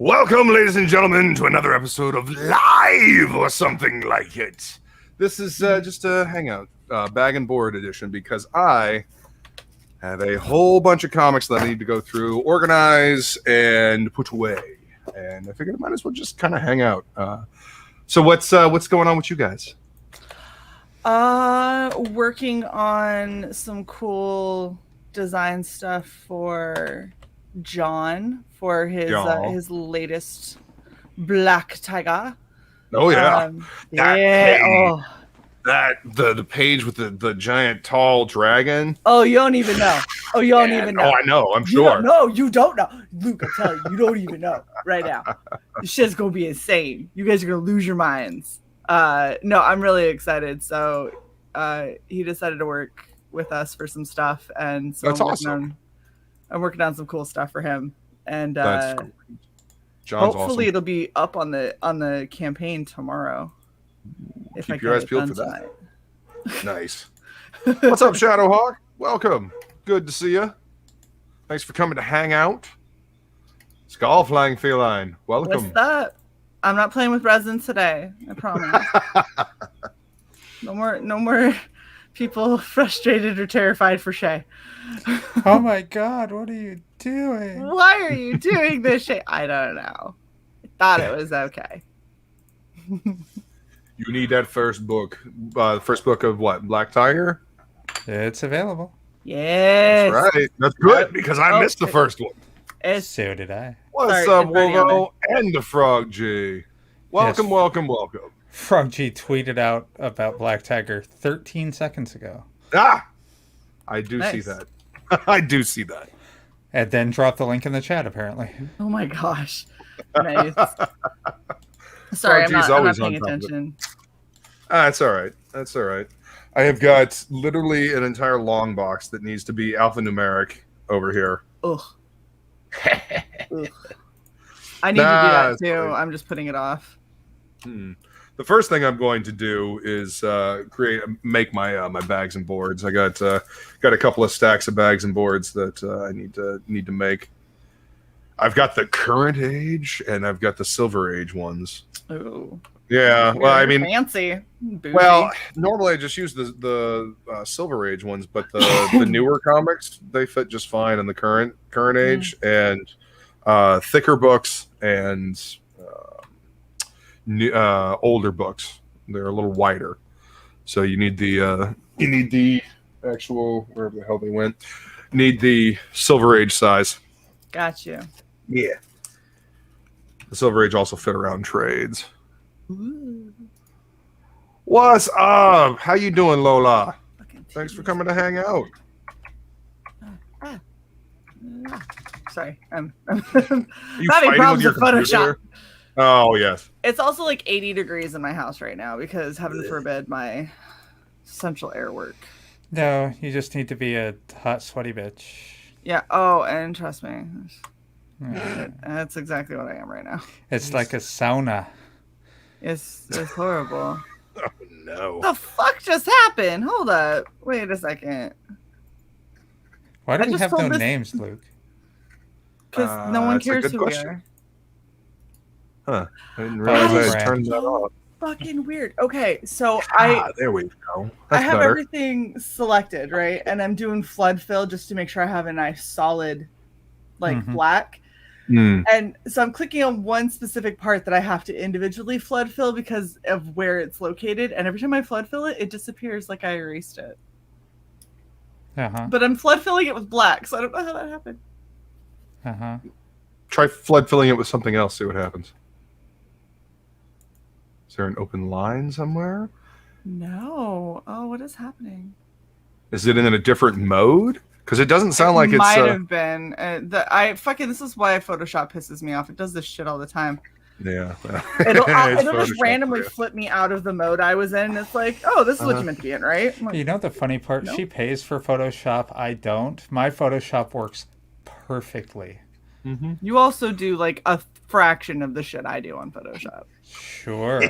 Welcome, ladies and gentlemen, to another episode of Live or something like it. This is just a hangout, bag and board edition, because I have a whole bunch of comics that I need to go through, organize, and put away. And I figured I might as well just kind of hang out. So what's going on with you guys? Working on some cool design stuff for John for his latest Black Tiger. Oh yeah, Oh, the page with the giant tall dragon. oh, you don't even know. Oh, you don't even know. Oh, I know. I'm You sure. don't know. You don't know. Luke, I'm telling you, you don't even know right now. This shit's gonna be insane. You guys are gonna lose your minds. No, I'm really excited. So, he decided to work with us for some stuff, and so That's awesome. I'm working on some cool stuff for him, and That's John's hopefully awesome. it'll be up on the campaign tomorrow. If Keep I your get eyes it peeled done for that. tonight. Nice. What's up, Shadowhawk? Welcome. Good to see you. Thanks for coming to hang out. Skull Flying Feline. Welcome. What's that? I'm not playing with resin today. I promise. No more people frustrated or terrified for Shay. Oh my god, what are you doing? Why are you doing this, Shay? I don't know. I thought it was okay. You need that first book. The first book of what? Black Tiger? It's available. Yes. That's right. That's good because I missed the first one. It's So did I. What's Sorry, up, it's already on Wolvo and the Frog G? Welcome, Yes. welcome. Frog G tweeted out about Black Tiger 13 seconds ago. Ah! I do see Nice. that. I do see that. And then dropped the link in the chat, apparently. oh my gosh. Nice. Sorry, I'm G's not always paying on top of it. attention. That's all right. That's all right. I have got literally an entire long box that needs to be alphanumeric over here. Ugh. Ugh. I need to do that That's too. fine. I'm just putting it off. The first thing I'm going to do is make my my bags and boards. I got a couple of stacks of bags and boards that I need to make. I've got the current age and I've got the silver age ones. Ooh. Yeah, well, I mean, fancy. Bougie. well, normally I just use the silver age ones, but the newer comics they fit just fine in the current age, and thicker books and older books. They're a little wider, so you need the actual wherever the hell they went. Need the silver age size. Got you. Yeah, the silver age also fit around trades. Ooh. What's up? How you doing, Lola? Fucking Thanks for titties. coming to hang out. Sorry, I'm You having fighting problems with with your Photoshop. computer? Oh yes. It's also like 80 degrees in my house right now because heaven forbid my central air work. No, you just need to be a hot, sweaty bitch. Yeah. Oh, and trust me, Yeah. that's exactly what I am right now. It's like a sauna. It's horrible. Oh no. The fuck just happened? Hold up. Wait a second. Why do I we just have told no this- names, Luke? Because no one That's a cares good who question. we are. Huh. I didn't realize I had Brand. turned that off. Fucking weird. Okay, so There we go. I That's have better. everything selected, right? And I'm doing flood fill just to make sure I have a nice solid Mhm. black. Hmm. And so I'm clicking on one specific part that I have to individually flood fill because of where it's located. And every time I flood fill it, it disappears like I erased it. Uh-huh. But I'm flood filling it with black, so I don't know how that happened. Uh-huh. Try flood filling it with something else. See what happens. Is there an open line somewhere? No. Oh, what is happening? Is it in a different mode? Because it doesn't sound like it's. Might have been. This is why Photoshop pisses me off. It does this shit all the time. Yeah. It'll It's just Photoshop randomly for you. flip me out of the mode I was in. And it's like, oh, this is what you meant to be in, right? I'm like, You know the funny part? No. She pays for Photoshop. I don't. My Photoshop works perfectly. Mhm. you also do like a fraction of the shit I do on Photoshop. Sure.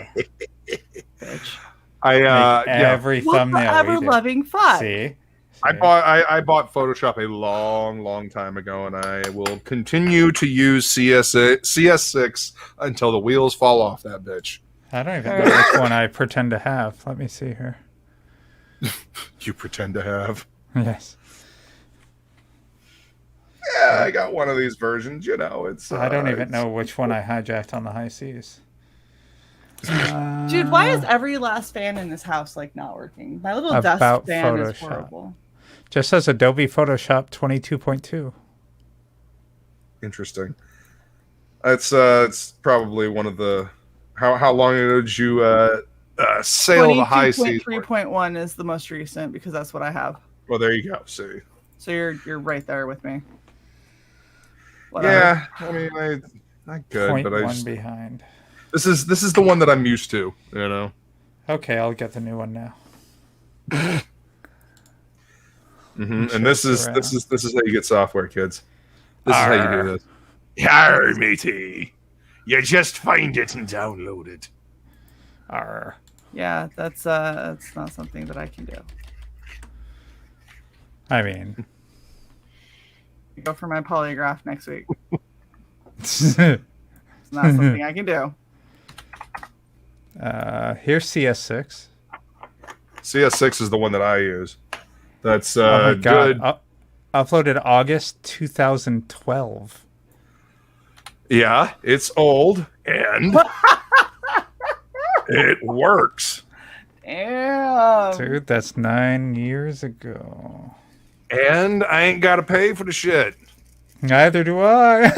Bitch. I Make yeah. every What the thumbnail we do. ever-loving fuck. See? I bought Photoshop a long time ago, and I will continue to use CS6 until the wheels fall off that bitch. I don't even know which one I pretend to have. Let me see here. You pretend to have. Yes. Yeah, I got one of these versions. You know, it's. I don't even know which one I hijacked on the high seas. Dude, why is every last fan in this house like not working? My little About desk fan is Photoshop. horrible. Just says Adobe Photoshop 22.2. Interesting. It's probably one of the. How long ago did you sail the high seas? 3.1 is the most recent because that's what I have. Well, there you go. See. So you're right there with me. Whatever. Yeah, I mean, not good, but I one just, behind. this is the one that I'm used to. You know. Okay, I'll get the new one now. And this is how you get software, kids. This is how you do this. Yarr, matey. You just find it and download it. Arr. Yeah, that's not something that I can do. I mean, Go for my polygraph next week. It's not something I can do. here's CS6. CS6 is the one that I use. That's Oh my good. God. Uploaded August 2012. Yeah, it's old and it works. Damn. Dude, that's 9 years ago. And I ain't got to pay for the shit. Neither do I.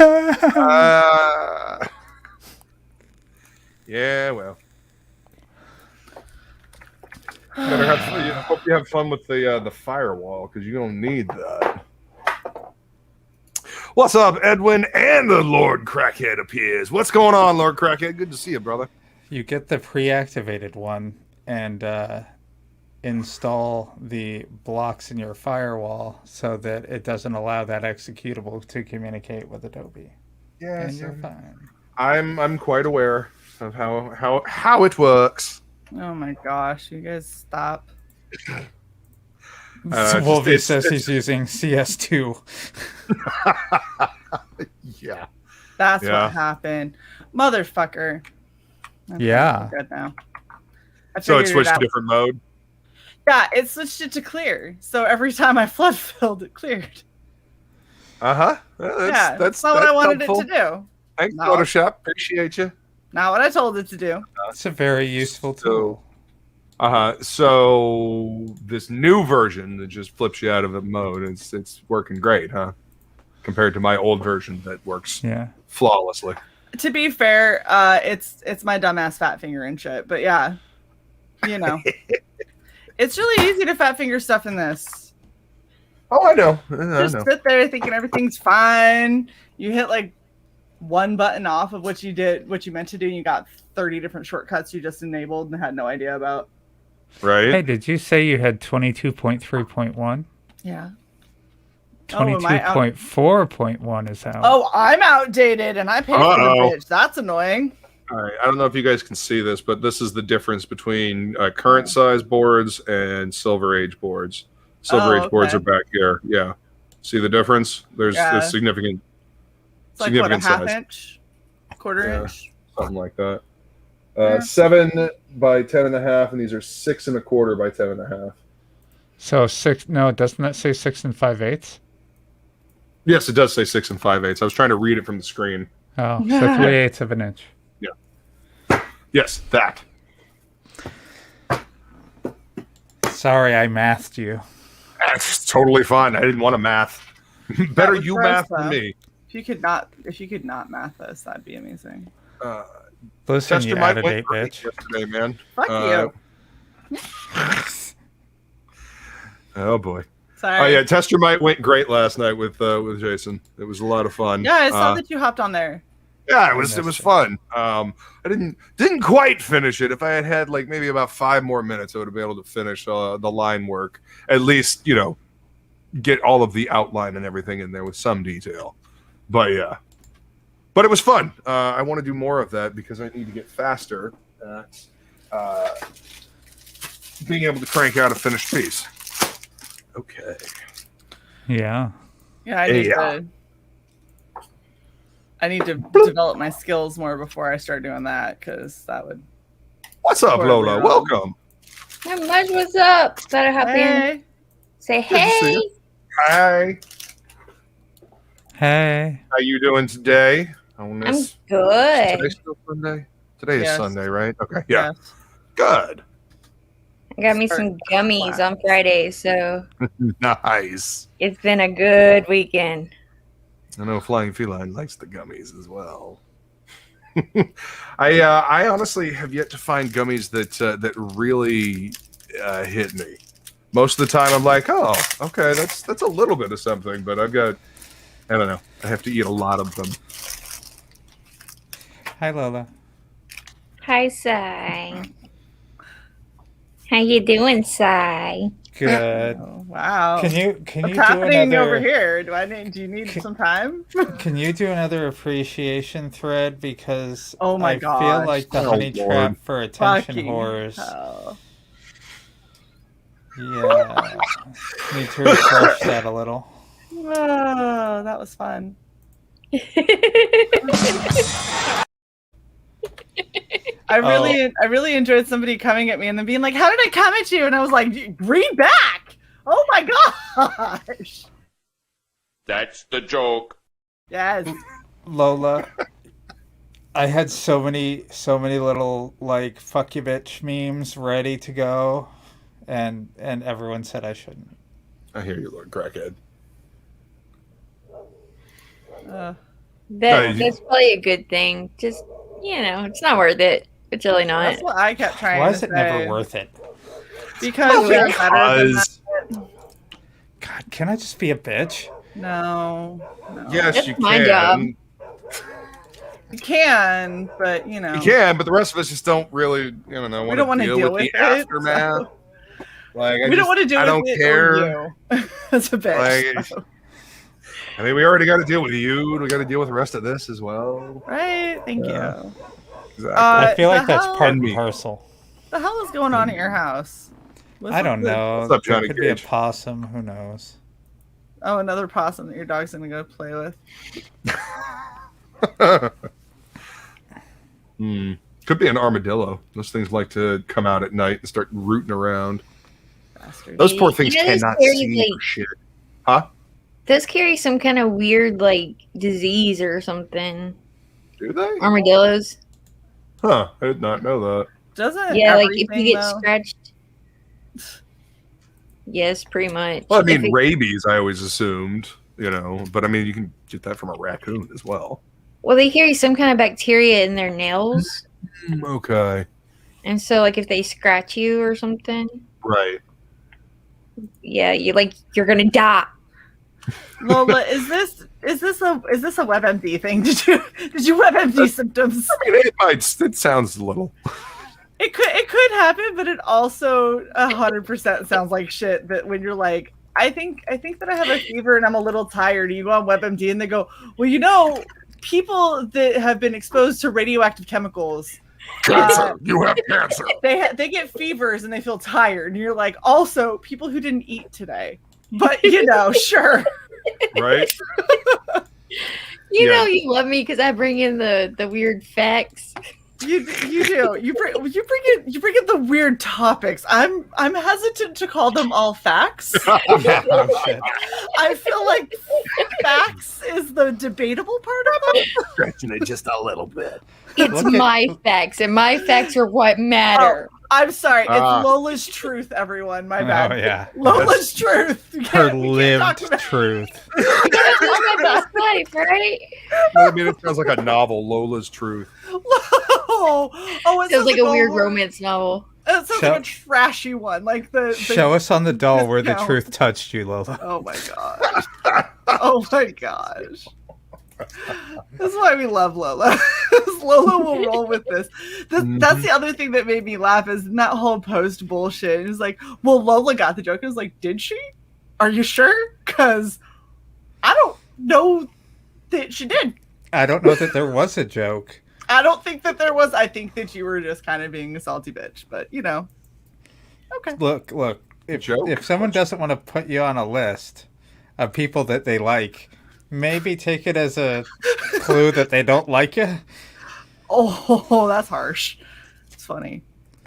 Yeah, well. Better have fun. I hope you have fun with the firewall, because you're going to need that. What's up, Edwin? And the Lord Crackhead appears. What's going on, Lord Crackhead? Good to see you, brother. You get the pre-activated one and install the blocks in your firewall so that it doesn't allow that executable to communicate with Adobe. Yes, And you're fine. I'm quite aware of how it works. Oh my gosh, you guys stop. Wolvie says he's using CS2. Yeah. That's Yeah. what happened. Motherfucker. Okay, Yeah. we're good now. I So it figured switched to out. different mode? Yeah, it switched it to clear. So every time I flood filled, it cleared. Uh-huh. That's not what I wanted it to do. Thanks, No. Photoshop. Appreciate you. Not what I told it to do. It's a very useful tool. So this new version that just flips you out of the mode, it's working great, huh? Compared to my old version that works flawlessly. To be fair, it's my dumbass fat finger and shit. But yeah, you know, it's really easy to fat finger stuff in this. Oh, I know. Just sit there thinking everything's fine. You hit like one button off of what you meant to do, and you got 30 different shortcuts you just enabled and had no idea about. Right? Hey, did you say you had 22.3.1? Yeah. 22.4.1 is out. Oh, I'm outdated and I paid for the bitch. That's annoying. All right. I don't know if you guys can see this, but this is the difference between current size boards and Silver Age boards. Silver Age boards are back here. Yeah. See the difference? There's significant. It's like what, a half size. inch, quarter inch, something like that. 7 by 10.5, and these are 6 1/4 by 10.5. So 6? No, doesn't that say 6 5/8? Yes, it does say 6 5/8. I was trying to read it from the screen. Oh, so 3/8 of an inch. Yeah. Yes, that. Sorry, I mathed you. That's totally fine. I didn't want to math. Better you gross, math than though. me. If you could not math this, that'd be amazing. Listen, Tester you might out-of-date went great bitch. yesterday, man. Fuck you. Oh boy. Sorry. Oh yeah, Tester might went great last night with Jason. It was a lot of fun. Yeah, I saw that you hopped on there. Yeah, it was fun. I didn't quite finish it. If I had had like maybe about 5 more minutes, I would have been able to finish the line work. At least, you know, get all of the outline and everything in there with some detail. But yeah. But it was fun. I want to do more of that because I need to get faster at being able to crank out a finished piece. Okay. Yeah. Yeah, I need to develop my skills more before I start doing that, because that would. What's up, Horribly Lola? wrong. Welcome. Not much. What's up? Thought I'd hop in. Hey, Say Good to see hey. you. Hi. Hey. How you doing today? On I'm this? good. Today's still Sunday? Today is Yes. Sunday, right? Okay. Yeah. yes. Good. I got me some gummies on Friday, so Nice. it's been a good weekend. I know Flying Feline likes the gummies as well. I honestly have yet to find gummies that really hit me. Most of the time, I'm like, oh, okay, that's a little bit of something, but I don't know. I have to eat a lot of them. Hi, Lola. Hi, Sai. How you doing, Sai? Good. Oh, wow. Can you What's do happening over another? here? Do you need some time? Can you do another appreciation thread, because Oh my I feel gosh. like the Oh, honey Lord. trap for attention Fucking whores. hell. Yeah. Need to refresh that a little. Oh, that was fun. I really enjoyed somebody coming at me and then being like, "How did I come at you?" And I was like, "Read back." Oh my gosh. That's the joke. Yes. Lola, I had so many little like "fuck you bitch" memes ready to go, and everyone said I shouldn't. I hear you, Lord Crackhead. That's probably a good thing. Just, it's not worth it. It's really not. That's what I kept trying Why to is it say. never worth it? Because they're better than Because that. God, can I just be a bitch? No. yes, That's you my can. job. You can, but You can, but the rest of us just don't really, want don't wanna to deal with with the it, aftermath. so- Like we don't want to do I it. don't care. You. That's a bitch. Like, so. I mean, we already got to deal with you. We got to deal with the rest of this as well. Right? Thank Yeah. you. Exactly. I feel like the that's hell- part And and me. parcel. The hell is going on at your house? I don't know. What's up, There Johnny could be a Cage? possum. Who knows? Oh, another possum that your dog's gonna go play with. Could be an armadillo. Those things like to come out at night and start rooting around. Bastard. Those poor things those cannot carry, see like- shit. Those carry some kind of weird, disease or something. Do they? Armadillos. Huh. I did not know that. Doesn't Yeah, if you everything, get though? scratched. Yes, pretty much. Well, I If mean, it- rabies, I always assumed, but I mean, you can get that from a raccoon as well. well, they carry some kind of bacteria in their nails. Okay. And so, if they scratch you or something, Right. yeah, you're gonna die. Lola, is this a WebMD thing? Did you WebMD symptoms? I mean, it sounds a little. It could happen, but it also 100% sounds like shit. That when you're like, I think that I have a fever and I'm a little tired. You go on WebMD and they go, well, people that have been exposed to radioactive chemicals, Cancer. You have cancer. they get fevers and they feel tired. And you're like, also people who didn't eat today. But sure. Right? You Yeah. know you love me because I bring in the weird facts. You do. You bring in the weird topics. I'm hesitant to call them all facts. Oh, shit. I feel like facts is the debatable part of them. Stretching it just a little bit. It's Look at- my facts, and my facts are what matter. I'm sorry. It's Ah. Lola's truth, everyone. My bad. Oh yeah. Lola's truth. We Her can't- we can't lived talk about- truth. That's my best life, right? I mean, it sounds like a novel, Lola's Truth. Oh, it Sounds like a weird old- romance novel. It sounds Show- like a trashy one, like the. Show us on the doll where the discount. truth touched you, Lola. Oh my gosh. Oh my gosh. That's why we love Lola. Lola will roll with this. That's the other thing that made me laugh is that whole post bullshit. It was like, well, Lola got the joke. I was like, did she? Are you sure? Because I don't know that she did. I don't know that there was a joke. I don't think that there was. I think that you were just kind of being a salty bitch. But, Okay. Look. joke. if someone doesn't want to put you on a list of people that they like, maybe take it as a clue that they don't like you. Oh, that's harsh. It's funny,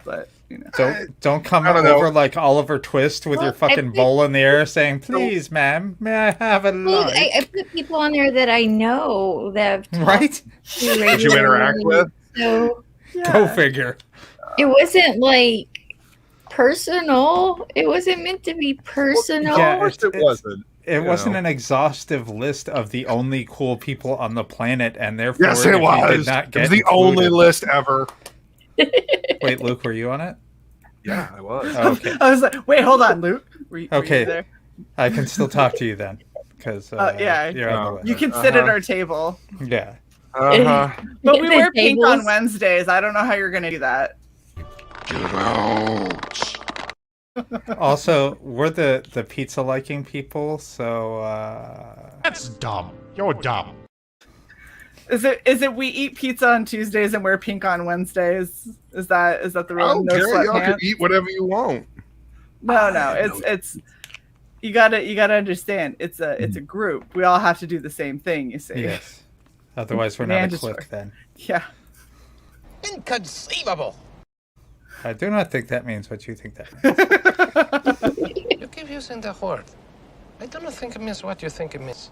but you know. Don't come I don't know. over like Oliver Twist with your fucking bowl in the air saying, "Please, ma'am, may I have a Well, lunch?" I put people on there that I know that have Right? talked to Did you interact regularly, with? So Go figure. it wasn't like personal. It wasn't meant to be personal. Yeah, Of course it wasn't. It You wasn't know. an exhaustive list of the only cool people on the planet, and therefore, Yes, if it you was. did not It get was the only included- list ever. Wait, Luke, were you on it? Yeah, I was. Oh, okay, I was like, wait, hold on, Luke. Were you Okay. there? I can still talk to you then, because Yeah. you're on the Oh. list. You can sit at Uh-huh. our table. Yeah. Uh-huh. But we The wear pink on tables. Wednesdays. I don't know how you're gonna do that. Get out. Also, we're the pizza liking people, so That's dumb. You're dumb. Is it we eat pizza on Tuesdays and wear pink on Wednesdays? Is that the I rule? don't No care. Y'all can sweatpants? eat whatever you want. No. It's you gotta understand. It's a group. We all have to do the same thing. You see? yes. Otherwise, we're not a Mandatory. clique then. Yeah. Inconceivable. I do not think that means what you think that means. You keep using the word. I do not think it means what you think it means.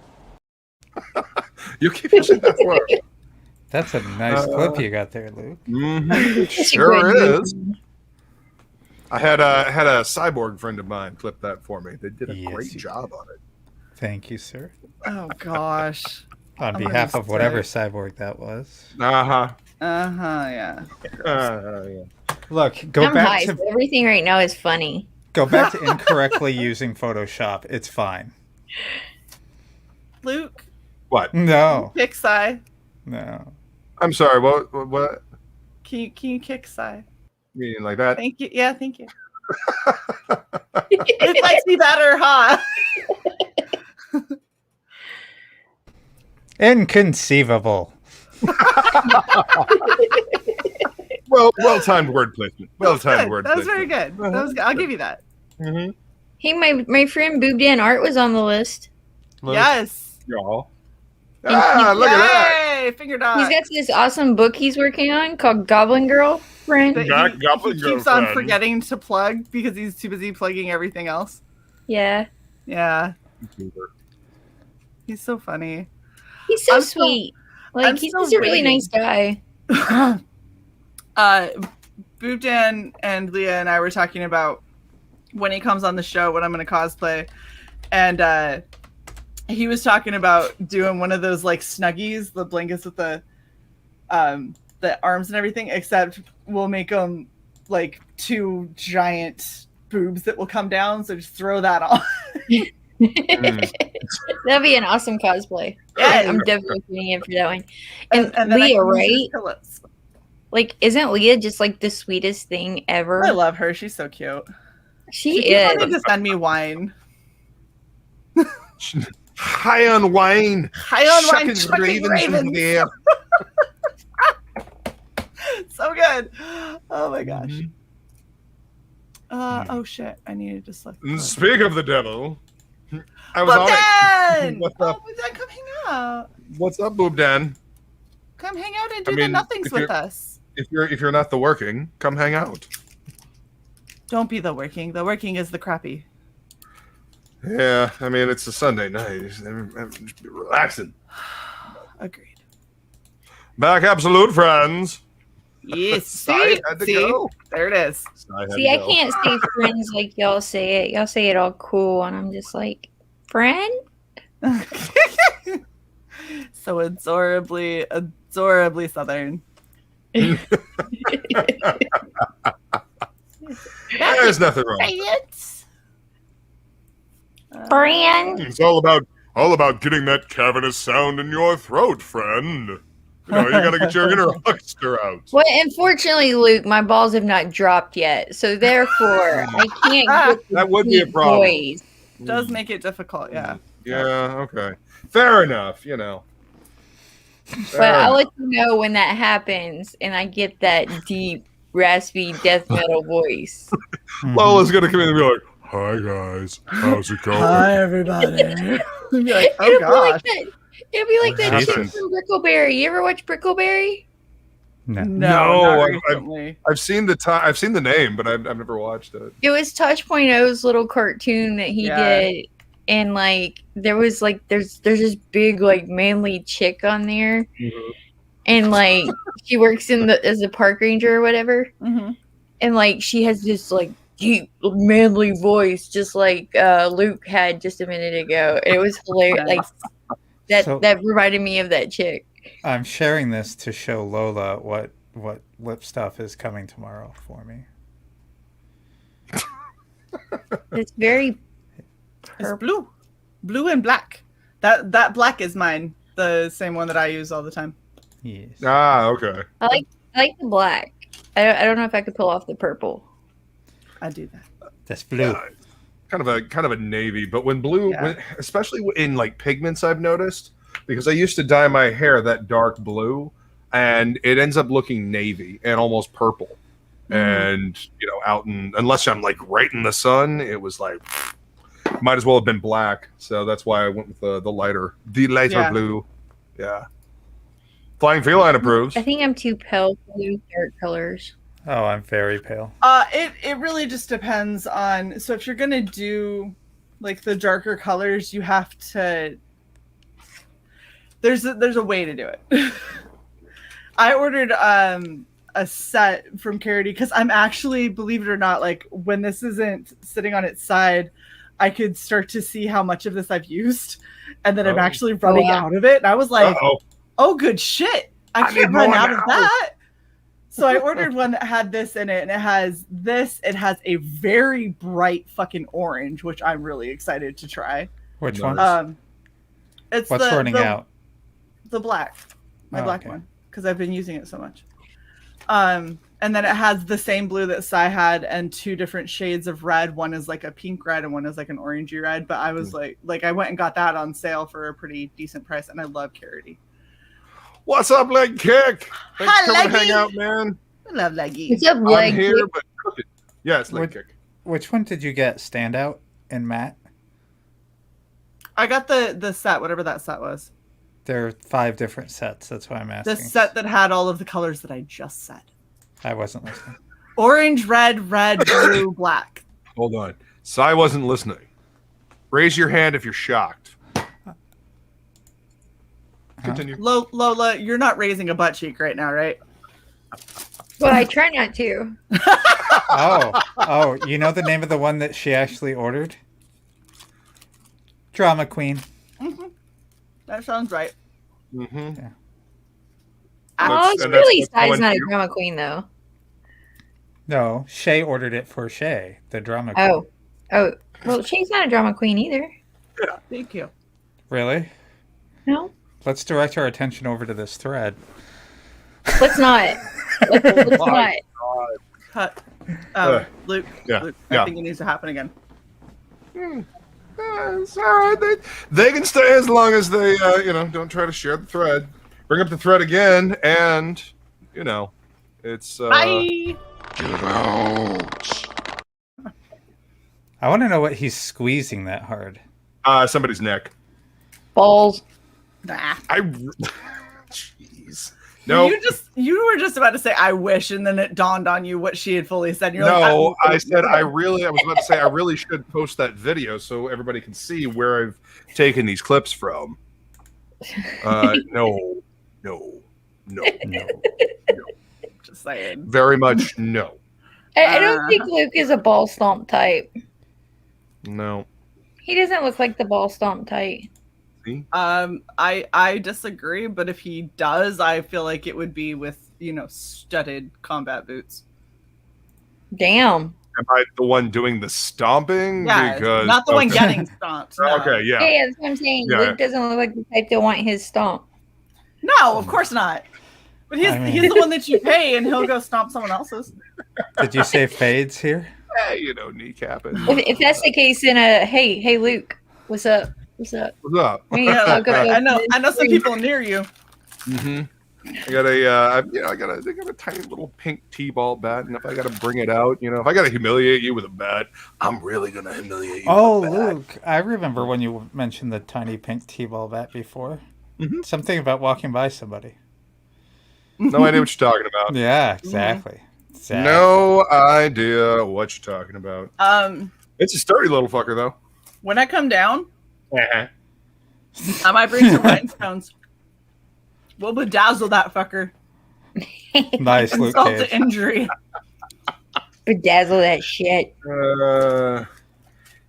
You keep using that word. That's a nice clip you got there, Luke. Mhm. It's a Sure good is. I had a cyborg friend of mine clip that for me. They did a Yes, great you job on it. Thank you, sir. Oh gosh. On I'm behalf gonna of whatever say- cyborg that was. Uh-huh. Yeah. Yeah. Look, go I'm back high, to so everything right now is funny. go back to incorrectly using Photoshop. It's fine. Luke, What? No, kick Sai. no. I'm sorry. What? Can you kick Sai? Meaning like that? Thank you. Yeah, thank you. It likes me better, huh? Inconceivable. Well timed word placement. Well timed Good. word That was placement. very good. That was good. I'll give you that. Mm-hmm. Hey, my friend Boob Dan Art was on the list. Yes. Y'all. Ah, look at that. Yay! Finger He's dog. got this awesome book he's working on called Goblin Girl Friend. That Got Goblin he keeps on Girlfriend. forgetting to plug because he's too busy plugging everything else. Yeah, Yeah. He's so funny. he's so I'm still- sweet. Like I'm he's still just a really waiting. nice guy. Boobdan and Leah and I were talking about when he comes on the show what I'm going to cosplay, and he was talking about doing one of those like snuggies, the blankets with the arms and everything, except we'll make them like two giant boobs that will come down, so just throw that on. That'd be an awesome cosplay. Yeah. I'm definitely putting in for that one. And, then I Leah, can use it as right? pillows. Like, isn't Leah just like the sweetest thing ever? I love her. She's so cute. She She is. wanted to send me wine. High on wine. High on wine, Shucking shucking ravens ravens. in the air. So good. Oh my gosh. Mhm. Oh shit! I needed to select. Speak of the devil. I was on it. Boobdan! What's Oh, up? Boobdan, come hang out. What's up, Boob Dan? Come hang out and do I the mean, nothings if with you're- us. If you're not the working, come hang out. Don't be the working. The working is the crappy. Yeah, I mean it's a Sunday night. Just be relaxing. Agreed. Back absolute friends. Yes. Sai See? had to See? go. There it is. Sai had See, to I go. can't say friends like y'all say it. Y'all say it all cool, and I'm just like, friend? So adorably southern. There's nothing wrong. Right? Friend? It's all about getting that cavernous sound in your throat, friend. You know, you gotta get your inner huckster out. Well, unfortunately, Luke, my balls have not dropped yet, so therefore I can't get the That would be a deep problem. voice. Does make it difficult, yeah. Yeah, okay. Fair enough, you know. But I'll let you know when that happens, and I get that deep, raspy death metal voice. Mhm. Lola's gonna come in and be like, Hi guys, how's it going? Hi, everybody. You'd be like, oh It'll be like gosh. that. It'll be like that Jason. chick from Brickleberry. You ever watch Brickleberry? No. No, No, not I've- recently. I've seen the name, but I've never watched it. It was Touch.0's little cartoon that he Yeah. did, and like there was like there's this big like manly chick on there, and like she works in the as a park ranger or whatever, hmm and like she has this like deep manly voice, just like Luke had just a minute ago. It was hilarious. Like that reminded me of that chick. I'm sharing this to show Lola what lip stuff is coming tomorrow for me. It's very It's blue and black. That black is mine. The same one that I use all the time. Yes. Ah, okay. I like the black. I don't know if I could pull off the purple. I do that. That's blue. Kind of a navy, but when blue, Yeah. especially in like pigments, I've noticed because I used to dye my hair that dark blue, and it ends up looking navy and almost purple. And out in unless I'm like right in the sun, it was like might as well have been black. So that's why I went with the lighter Yeah. blue. Yeah. Flying Feline approves. I think I'm too pale for those dark colors. Oh, I'm very pale. It really just depends on. So if you're gonna do like the darker colors, you have to. There's a way to do it. I ordered a set from Carity because I'm actually, believe it or not, like when this isn't sitting on its side, I could start to see how much of this I've used, and then I'm Oh. actually running wow. out of it. And I was like, Uh-oh. oh, good shit. I I can't need run more out of now. that. So I ordered one that had this in it, and it has this. It has a very bright fucking orange, which I'm really excited to try. Which Nice. one? It's What's running out? The black, my Oh, black okay. one, because I've been using it so much. And then it has the same blue that Sai had, and two different shades of red. One is like a pink red, and one is like an orangey red. But I was like I went and got that on sale for a pretty decent price, and I love Carity. What's up, Leg Kick? Thanks Hi, for coming to Leggy. hang out, man. I love Leggy. What's up, I'm leg? here, but cooking. Yeah, it's Leg What- Kick. Which one did you get? Standout and matte? I got the set, whatever that set was. There are 5 different sets. That's why I'm The asking. set that had all of the colors that I just said. I wasn't listening. Orange, red, blue, black. Hold on. Sai wasn't listening. Raise your hand if you're shocked. Continue. Lola, you're not raising a butt cheek right now, right? Well, I try not to. Oh, you know the name of the one that she actually ordered? Drama Queen. That sounds right. Mm-hmm. Oh, That's- it's and that's really what's Sai's going not a for you? drama queen though. No, Shay ordered it for Shay, the drama queen. Oh. Well, she's not a drama queen either. Thank you. Really? No, Let's direct our attention over to this thread. let's not. Let's not. Cut. Luke. yeah, Luke, yeah. I think it needs to happen again. It's all right. They can stay as long as they, don't try to share the thread. Bring up the thread again, and, it's... Bye. Get out. I want to know what he's squeezing that hard. Somebody's neck. Balls. Nah. Jeez. No, You were just about to say I wish, and then it dawned on you what she had fully said. And you're no, like, I said I was about to say I really should post that video so everybody can see where I've taken these clips from. No. just saying. Very much no. I don't think Luke is a ball stomp type. No. He doesn't look like the ball stomp type. See? I disagree, but if he does, I feel like it would be with studded combat boots. Damn. Am I the one doing the stomping? Yeah, Because not the one getting stomped. No. Okay, yeah. Yeah, that's what I'm saying. Yeah. Luke doesn't look like the type to want his stomp. No, of course not. But he's I mean- he's the one that you pay, and he'll go stomp someone else's. Did you say fades here? Hey, kneecapping. If that's the case, then hey Luke, what's up? What's up? What's up? Yeah, look up I know some people near you. Mm-hmm. I got a tiny little pink T-ball bat, and if I got to bring it out, if I got to humiliate you with a bat, I'm really gonna humiliate you. Oh, with a bat. Luke, I remember when you mentioned the tiny pink T-ball bat before. Mm-hmm. Something about walking by somebody. No idea what you're talking about. Yeah, exactly. Exactly. No idea what you're talking about. It's a sturdy little fucker, though. When I come down, I might bring some rhinestones. We'll bedazzle that fucker. Nice, Luke Insult Cage. to injury. Bedazzle that shit.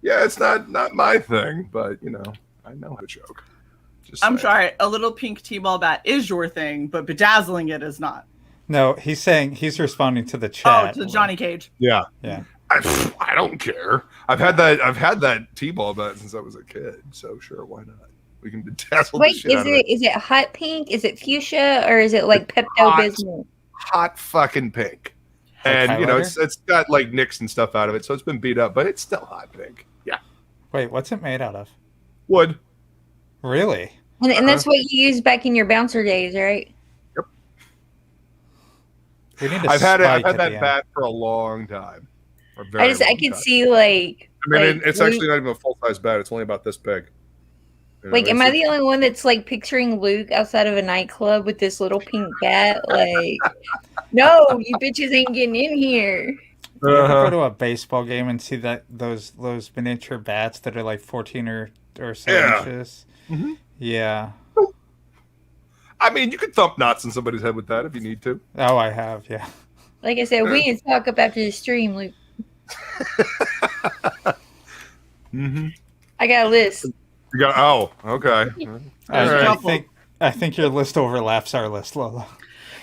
Yeah, it's not my thing, but I know how to joke. I'm sorry, a little pink T-ball bat is your thing, but bedazzling it is not. No, he's responding to the chat. Oh, to Johnny Cage. Yeah. Yeah. I don't care. I've had that T-ball bat since I was a kid, so sure, why not? We can bedazzle the shit out of it. Is it hot pink? Is it fuchsia? Or is it like Pepto-Bismol? Hot fucking pink. And, it's got like nicks and stuff out of it, so it's been beat up, but it's still hot pink. Yeah. Wait, what's it made out of? Wood. Really? And that's what you used back in your bouncer days, right? Yep. We need I've had that bat for a long time. I can see like. I mean, it's actually not even a full size bat. It's only about this big. Like, am I the only one that's like picturing Luke outside of a nightclub with this little pink bat? Like, no, you bitches ain't getting in here. You ever go to a baseball game and see those miniature bats that are like 14 or so inches? Mm-hmm. Yeah. I mean, you could thump knots in somebody's head with that if you need to. Oh, I have, yeah. Like I said, we need to talk up after the stream, Luke. Mm-hmm. I got a list. Okay. I think your list overlaps our list, Lola.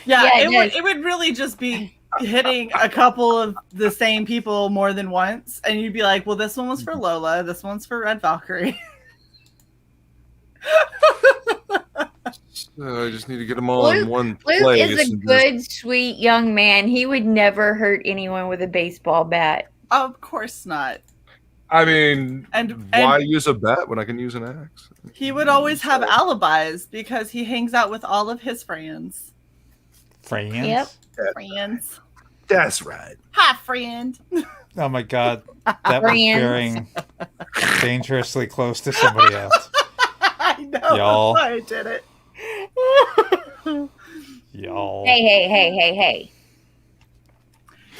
Yeah, it would really just be hitting a couple of the same people more than once, and you'd be like, well, this one was for Lola, this one's for Red Valkyrie. I just need to get them all in one place. Luke is a good, sweet young man. He would never hurt anyone with a baseball bat. Of course not. I mean, and why use a bat when I can use an axe? He would always have alibis because he hangs out with all of his friends. Friends? Yep. Friends. That's right. Hi, friend. Oh my god. That was very dangerously close to somebody else. I know. Y'all. That's why I did it. Y'all. Hey.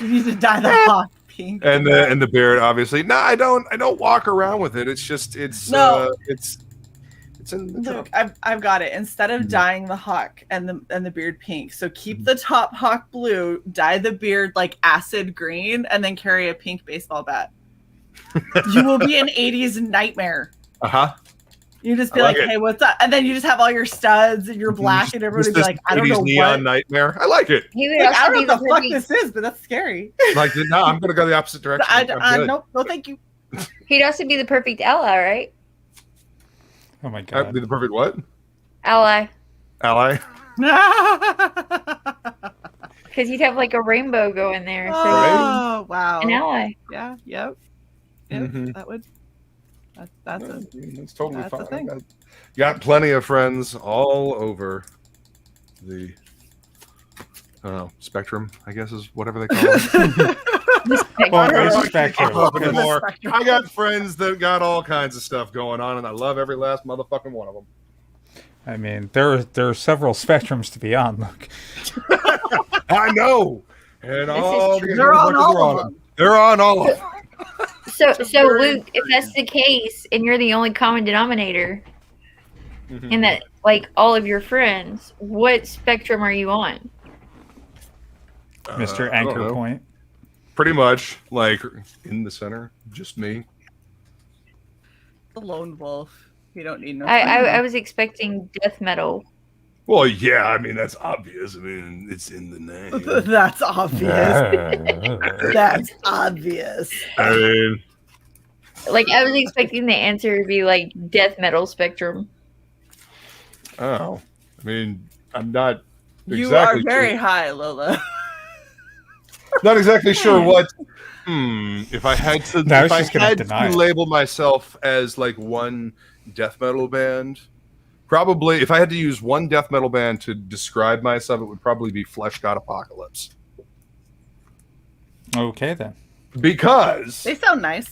You need to dye the hawk pink. And the beard, obviously. No, I don't walk around with it. It's just it's in the Look, I've got it. Instead of dyeing the hawk and the beard pink, so keep the top hawk blue, dye the beard like acid green, and then carry a pink baseball bat. You will be an 80s nightmare. Uh-huh. You just be like, hey, what's up? And then you just have all your studs and you're black, and everybody be like, I don't know neon nightmare. I like it. Like, I don't know what the fuck this is, but that's scary. Like, no, I'm gonna go the opposite direction. No, thank you. He'd also be the perfect ally, right? Oh my god. I'd be the perfect what? Ally. Because you'd have like a rainbow going there. So oh, wow. An ally. Yeah, yep. That would. That's totally fine. Thing. Got plenty of friends all over the spectrum, I guess is whatever they call it. Spectrum. I got friends that got all kinds of stuff going on, and I love every last motherfucking one of them. I mean, there are several spectrums to be on, look. I know. And they're on all of them. They're on all of them. So Luke, if that's the case, and you're the only common denominator in that, like, all of your friends, what spectrum are you on? Mr. Anchor Point. Pretty much, like, in the center, just me. The lone wolf. You don't need no. I was expecting death metal. Well, yeah, I mean, that's obvious. I mean, it's in the name. That's obvious. That's obvious. I mean, like, I was expecting the answer to be like death metal spectrum. Oh, I mean, I'm not exactly You are very high, Lola. Not exactly sure what. If I had to, label myself as like one death metal band, Probably, if I had to use one death metal band to describe myself, it would probably be Flesh God Apocalypse. Okay, then. Because They sound nice.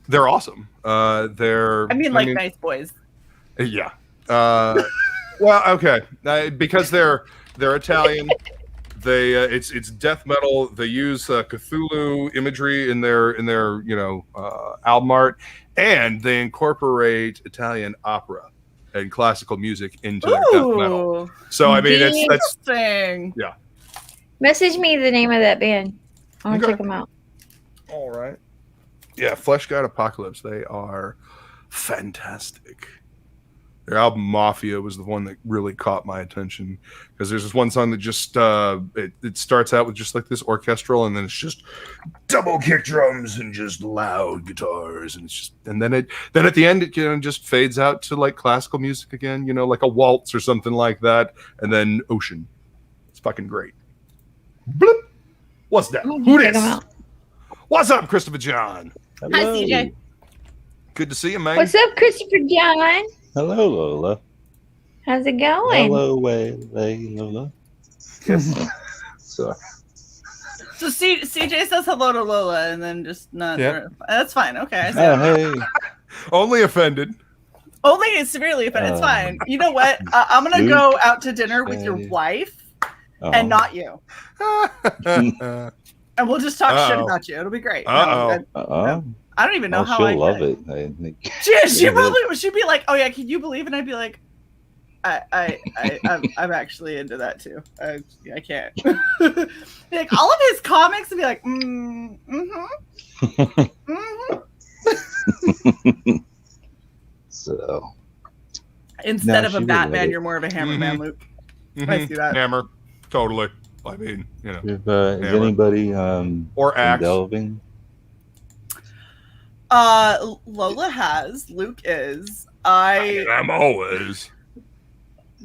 they're awesome. They're. Nice boys. Yeah. Well, okay. Because they're Italian. They it's death metal. They use Cthulhu imagery in their album art, and they incorporate Italian opera and classical music into their death metal. So I mean, that's Interesting. yeah. Message me the name of that band. I want to Okay. check them out. All right. Yeah, Flesh God Apocalypse. They are fantastic. Their album Mafia was the one that really caught my attention because there's this one song that just it starts out with just like this orchestral, and then it's just double kick drums and just loud guitars, and it's just then at the end it just fades out to like classical music again, like a waltz or something like that, and then ocean. It's fucking great. Bloop. What's that? Who Check this? them out. What's up, Christopher John? Hi, CJ. Good to see you, man. What's up, Christopher John? Hello, Lola. How's it going? Hello, Lola. Yes. Sorry. So CJ says hello to Lola and then just not. Yep. That's fine. Okay. I see. Hey. Only offended. Only severely, but it's fine. You know what? I'm gonna go out to dinner with your Hey. wife and not you, and we'll just talk shit about you. It'll be great. No, I don't even know how she'll I love get it. She'd be like, "Oh yeah, can you believe?" And I'd be like, I'm actually into that too. I can't. Like all of his comics, and be like, So Instead of she a would Batman, love it. you're more of a Hammer Man, Luke. I see that. Hammer. Totally. I mean, if, is Hammer. anybody Or axe. delving? Lola has. Luke is. I'm always.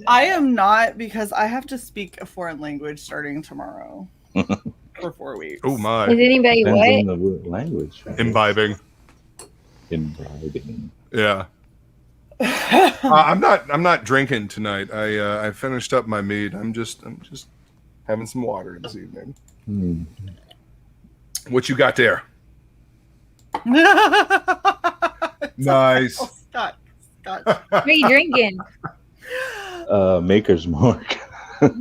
I am not, because I have to speak a foreign language starting tomorrow for 4 weeks. Oh my. Is anybody Depends what? on the language. Right? Imbibing. Imbibing. Yeah. I'm not drinking tonight. I finished up my meat. I'm just having some water this evening. What you got there? Nice. Scott. What are you drinking? Maker's Mark.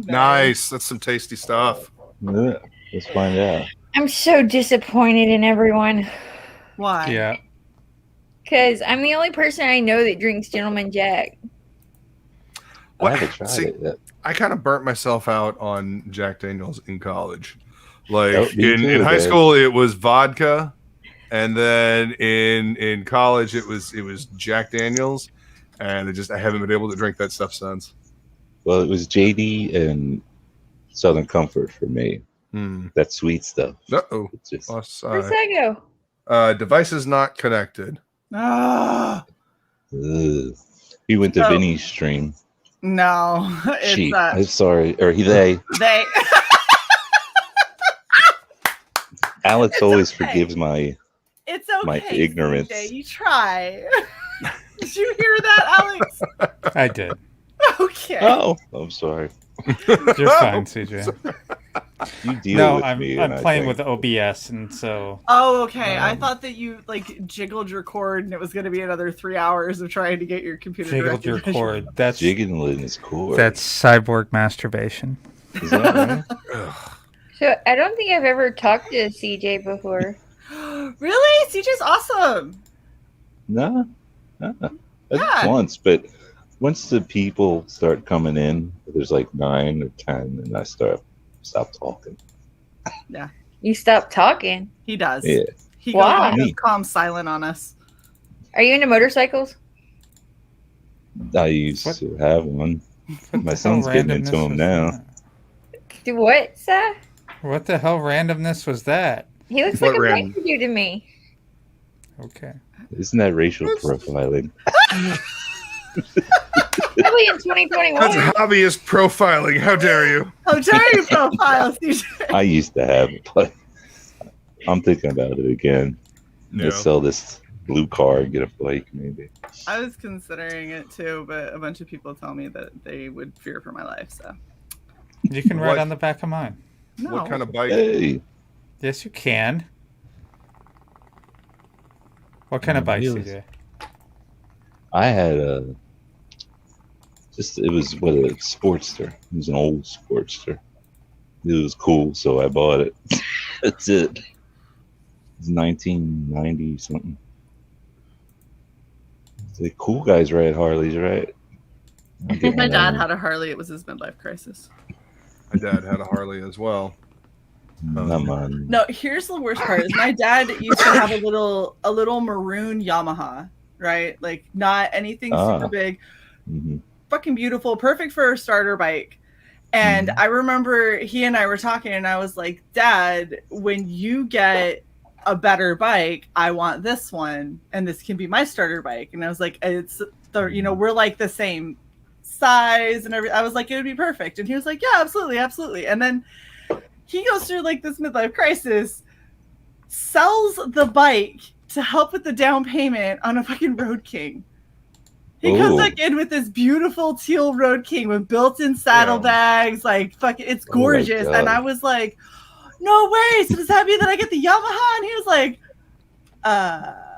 Nice. That's some tasty stuff. Yeah, let's find out. I'm so disappointed in everyone Why? Yeah. because I'm the only person I know that drinks Gentleman Jack. What? I haven't tried See, it yet. I kind of burnt myself out on Jack Daniels in college. Like Oh, me in too, high Dad. school, it was vodka, and then in college, it was Jack Daniels, and I haven't been able to drink that stuff since. Well, it was JD and Southern Comfort for me. That sweet stuff. Uh-oh. It's just, Where's that go? Devices not connected. Ah, ugh. He went to Oh. Vinny's stream. no. It's She. I'm sorry. Or they. they. Alex It's always okay. forgives my. It's okay. My ignorance. CJ, you try. Did you hear that, Alex? I did. Okay. Oh, I'm sorry. You're fine, CJ. You deal No, with I'm me. and I playing think- with OBS, and so Oh, okay. I thought that you like jiggled your cord, and it was going to be another 3 hours of trying to get your computer. jiggled your directed. cord. That's jiggling his cord. cyborg masturbation. Is that right? So I don't think I've ever talked to CJ before. Really? CJ's awesome. No. That's Yeah. once, but once the people start coming in, there's like 9 or 10, and I stop talking. You stopped talking. He does. Yeah. He Why? goes calm silent on us. Are you into motorcycles? I used What? to have one. What My the son's hell getting into randomness them was now. that? Do what, Seth? What the hell randomness was that? He looks What like a random? biker dude to me. Okay. Isn't that racial profiling? Probably in 2021. That's hobbyist profiling. How dare you? How dare you profile CJ? I used to have it, but I'm thinking about it again. No. Let's sell this blue car, get a bike, maybe. I was considering it too, but a bunch of people tell me that they would fear for my life. So You can ride What- on the back of mine. no. What kind of bike? Hey, Yes, you can. What kind of bikes, Wheels. CJ? I had it was what, a Sportster. It was an old Sportster. It was cool, so I bought it. That's it. It's 1990 something. The cool guys ride Harleys, right? I'll get My one dad of them. had a Harley. It was his midlife crisis. My dad had a Harley as well. Not mine. No, here's the worst part: is my dad used to have a little maroon Yamaha, right? Like not anything super big, Mhm. fucking beautiful, perfect for a starter bike. And I remember he and I were talking, and I was like, Dad, when you get a better bike, I want this one, and this can be my starter bike. And I was like, it's the, we're like the same size and everything. I was like, it would be perfect. And he was like, yeah, absolutely, absolutely. And then he goes through like this midlife crisis, sells the bike to help with the down payment on a fucking Road King. He comes back in with this beautiful teal Road King with built-in saddlebags, like fucking, it's gorgeous. And I was like, no way! So does that mean that I get the Yamaha? And he was like,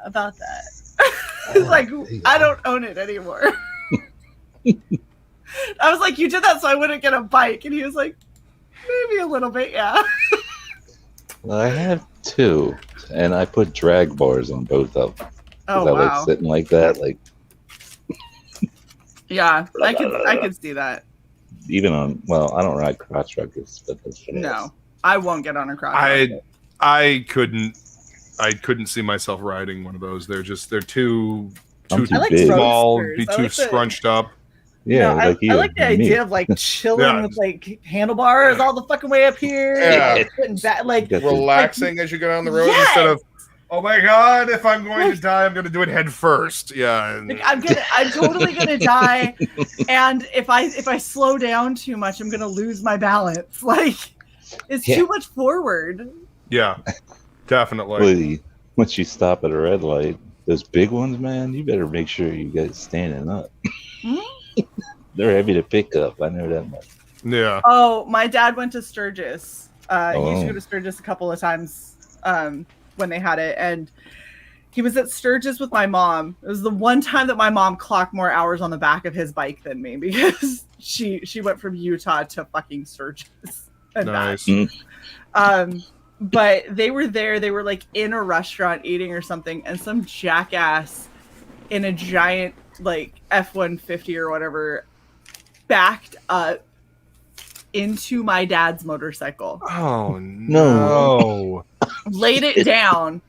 about that. He's like, I don't own it anymore. I was like, you did that so I wouldn't get a bike. And he was like, maybe a little bit, yeah. Well, I have two, and I put drag bars on both of them. Oh, I wow. like sitting like that, like Yeah, I could see that. even on. Well, I don't ride crotch rockets, but that's fast. No, I won't get on a crotch. I couldn't see myself riding one of those. They're too I'm too I like big. small, roadsters. be I too like the- scrunched up. Yeah, No, like I like the idea of like chilling Yeah. with like handlebars all the fucking way up here. Yeah. Putting that, like, You got the- Relaxing as you go down the road Yes! instead of, oh my god, if I'm going to die, I'm going to do it head first. Yeah. like, I'm totally gonna die, and if I slow down too much, I'm gonna lose my balance. Like, it's Yeah. too much forward. Yeah, definitely. Well, once you stop at a red light, those big ones, man, you better make sure you get standing up. Mhm. They're heavy to pick up. I know that much. Yeah. Oh, my dad went to Sturgis. He used to Oh. go to Sturgis a couple of times when they had it, and he was at Sturgis with my mom. It was the one time that my mom clocked more hours on the back of his bike than me because she went from Utah to fucking Sturgis. And back. Nice. But they were there. They were like in a restaurant eating or something, and some jackass in a giant like F-150 or whatever backed up into my dad's motorcycle, Oh no. laid it down.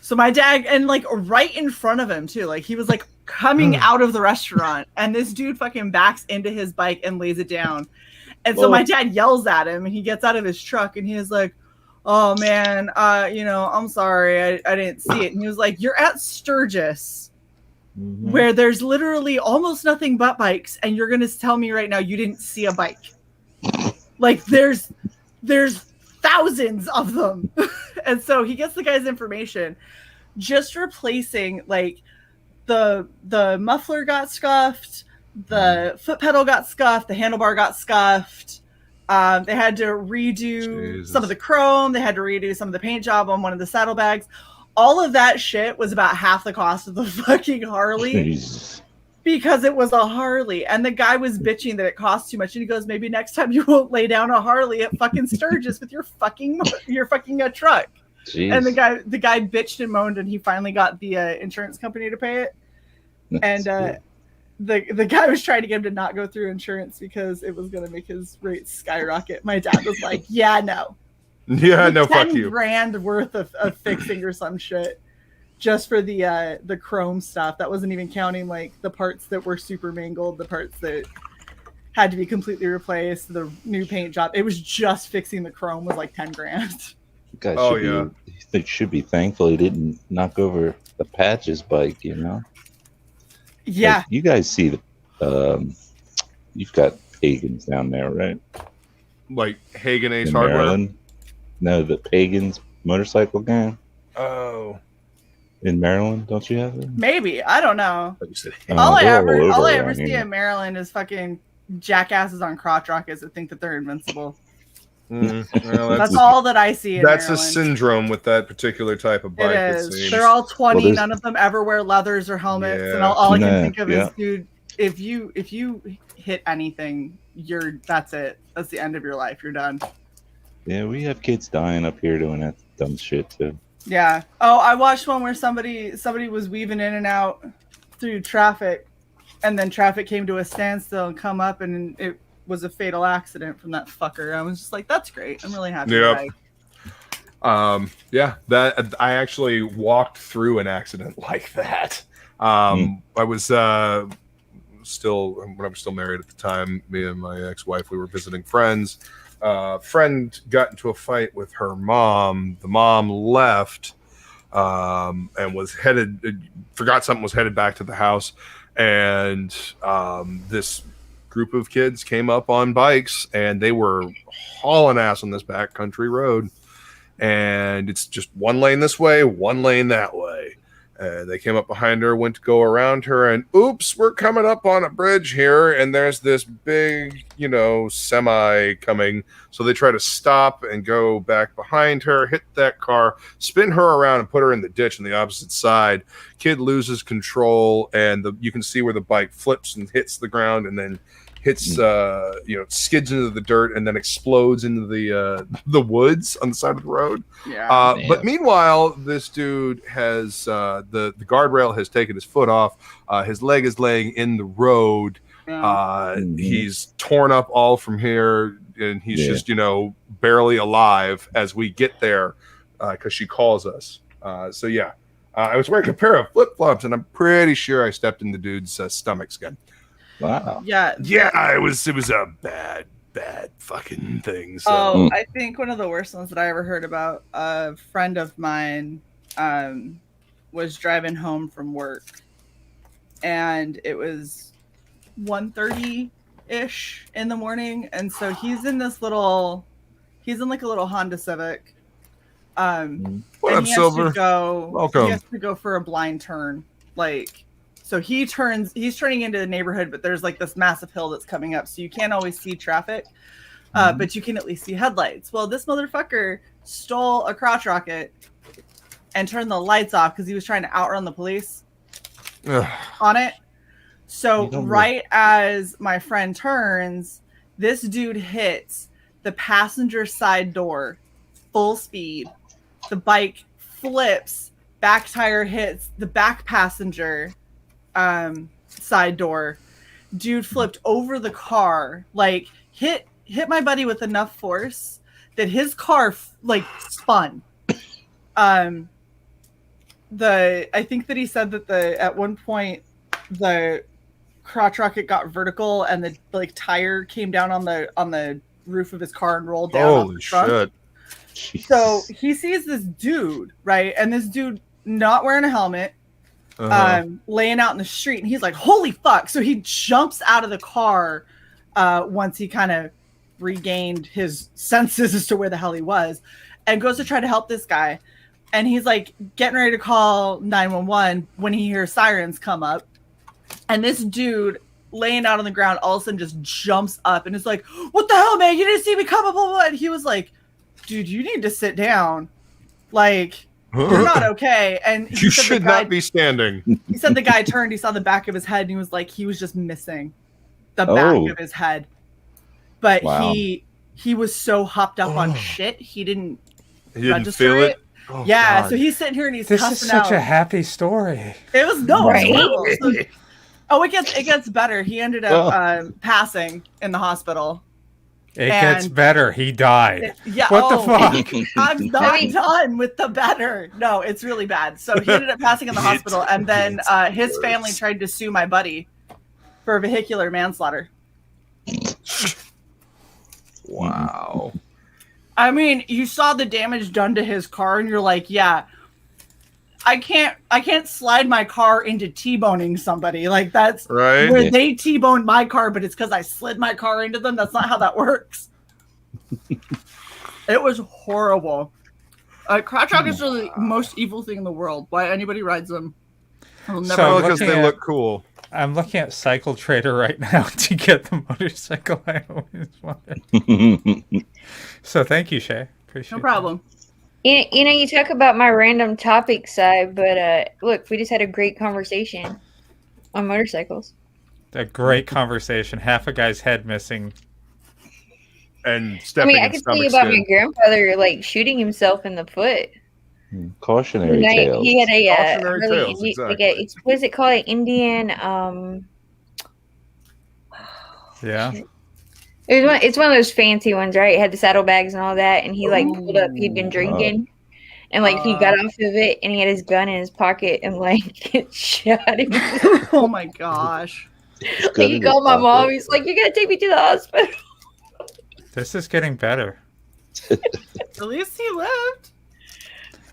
So my dad, and like right in front of him too, like he was like coming out of the restaurant, and this dude fucking backs into his bike and lays it down. And so my dad yells at him, and he gets out of his truck, and he is like, "Oh man, I'm sorry, I didn't see it." And he was like, "You're at Sturgis, where there's literally almost nothing but bikes, and you're gonna tell me right now you didn't see a bike? Like there's thousands of them." And so he gets the guy's information, just replacing like the muffler got scuffed, the foot pedal got scuffed, the handlebar got scuffed. They had to redo some of the chrome. They had to redo some of the paint job on one of the saddlebags. All of that shit was about half the cost of the fucking Harley Jesus. because it was a Harley. And the guy was bitching that it cost too much. And he goes, maybe next time you won't lay down a Harley at fucking Sturgis with your fucking truck. Jeez. And the guy bitched and moaned, and he finally got the insurance company to pay it. That's And the guy was trying to get him to not go through insurance because it was going to make his rates skyrocket. My dad was like, yeah, no. Yeah, no, 10 fuck you. grand worth of fixing or some shit just for the chrome stuff. That wasn't even counting like the parts that were super mangled, the parts that had to be completely replaced, the new paint job. It was just fixing the chrome was like 10 grand. Guys Oh, should yeah. they should be thankful he didn't knock over the Patch's bike, you know? Yeah. Like, you guys see you've got Pagans down there, right? Like Hagen Ace In Hardware. Maryland. No, the Pagans motorcycle gang. Oh. In Maryland, don't you have it? Maybe, I don't know. Like you said, All I they're ever around see here. in Maryland is fucking jackasses on crotch rockets that think that they're invincible. well, That's all that I see in That's a Maryland. syndrome with that particular type of It bike. It is. seems. They're all 20. Well, there's- None of them ever wear leathers or helmets. And Yeah. all I can Nah, think of yeah. is, dude, if you hit anything, that's it. That's the end of your life. You're done. Yeah, we have kids dying up here doing that dumb shit too. Yeah. Oh, I watched one where somebody was weaving in and out through traffic, and then traffic came to a standstill and come up, and it was a fatal accident from that fucker. I was just like, that's great. I'm really happy. Yep. Yeah, that I actually walked through an accident like that. I was still when I was still married at the time. Me and my ex-wife, we were visiting friends. Friend got into a fight with her mom. The mom left and was forgot something, was headed back to the house, and this group of kids came up on bikes, and they were hauling ass on this backcountry road, and it's just one lane this way, one lane that way. And they came up behind her, went to go around her, and oops, we're coming up on a bridge here, and there's this big, semi coming. So they try to stop and go back behind her, hit that car, spin her around, and put her in the ditch on the opposite side. Kid loses control, and you can see where the bike flips and hits the ground, and then hits, skids into the dirt, and then explodes into the woods on the side of the road. Yeah. But meanwhile, this dude has the guardrail has taken his foot off. His leg is laying in the road. He's torn up all from here, and he's just barely alive as we get there because she calls us. So yeah, I was wearing a pair of flip flops, and I'm pretty sure I stepped in the dude's stomach skin. Wow. Yeah. Yeah, it was a bad fucking thing. So. Oh, I think one of the worst ones that I ever heard about, a friend of mine was driving home from work, and it was 1:30-ish in the morning, and so he's in like a little Honda Civic. What and up, he has Silver? to go, Welcome. He has to go for a blind turn, so he's turning into the neighborhood, but there's like this massive hill that's coming up, so you can't always see traffic, but you can at least see headlights. Well, this motherfucker stole a crotch rocket and turned the lights off because he was trying to outrun the police on it. So right as my friend turns, this dude hits the passenger side door full speed. The bike flips, back tire hits the back passenger side door. Dude flipped over the car, hit my buddy with enough force that his car spun. I think that he said that at one point the crotch rocket got vertical and the tire came down on the roof of his car and rolled down. Holy shit. So he sees this dude, right? And this dude not wearing a helmet, laying out in the street, and he's like, holy fuck. So he jumps out of the car once he kind of regained his senses as to where the hell he was, and goes to try to help this guy. And he's like getting ready to call 911 when he hears sirens come up, and this dude laying out on the ground all of a sudden just jumps up and is like, what the hell, man, you didn't see me coming, blah, blah, blah. And he was like, dude, you need to sit down, you're not okay. And you should not be standing. He said the guy turned, he saw the back of his head, and he was like, he was just missing the back of his head. But he was so hopped up on shit, he didn't register feel it. Oh, yeah, God. So he's sitting here and he's This is such a happy story. It was horrible. So, it gets better. He ended up passing in the hospital. It gets better. He died. Yeah. What the fuck? I'm not done with the better. No, it's really bad. So he ended up passing in the hospital, and then his family tried to sue my buddy for vehicular manslaughter. Wow. I mean, you saw the damage done to his car, and you're like, yeah, I can't slide my car into T-boning somebody. That's right. Where they T-boned my car, but it's because I slid my car into them. That's not how that works. It was horrible. Crotch rockets are the most evil thing in the world. Why anybody rides them? I'll never. So- Because looking they at- look cool. I'm looking at Cycle Trader right now to get the motorcycle I always wanted. So thank you, Shay. Appreciate no problem. You know, you talk about my random topic side, but look, we just had a great conversation on motorcycles. that. A great conversation. Half a guy's head missing. And I stepping mean, I in could tell stomach you about skin. my grandfather like shooting himself in the foot. Cautionary Like, tales. he had a Cautionary really tales, like exactly. what is it called? An Indian Yeah. It's one of those fancy ones, right? It had the saddlebags and all that, and he like pulled up. He'd been Ooh. drinking, and like he got off of it, and he had his gun in his pocket, and like it shot him. Oh my gosh. It's good Like, he in his called my mom. pocket. He's like, "You gotta take me to the hospital." This is getting better. At least he lived.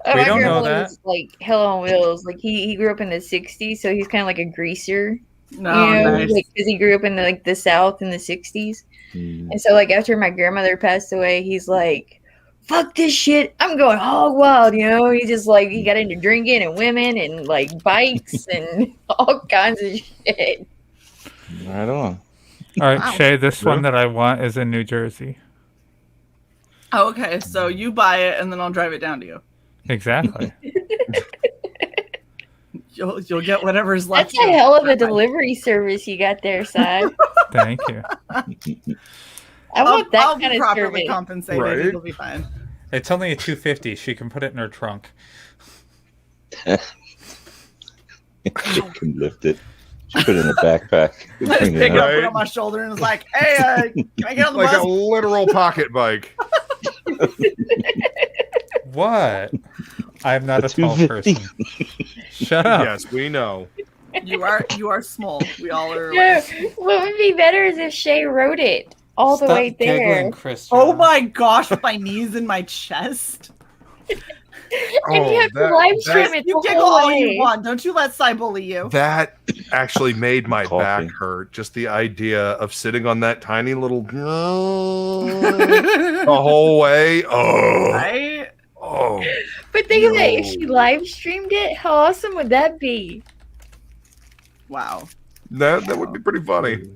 Oh, We my don't know grandfather that. was like hell on wheels. Like he grew up in the '60s, so he's kind of like a greaser. No, You know, nice. because he grew up in like the South in the '60s. Mm. And so, like, after my grandmother passed away, he's like, fuck this shit. I'm going hog wild, you know? He just, like, he got into drinking and women and, like, bikes and all kinds of shit. Right on. All right, Wow. Shay, this Yeah. one that I want is in New Jersey. Oh, okay, so you buy it and then I'll drive it down to you. Exactly. You'll get whatever's left. That's a hell of a delivery service you got there, Si. Thank you. I want that I'll kind be of properly service. compensated. Right. It'll be fine. It's only a $250. She can put it in her trunk. She can lift it. She put it in a backpack. I just Bring pick it it up. up, put it on my shoulder, and it's like, hey, can I get on the Like bus? a literal pocket bike. What? I'm not a tall 250. person. Shut up. Yes, we know. You are small. We all are. No, what would be better is if Shay wrote it all the Stop way there. giggling, Christian. Oh my gosh, with my knees in my chest. And you have to that- live stream it You the giggle whole all way. you want. Don't you let Cy bully you. That actually made my Coffee. back hurt. Just the idea of sitting on that tiny little the whole way. Oh, Right? oh. But think of it, if she live streamed it, how awesome would that be? Wow. That would be pretty funny.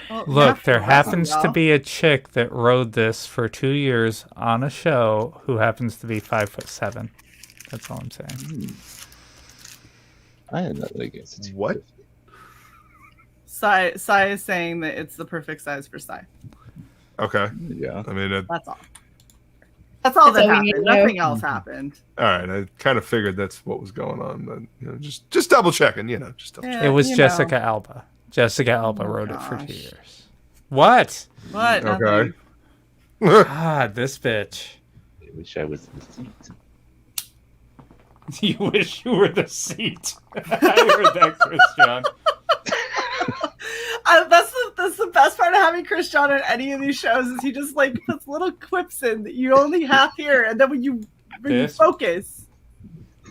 Well, Look, yeah, there wow, happens to y'all. be a chick that rode this for 2 years on a show who happens to be 5'7". That's all I'm saying. I had nothing against it. What? Cy is saying that it's the perfect size for Cy. Okay. Yeah. I mean, That's all. That's all That's that all we need happened. to know. Nothing else happened. all right. I kind of figured that's what was going on, but just double checking. Just double checking. Yeah, It was you Jessica know. Alba. Jessica Alba Oh my rode it for 2 gosh. years. What? What? Okay. Nothing. God, this bitch. I wish I was in the seat. You wish you were the seat. I heard that, Christian. That's the best part of having Christian on any of these shows is he just like puts little quips in that you only half hear, and then when you This- focus,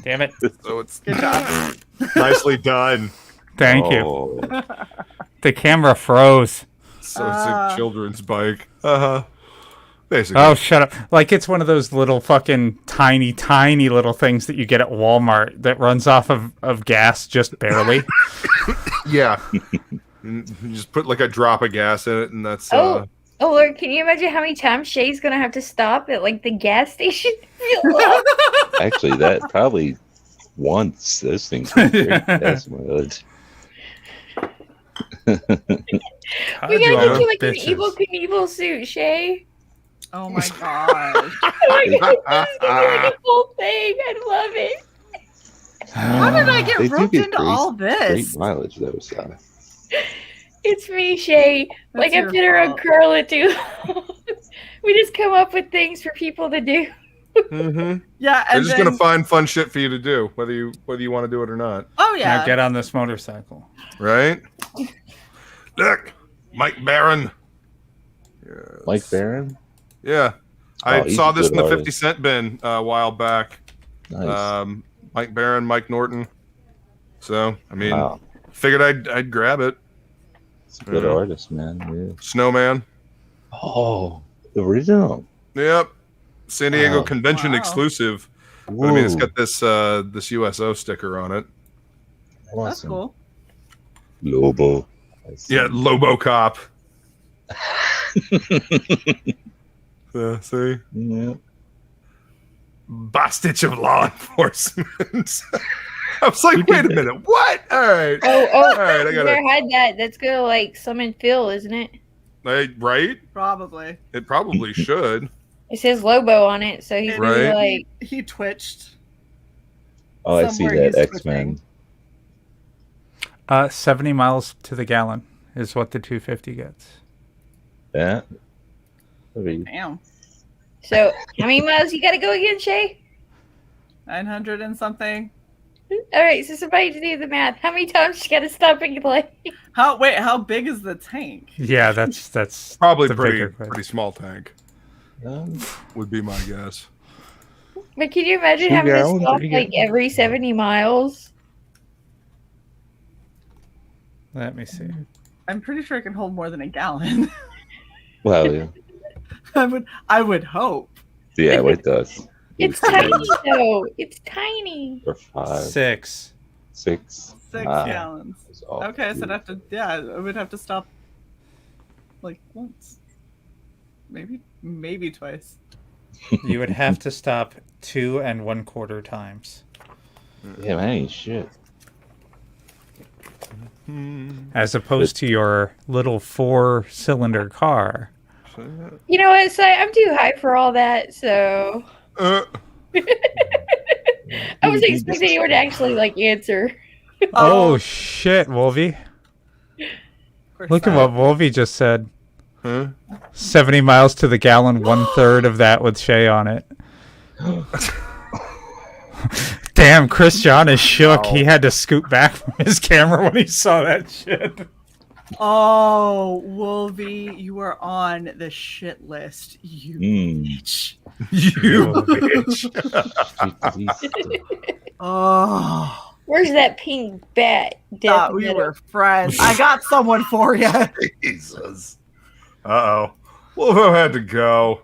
Damn it. So it's good job. nicely done. Thank you. Oh, The camera froze. So it's a children's bike. Basically. Oh, shut up. Like it's one of those little fucking tiny, tiny little things that you get at Walmart that runs off of gas just barely. Yeah. You just put like a drop of gas in it, and that's. Oh Lord, can you imagine how many times Shay's gonna have to stop at like the gas station? actually, that probably once. Those things are great. That's mileage. God, We you gotta all get you like an bitches. evil Knievel suit, Shay. Oh my gosh. Like, this is gonna be like a whole thing. I love it. How did I get They do roped get into great- all Great this? mileage, though, Si. It's me, Shay. Like That's I've your been around fault. Carla too. We just come up with things for people to do. Mm-hmm. Yeah, They're and just then, gonna find fun shit for you to do, whether you want to do it or not, oh Now yeah, get on this motorcycle. right? Look, Mike Barron. Yes. Mike Barron? Yeah, Oh, I he's saw a this in good the 50 artist. Cent bin a while back. Nice. Mike Barron, Mike Norton. So I mean, Wow. figured I'd grab it. It's a good Yeah. artist, man. Yeah. Snowman. Oh, the original. Yep. San Diego Wow. convention Wow. exclusive. But, I mean, it's Whoa, got this USO sticker on it. That's awesome. cool. Lobo. I see. Yeah, Lobo Cop. See, Yeah. Bostitch of law enforcement. I was like, wait a minute, what? All right, Oh, all right, I you got better it. hide that. That's gonna like summon Phil, isn't it? Right? Probably. It probably should. It says Lobo on it, so he's gonna be Right. like, He twitched. Oh, I see Somewhere that he's X-Men. 70 miles to the gallon is what the 250 gets. Yeah. I mean, Damn. so how many miles you gotta go again, Shay? 900 and something. All right, so somebody do the math. How many times you gotta stop and play? How big is the tank? Yeah, that's Probably the pretty bigger question. pretty small tank would be my guess. But can you imagine 2 having to gallons? stop 3 like gallons? every 70 miles? Let me see. I'm pretty sure it can hold more than a gallon. well, yeah. I would hope. Yeah, it does. It's tiny though. It's tiny. Or 5, 6. 6. 6 Ah. gallons. It's all Okay, so good. I'd have to, yeah, I would have to stop like once. Maybe twice. You would have to stop 2 1/4 times, Yeah, man, shit. as opposed to your little 4-cylinder car. You know what? So I'm too high for all that. So Uh, I was expecting you to actually like answer. Oh shit, Wolvie! Of course Look at not. what Wolvie just said. huh? 70 miles to the gallon, 1/3 of that with Shay on it. Damn, Chris John is shook. He had to scoot back from his camera when he saw that shit. Oh, Wolvie, you are on the shit list. You bitch. You bitch. Oh, Where's that pink bat? thought we were friends. I got someone for you. Jesus. Uh-oh. Wolvo had to go.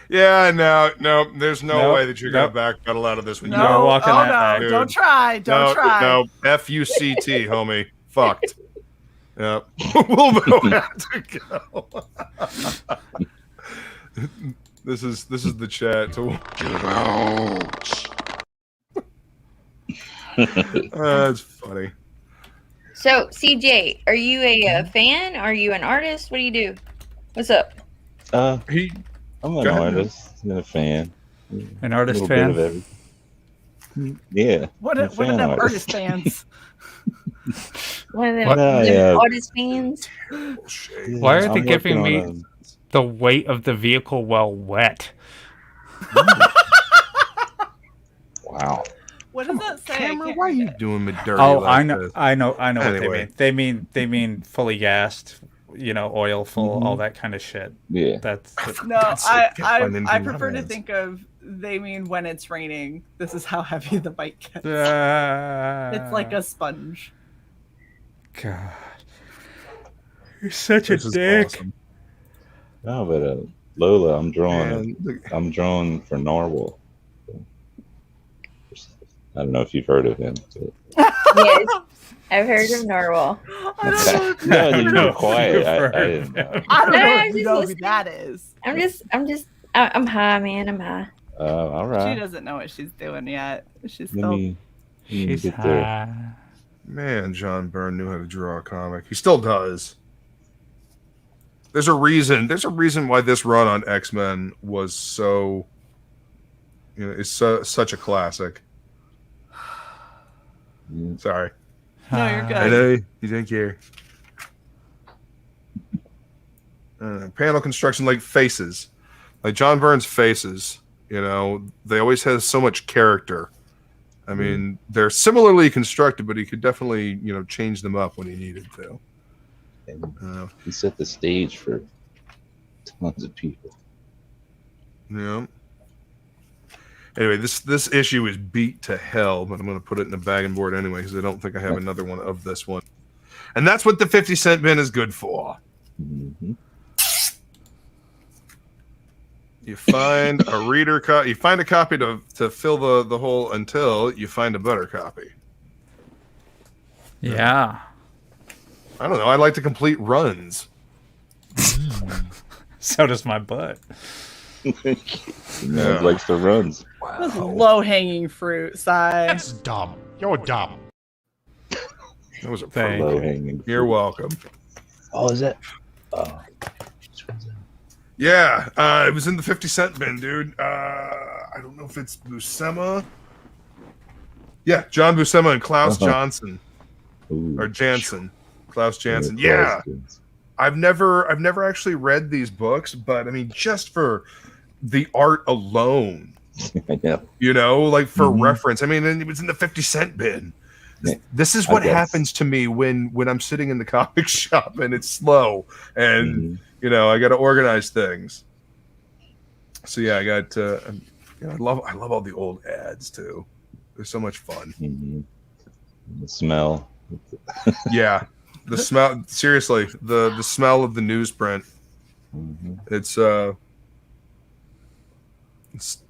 Yeah, no, there's no Nope, way that you're nope. gonna backpedal out of this one. No. You You're know, walking oh that no! back. Don't Dude. try! Don't try! No, F-U-C-T, homie. Fucked. Yep. Wolvo had to go. This is the chat to Get out. that's funny. So CJ, are you a fan? Are you an artist? What do you do? What's up? He I'm an Go ahead, artist and a fan. An A artist little bit fan. of everything. Yeah. What I'm a are fan them artist. artist fans? One of them, What? them artist fans? bullshit. Yeah, Why are they I'm giving working me- on The weight of the vehicle while wet. wow. What does that say? I Camera, can't why are read you it. doing me dirty? Oh, like I know, this? I know what Anyway. they mean. They mean fully gassed, oil full, all that kind of shit. Yeah. That's No, God's sake, I can't find anything I on prefer to hands. think of they mean when it's raining. This is how heavy the bike gets. It's like a sponge. God. You're such This a is dick. awesome. No, but Lola, I'm drawing. Man, look- I'm drawing for Narwhal. I don't know if you've heard of him. But... Yes, I've heard of Narwhal. I don't know. no, I you know were quiet. you've I heard didn't know. him. I don't know I'm if you just know who listening. that is. I'm high, man. I'm high. All She right. doesn't know what she's doing yet. She's Let still. me She's get there. high. Man, John Byrne knew how to draw a comic. He still does. There's a reason. There's a reason why this run on X-Men was so, is such a classic. Yeah. Sorry. No, you're good. I know you didn't care. Panel construction like faces, like John Byrne's faces. They always have so much character. I mean, they're similarly constructed, but he could definitely, change them up when he needed to. And he set the stage for tons of people. Yeah. Anyway, this issue is beat to hell, but I'm going to put it in the bag and board anyway because I don't think I have another one of this one. And that's what the 50-cent bin is good for. Mm-hmm. You find a reader you find a copy to fill the hole until you find a better copy. Yeah. I don't know. I like to complete runs. So does my butt. He likes the runs. That's low hanging fruit, Sai. That's dumb. You're dumb. That was a Thank Low you. hanging. You're welcome. Oh, is it? Oh. Yeah, it was in the 50-cent bin, dude. I don't know if it's Buscema. Yeah, John Buscema and Klaus Johnson Ooh. or Jansen. Klaus Jansen. Klaus Yeah. Jansen. I've never actually read these books, but I mean, just for the art alone, Yeah. you know, like for Mhm. reference. I mean, and it was in the 50-cent bin. This is I what guess. happens to me when I'm sitting in the comic shop and it's slow and Mhm. you know I got to organize things. So yeah, I got. You know, I love all the old ads too. They're so much fun. Mhm. The smell. Yeah, the smell. Seriously, the smell of the newsprint. Mhm.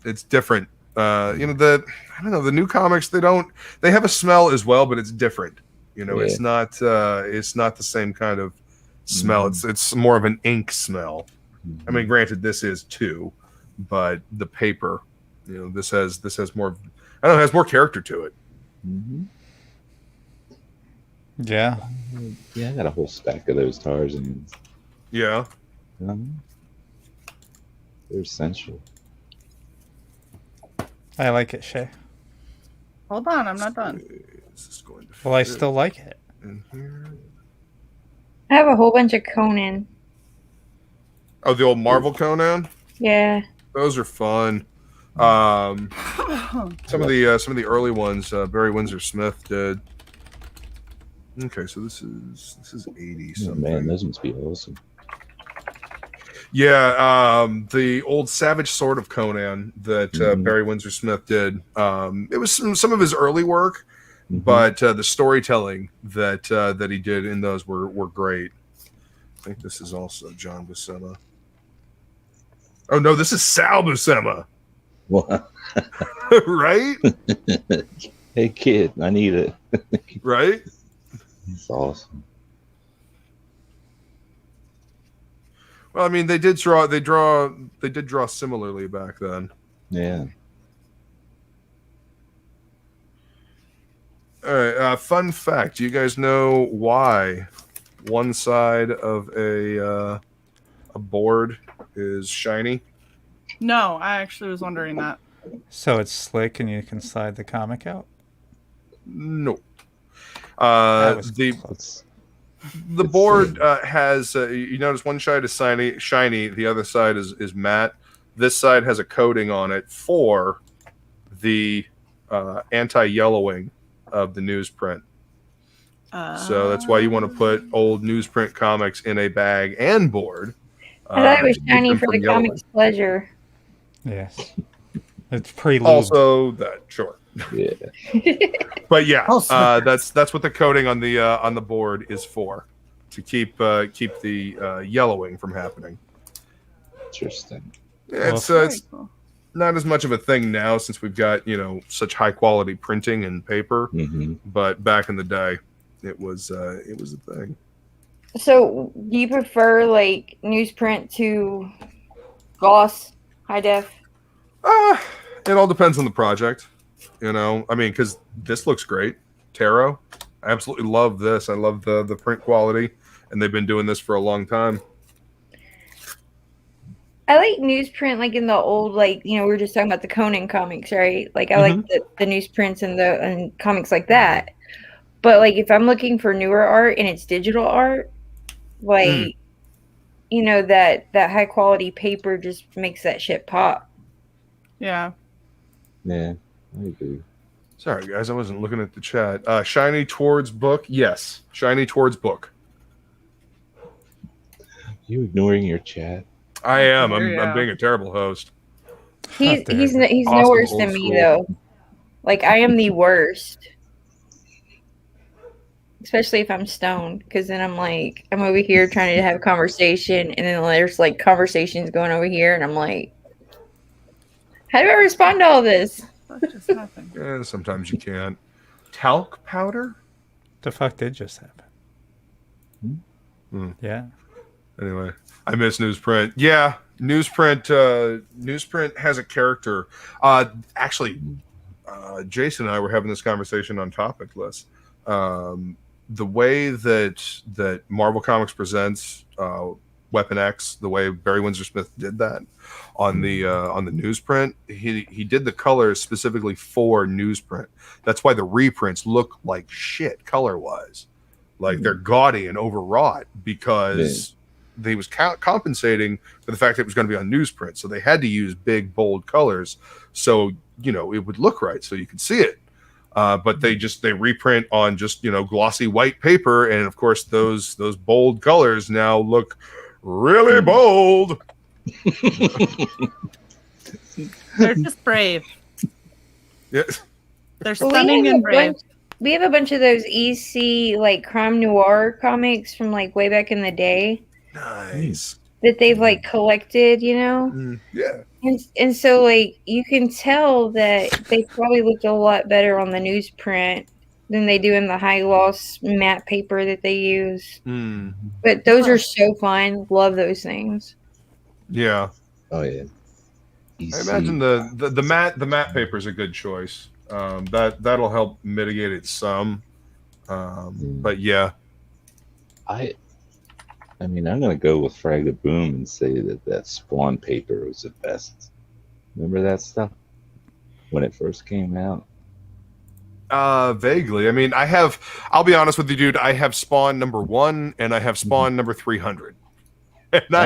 It's different. You know, I don't know, the new comics, they have a smell as well, but it's different. You know, it's not the same kind of smell. Mhm. It's more of an ink smell. I Mhm. mean, granted, this is too, but the paper, you know, this has more. I don't know, it has more character to it. Mhm. Yeah. Yeah, I got a whole stack of those Tarzans. Yeah. They're essential. I like it, Shay. Hold on, I'm not done. Is this going to Well, I fit still like it. in here? I have a whole bunch of Conan. Oh, the old Marvel Conan. Yeah. Those are fun. Some of the early ones, Barry Windsor Smith did. Okay, so this is 80 Oh, something. man, those must be awesome. Yeah, the old Savage Sword of Conan that Mhm. Barry Windsor Smith did. It was some of his early work, Mhm. but the storytelling that he did in those were great. I think this is also John Buscema. Oh no, this is Sal Buscema, Well, right? hey kid, I need it. Right? It's awesome. Well, I mean, they did draw similarly back then. Yeah. All right. Fun fact: do you guys know why one side of a board is shiny? No, I actually was wondering that. So it's slick and you can slide the comic out? No. That was The close. the board has you notice one side is shiny, the other side is matte. This side has a coating on it for the anti-yellowing of the newsprint. So that's why you want to put old newsprint comics in a bag and board. I thought it was to keep shiny them for from the yellowing. comic's pleasure. Yes. It's pre-lubed. Also, that sure, Yeah. but yeah, Also- that's what the coating on the board is for, to keep the yellowing from happening. Interesting. It's Very it's cool. not as much of a thing now since we've got such high quality printing and paper, Mm-hmm. but back in the day, it was a thing. So, do you prefer like newsprint to gloss, high def? It all depends on the project, I mean, because this looks great. Tarot, I absolutely love this. I love the print quality, and they've been doing this for a long time. I like newsprint, like in the old, like we were just talking about the Conan comics, right? Like I like the newsprints and comics like that. But like if I'm looking for newer art and it's digital art, like that high quality paper just makes that shit pop. Yeah. Yeah, I agree. Sorry, guys, I wasn't looking at the chat. Shiny towards book, yes. Shiny towards book. You ignoring your chat? I am. I'm Yeah. being a terrible host. He's dare he's you. no, he's Awesome no worse old than me school. though. Like I am the worst. especially if I'm stoned, because then I'm over here trying to have a conversation, and then there's like conversations going over here, and I'm like, how do I respond to all this? What just happened? Yeah, sometimes you can't. Talc powder? The fuck did just happen? Yeah. Anyway, I miss newsprint. Yeah, newsprint. Newsprint has a character. Actually, Jason and I were having this conversation on Topic List. The way that Marvel Comics presents Weapon X, the way Barry Windsor Smith did that on the newsprint, he did the colors specifically for newsprint. That's why the reprints look like shit color wise, like they're gaudy and overwrought because they was compensating for the fact that it was going to be on newsprint, so they had to use big bold colors so it would look right, so you could see it. But they reprint on just glossy white paper, and of course those bold colors now look really bold. They're just brave. Yeah. They're stunning and brave. We have a bunch of those EC like crime noir comics from like way back in the day. Nice. That they've like collected, Yeah. And so like you can tell that they probably looked a lot better on the newsprint than they do in the high gloss matte paper that they use. But those are so fun. Love those things. Yeah. Oh yeah. I imagine the matte paper is a good choice. That'll help mitigate it some. But yeah. I mean, I'm gonna go with Frag the Boom and say that Spawn paper was the best. Remember that stuff when it first came out? Vaguely. I mean, I'll be honest with you, dude. I have Spawn #1 and I have Spawn number 300, and I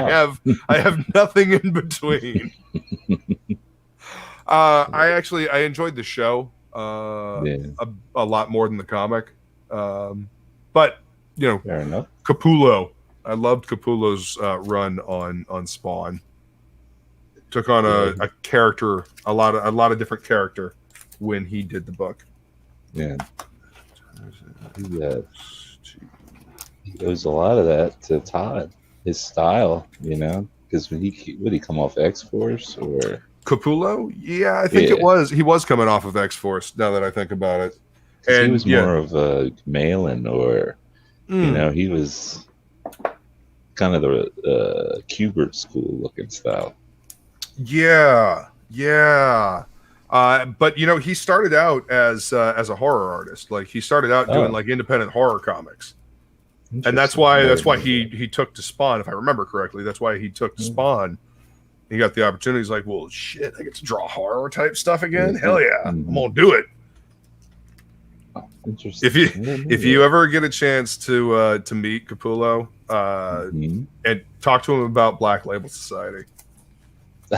have nothing in between. I enjoyed the show a lot more than the comic, but fair enough. Capullo. I loved Capullo's run on Spawn. Took on a character, a lot of different character when he did the book. Yeah, he owes a lot of that to Todd, his style, because when would he come off X-Force or Capullo? Yeah, I think it was. He was coming off of X-Force. Now that I think about it, and he was more of a Malin, or he was kind of the Kubert school looking style. Yeah. But he started out as a horror artist. Like he started out doing like independent horror comics, and that's why he took to Spawn. If I remember correctly, that's why he took to Spawn. He got the opportunity. He's like, well, shit, I get to draw horror type stuff again. Hell yeah, I'm gonna do it. Interesting. If you ever get a chance to meet Capullo and talk to him about Black Label Society.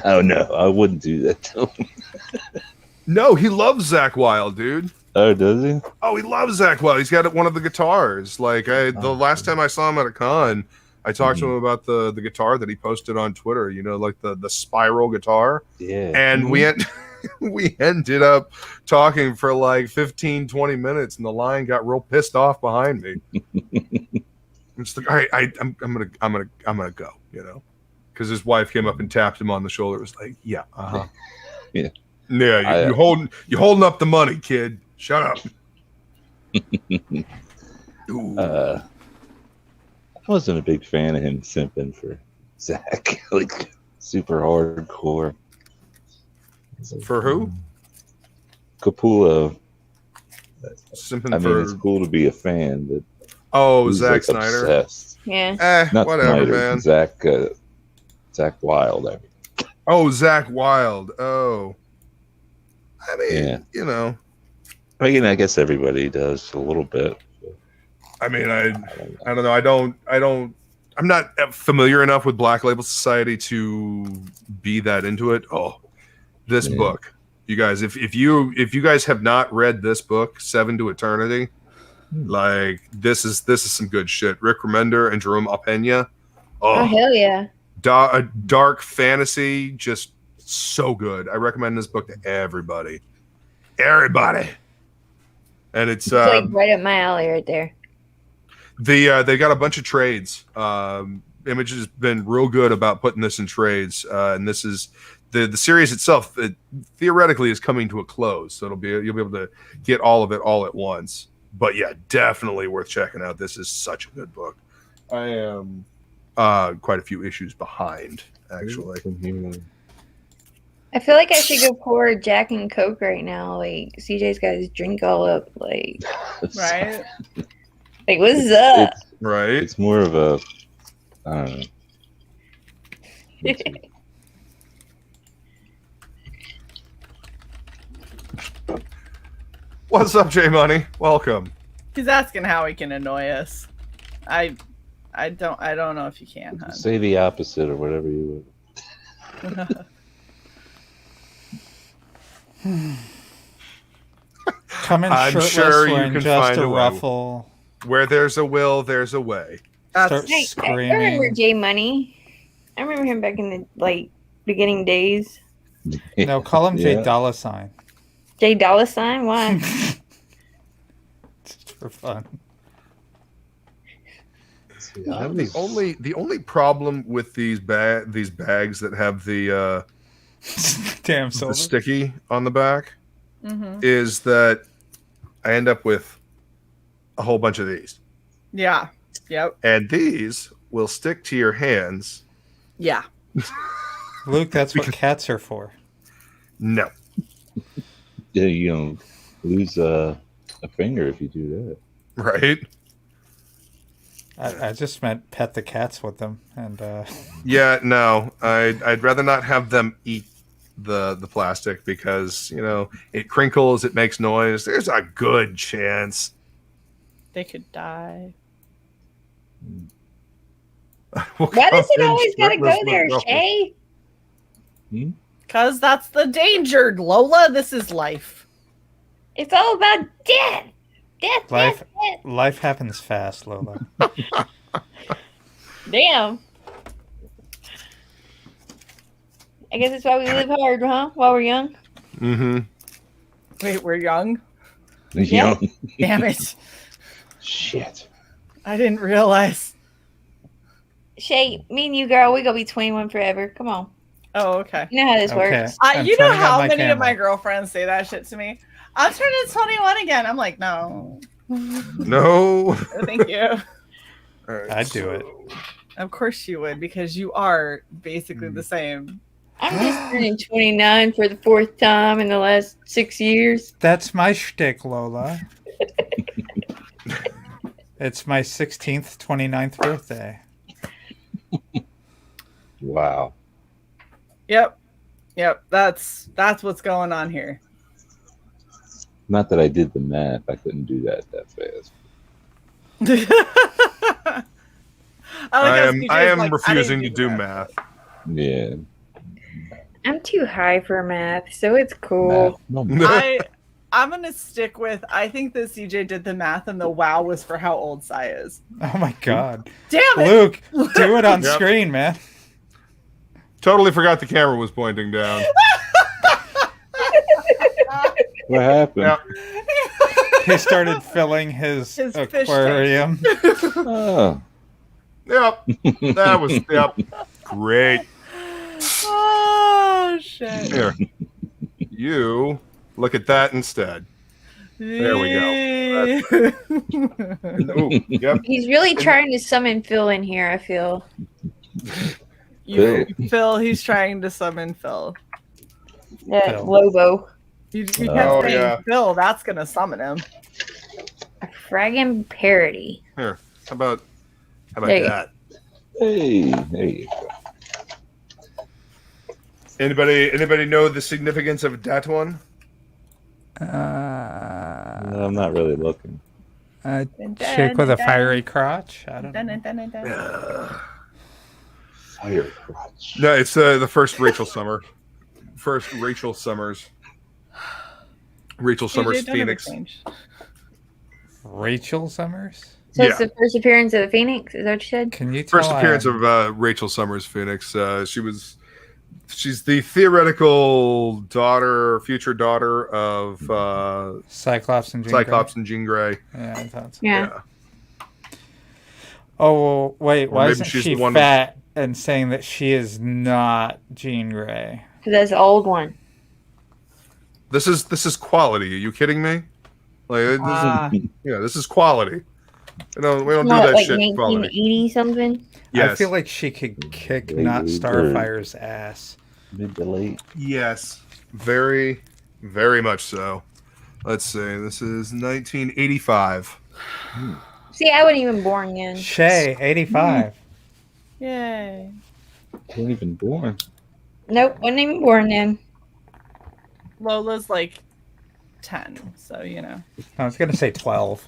Oh no, I wouldn't do that to him. No, he loves Zakk Wylde, dude. Oh, does he? Oh, he loves Zakk Wylde. He's got one of the guitars. Like the last time I saw him at a con, I talked to him about the guitar that he posted on Twitter. Like the spiral guitar. Yeah. And we ended up talking for like 15, 20 minutes, and the line got real pissed off behind me. It's like, all right, I'm gonna go, because his wife came up and tapped him on the shoulder. It was like, yeah, yeah, you holding up the money, kid. Shut up. I wasn't a big fan of him simping for Zakk, like super hardcore. For who? Capullo. Simping it's cool to be a fan, but Zack Snyder. Obsessed. Yeah. Not whatever, Snyder, man. Zakk Wylde. Zakk Wylde. Oh. I mean, I guess everybody does a little bit. I mean, I don't know. I'm not familiar enough with Black Label Society to be that into it. Oh, this book, you guys, if you guys have not read this book, 7 to Eternity, like this is some good shit. Rick Remender and Jerome Alpena. Oh hell yeah. Dark fantasy, just so good. I recommend this book to everybody. And it's like right up my alley right there. They got a bunch of trades. Image has been real good about putting this in trades, and this is the series itself. It theoretically is coming to a close, so you'll be able to get all of it all at once. But yeah, definitely worth checking out. This is such a good book. I am quite a few issues behind, actually. I feel like I should go pour Jack and Coke right now. Like CJ's got his drink all up. Like, Right? like what's up? Right? It's more of a, I don't know. What's up, J Money? Welcome. He's asking how he can annoy us. I don't know if you can, hon. Say the opposite or whatever you would. Come in I'm shirtless, sure you wearing can just find a a way. ruffle. Where there's a will, there's a way. Start Hey, I remember screaming. J Money. I remember him back in the beginning days. No, call him J Yeah. Dollar Sign. J Dollar Sign. Why? Just for fun. The only problem with these bags that have the Damn silver. sticky on the back Mm-hmm. is that I end up with a whole bunch of these, Yeah. Yep. and these will stick to your hands. Yeah. Luke, that's what cats are for. No, Yeah, you know, lose a finger if you do that. right? I just meant pet the cats with them, and Yeah, no. I'd rather not have them eat the plastic because it crinkles, it makes noise. There's a good chance. They could die. We'll Why does come it in always gotta go shirtless there, with ruffles. Shay? Cause that's the danger, Lola. This is life. It's all about death. Death, life death, death. life happens fast, Lola. Damn. I guess that's why we live hard, huh? While we're young. Mm-hmm. Wait, we're young. Yeah. Damn it! Shit. I didn't realize. Shay, me and you, girl, we gonna be 21 forever. Come on. Oh, okay. You know how this Okay. works. I'm You know turning on how my many of my camera. girlfriends say that shit to me? I'm turning 21 again. I'm like, no. No. Thank you. All right, I'd do it. Of course you would, because you are basically the same. I'm just turning 29 for the 4th time in the last 6 years. That's my shtick, Lola. It's my 16th, 29th birthday. Wow. Yep. That's what's going on here. Not that I did the math. I couldn't do that fast. I how am CJ's like, refusing to didn't do that. math. Yeah. I'm too high for math, so it's cool. Math. No, I'm gonna stick with. I think that CJ did the math, and the wow was for how old Sai is. Oh my god. Damn it! Luke, do it on Yep. screen, man. Totally forgot the camera was pointing down. what happened? Yeah. He started filling his His fish tank. aquarium. Oh. Yep. That was great. Oh shit! Here. You look at that instead. There we go. Ooh, yep. He's really trying to summon Phil in here, I feel. Phil, he's trying to summon Phil. That Phil. Lobo. You kept Oh, saying yeah. Phil, that's gonna summon him. A fragging parody. Here. How about There you go. that? Hey. Hey. Anybody know the significance of that one? I'm not really looking. A chick with a fiery crotch. I don't know. Fire crotch. No, it's the first Rachel Summer. First Rachel Summers. Rachel Summers Phoenix. Rachel Summers? So it's Yeah. the first appearance of the Phoenix, is that what you said? Can you tell First appearance of Rachel Summers Phoenix. She's the theoretical future daughter of Cyclops and Jean Cyclops and Jean Grey. Grey? Yeah, I thought so. Yeah. Oh, wait. Or Why maybe isn't she's she the one- fat and saying that she is not Jean Grey? Because that's the old one. This is quality. Are you kidding me? Like this is quality. We don't do Not that like shit for quality. 1980 something. Yes. I feel like she could kick Late Not or Starfire's ass. Mid to late. Yes. Very, very much so. Let's see. This is 1985. See, I wasn't even born then. Shay, 85. Yay. Weren't even born. Nope, wasn't even born then. Lola's like 10, so you know. I was going to say 12.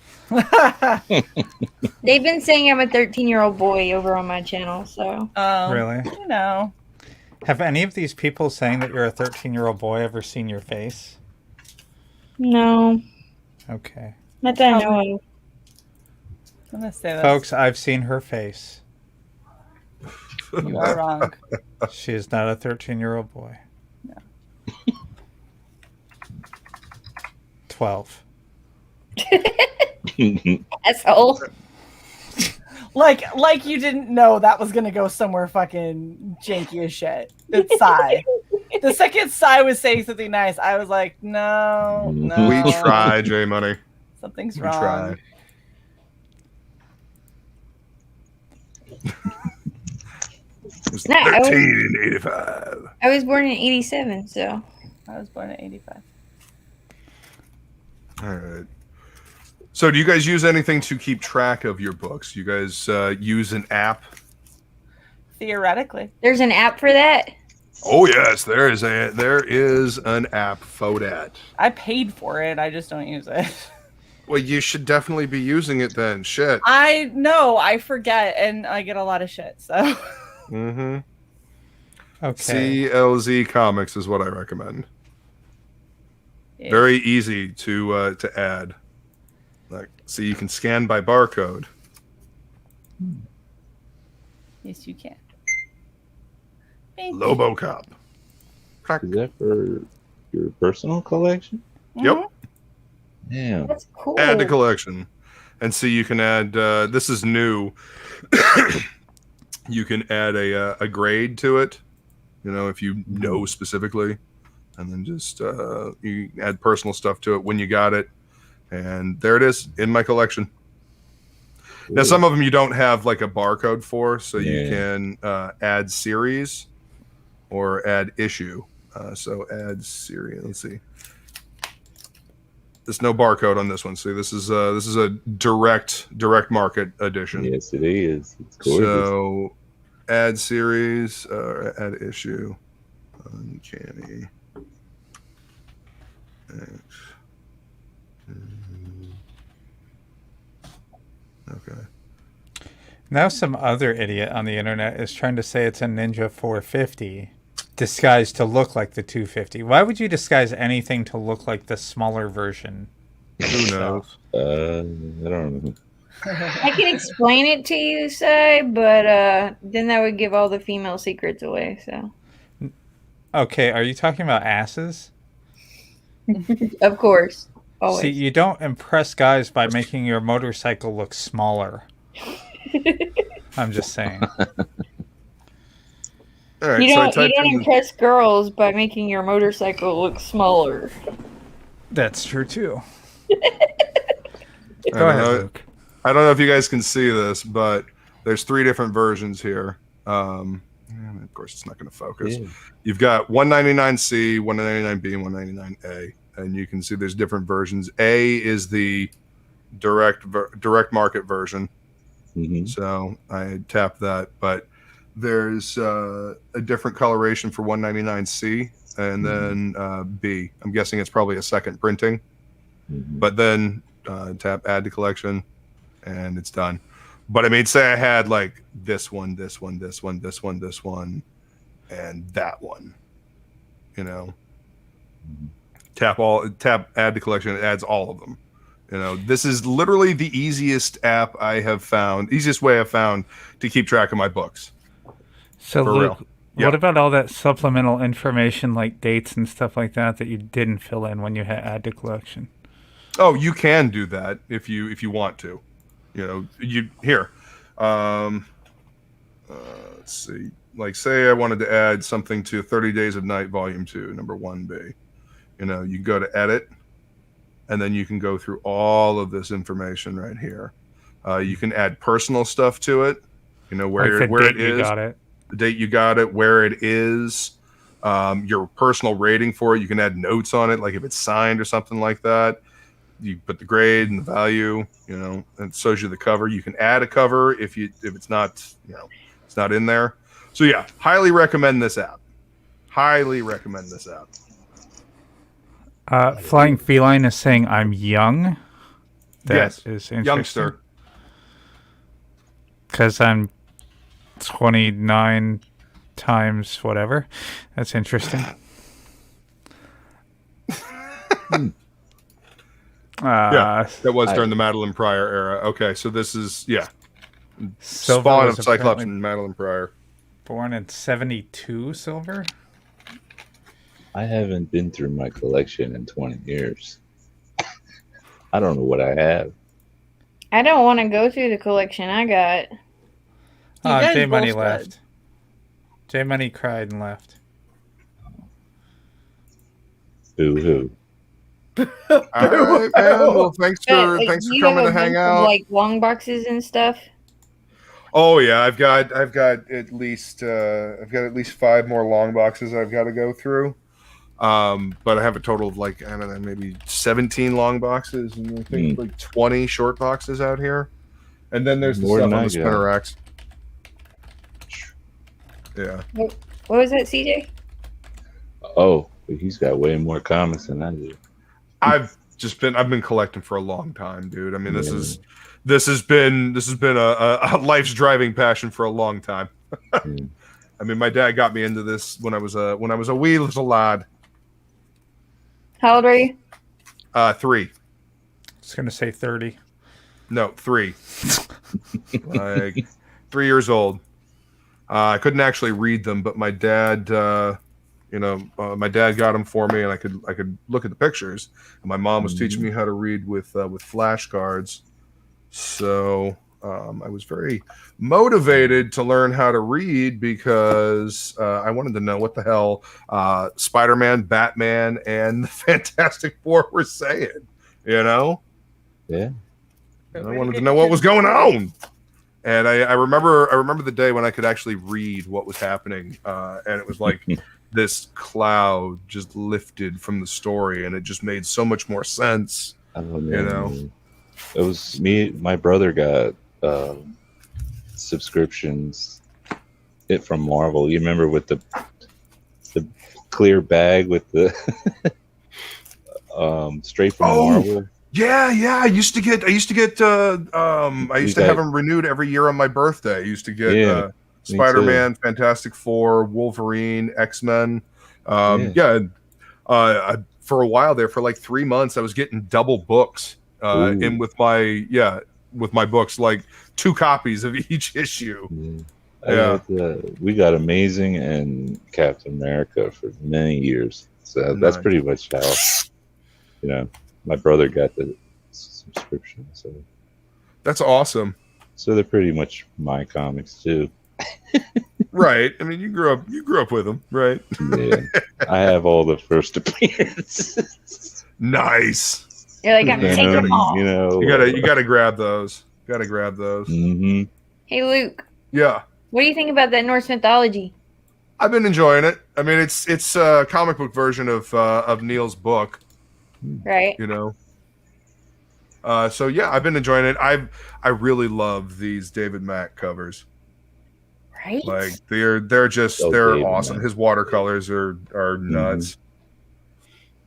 They've been saying I'm a 13-year-old boy over on my channel, so. Really? You know. Have any of these people saying that you're a 13-year-old boy ever seen your face? No, Okay. not that I know of. I'm gonna say that. Folks, I've seen her face. You are wrong. She is not a 13-year-old boy. No. 12. Asshole. Like you didn't know that was gonna go somewhere fucking janky as shit. It's Sai. The second Sai was saying something nice, I was like, no. We try, J Money. Something's We wrong. try. It's No, I was- 1385. I was born in 87, so. I was born in 85. All right. So, do you guys use anything to keep track of your books? You guys use an app? Theoretically. There's an app for that? Oh yes, there is an app for that. I paid for it, I just don't use it. Well, you should definitely be using it then. Shit. I know, I forget and I get a lot of shit, so Mm-hmm. Okay. CLZ Comics is what I recommend. yeah. Very easy to add. Like, so you can scan by barcode. Yes, you can. Thank you. Lobocop. Is that for your personal collection? Yep. Damn. That's cool. Add to collection, and see you can add. This is new. You can add a grade to it. You know, if you know specifically, and then just you add personal stuff to it when you got it, and there it is in my collection. Now, some of them you don't have like a barcode for, so you Yeah. can add series or add issue. So add series. Let's see. There's no barcode on this one. See, this is a direct market edition. Yes, it is. It's gorgeous. So add series or add issue. Uncanny. Okay. Now some other idiot on the internet is trying to say it's a Ninja 450 disguised to look like the 250. Why would you disguise anything to look like the smaller version? Who knows? I don't know. I can explain it to you, say, but then that would give all the female secrets away, so. Okay, are you talking about asses? Of course. Always. See, you don't impress guys by making your motorcycle look smaller. I'm just saying. All right. you So I don't typed in. impress girls by making your motorcycle look smaller. That's true too. I Go don't ahead, know- Luke. I don't know if you guys can see this, but there's 3 different versions here. And of course, it's not going to focus. Yeah. You've got 199C, 199B, and 199A, and you can see there's different versions. A is the direct market version, Mhm. so I tapped that. But there's a different coloration for 199C, and then B. I'm guessing it's probably a second printing. Mhm. But then tap add to collection, and it's done. But I mean, say I had like this one, this one, this one, this one, this one, and that one. You know, tap add to collection. It adds all of them. You know, this is literally the easiest app I have found, easiest way I've found to keep track of my books. So, For Luke, real. Yeah. what about all that supplemental information like dates and stuff like that that you didn't fill in when you had add to collection? Oh, you can do that if you want to. You know, Um, let's see. Like, say I wanted to add something to 30 Days of Night, Volume 2, Number 1B. You know, you go to edit, and then you can go through all of this information right here. You can add personal stuff to it. You know, where Like the where date it is, you got it. the date you got it, where it is, your personal rating for it. You can add notes on it, like if it's signed or something like that. You put the grade and the value, you know, and it shows you the cover. You can add a cover if it's not, you know, it's not in there. So yeah, highly recommend this app. Highly recommend this app. Flying Feline is saying I'm young. That Yes, is interesting. youngster. Because I'm 29 times whatever. That's interesting. Yeah, that was during the Madeline Pryor era. Okay, so this is Silver Spawn was of Cyclops apparently and Madeline Pryor. born in 72, Silver? I haven't been through my collection in 20 years. I don't know what I have. I don't want to go through the collection I got. guys J Money both left. did. J Money cried and left. Boo hoo. All right, man. Well, thanks for Like, thanks for you coming have to a hang bunch of, out. like long boxes and stuff. Oh yeah, I've got at least 5 more long boxes I've got to go through. But I have a total of like, I don't know, maybe 17 long boxes and I think like 20 short boxes out here. And then there's the More stuff than on I the spinner got. racks. Yeah. What was that, CJ? Oh, he's got way more comics than I do. I've been collecting for a long time, dude. I mean, this has been a life's driving passion for a long time. I mean, my dad got me into this when I was a wee little lad. How old are you? 3. I was going to say 30. No, 3. Like 3 years old. I couldn't actually read them, but my dad, my dad got them for me, and I could look at the pictures. And my mom was teaching me how to read with flashcards. So I was very motivated to learn how to read because I wanted to know what the hell Spider-Man, Batman, and the Fantastic Four were saying. You know? Yeah. And I wanted to know what was going on. And I remember the day when I could actually read what was happening, and it was like this cloud just lifted from the story, and it just made so much more sense. I don't You know? It was me. My brother got subscriptions from Marvel. You remember with the clear bag with the straight from Marvel. Yeah. I used to have them renewed every year on my birthday. I used to get Spider-Man, Fantastic Four, Wolverine, X-Men. For a while there, for like 3 months, I was getting double books in with my books, like 2 copies of each issue. We got Amazing and Captain America for many years. So that's pretty much how my brother got the subscription. So that's awesome. So they're pretty much my comics too. Right. I mean, you grew up with them, right? Yeah. I have all the first appearances. Nice. You're like, I'm taking them all. You gotta grab those. Mm-hmm. Hey, Luke. Yeah. What do you think about that Norse mythology? I've been enjoying it. I mean, it's a comic book version of Neil's book. Right. So yeah, I've been enjoying it. I really love these David Mack covers. Right. Like they're awesome. His watercolors are nuts.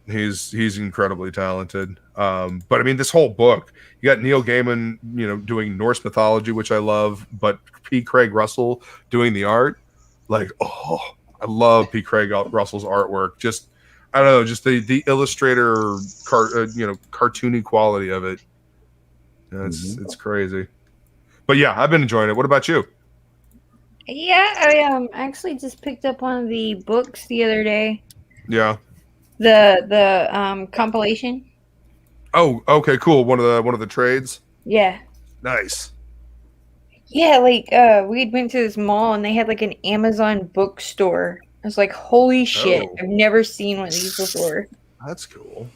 He's incredibly talented. But I mean, this whole book, you got Neil Gaiman, doing Norse mythology, which I love, but P. Craig Russell doing the art. Like, I love P. Craig Russell's artwork. Just, I don't know, just the illustrator, cartoony quality of it. It's crazy. But yeah, I've been enjoying it. What about you? Yeah, I actually just picked up one of the books the other day. Yeah. The compilation. Oh, okay, cool. One of the trades. Yeah. Nice. Yeah, like we went to this mall and they had like an Amazon bookstore. I was like, holy shit! Oh. I've never seen one of these before. That's cool.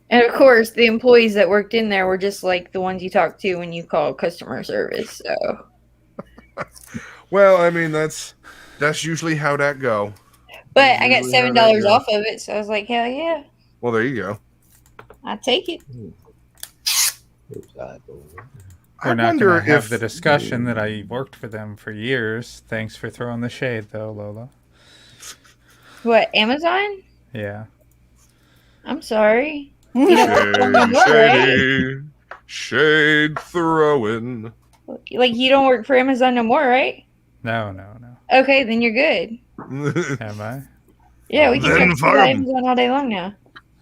And of course, the employees that worked in there were just like the ones you talk to when you call customer service. So, Well, I mean that's usually how that go. but I got Usually how that $7 go. off of it, so I was like, hell yeah, Well, there you go. I take it. We're I not wonder going to have if the discussion that I worked for them for years. Thanks for throwing the shade, though, Lola. What, Amazon? Yeah. I'm sorry. You don't work for shade, Amazon, right? shady, shade throwing. Like you don't work for Amazon no more, right? No. Okay, then you're good. Am I? Yeah, we can Then talk fuck about 'em. Amazon all day long now.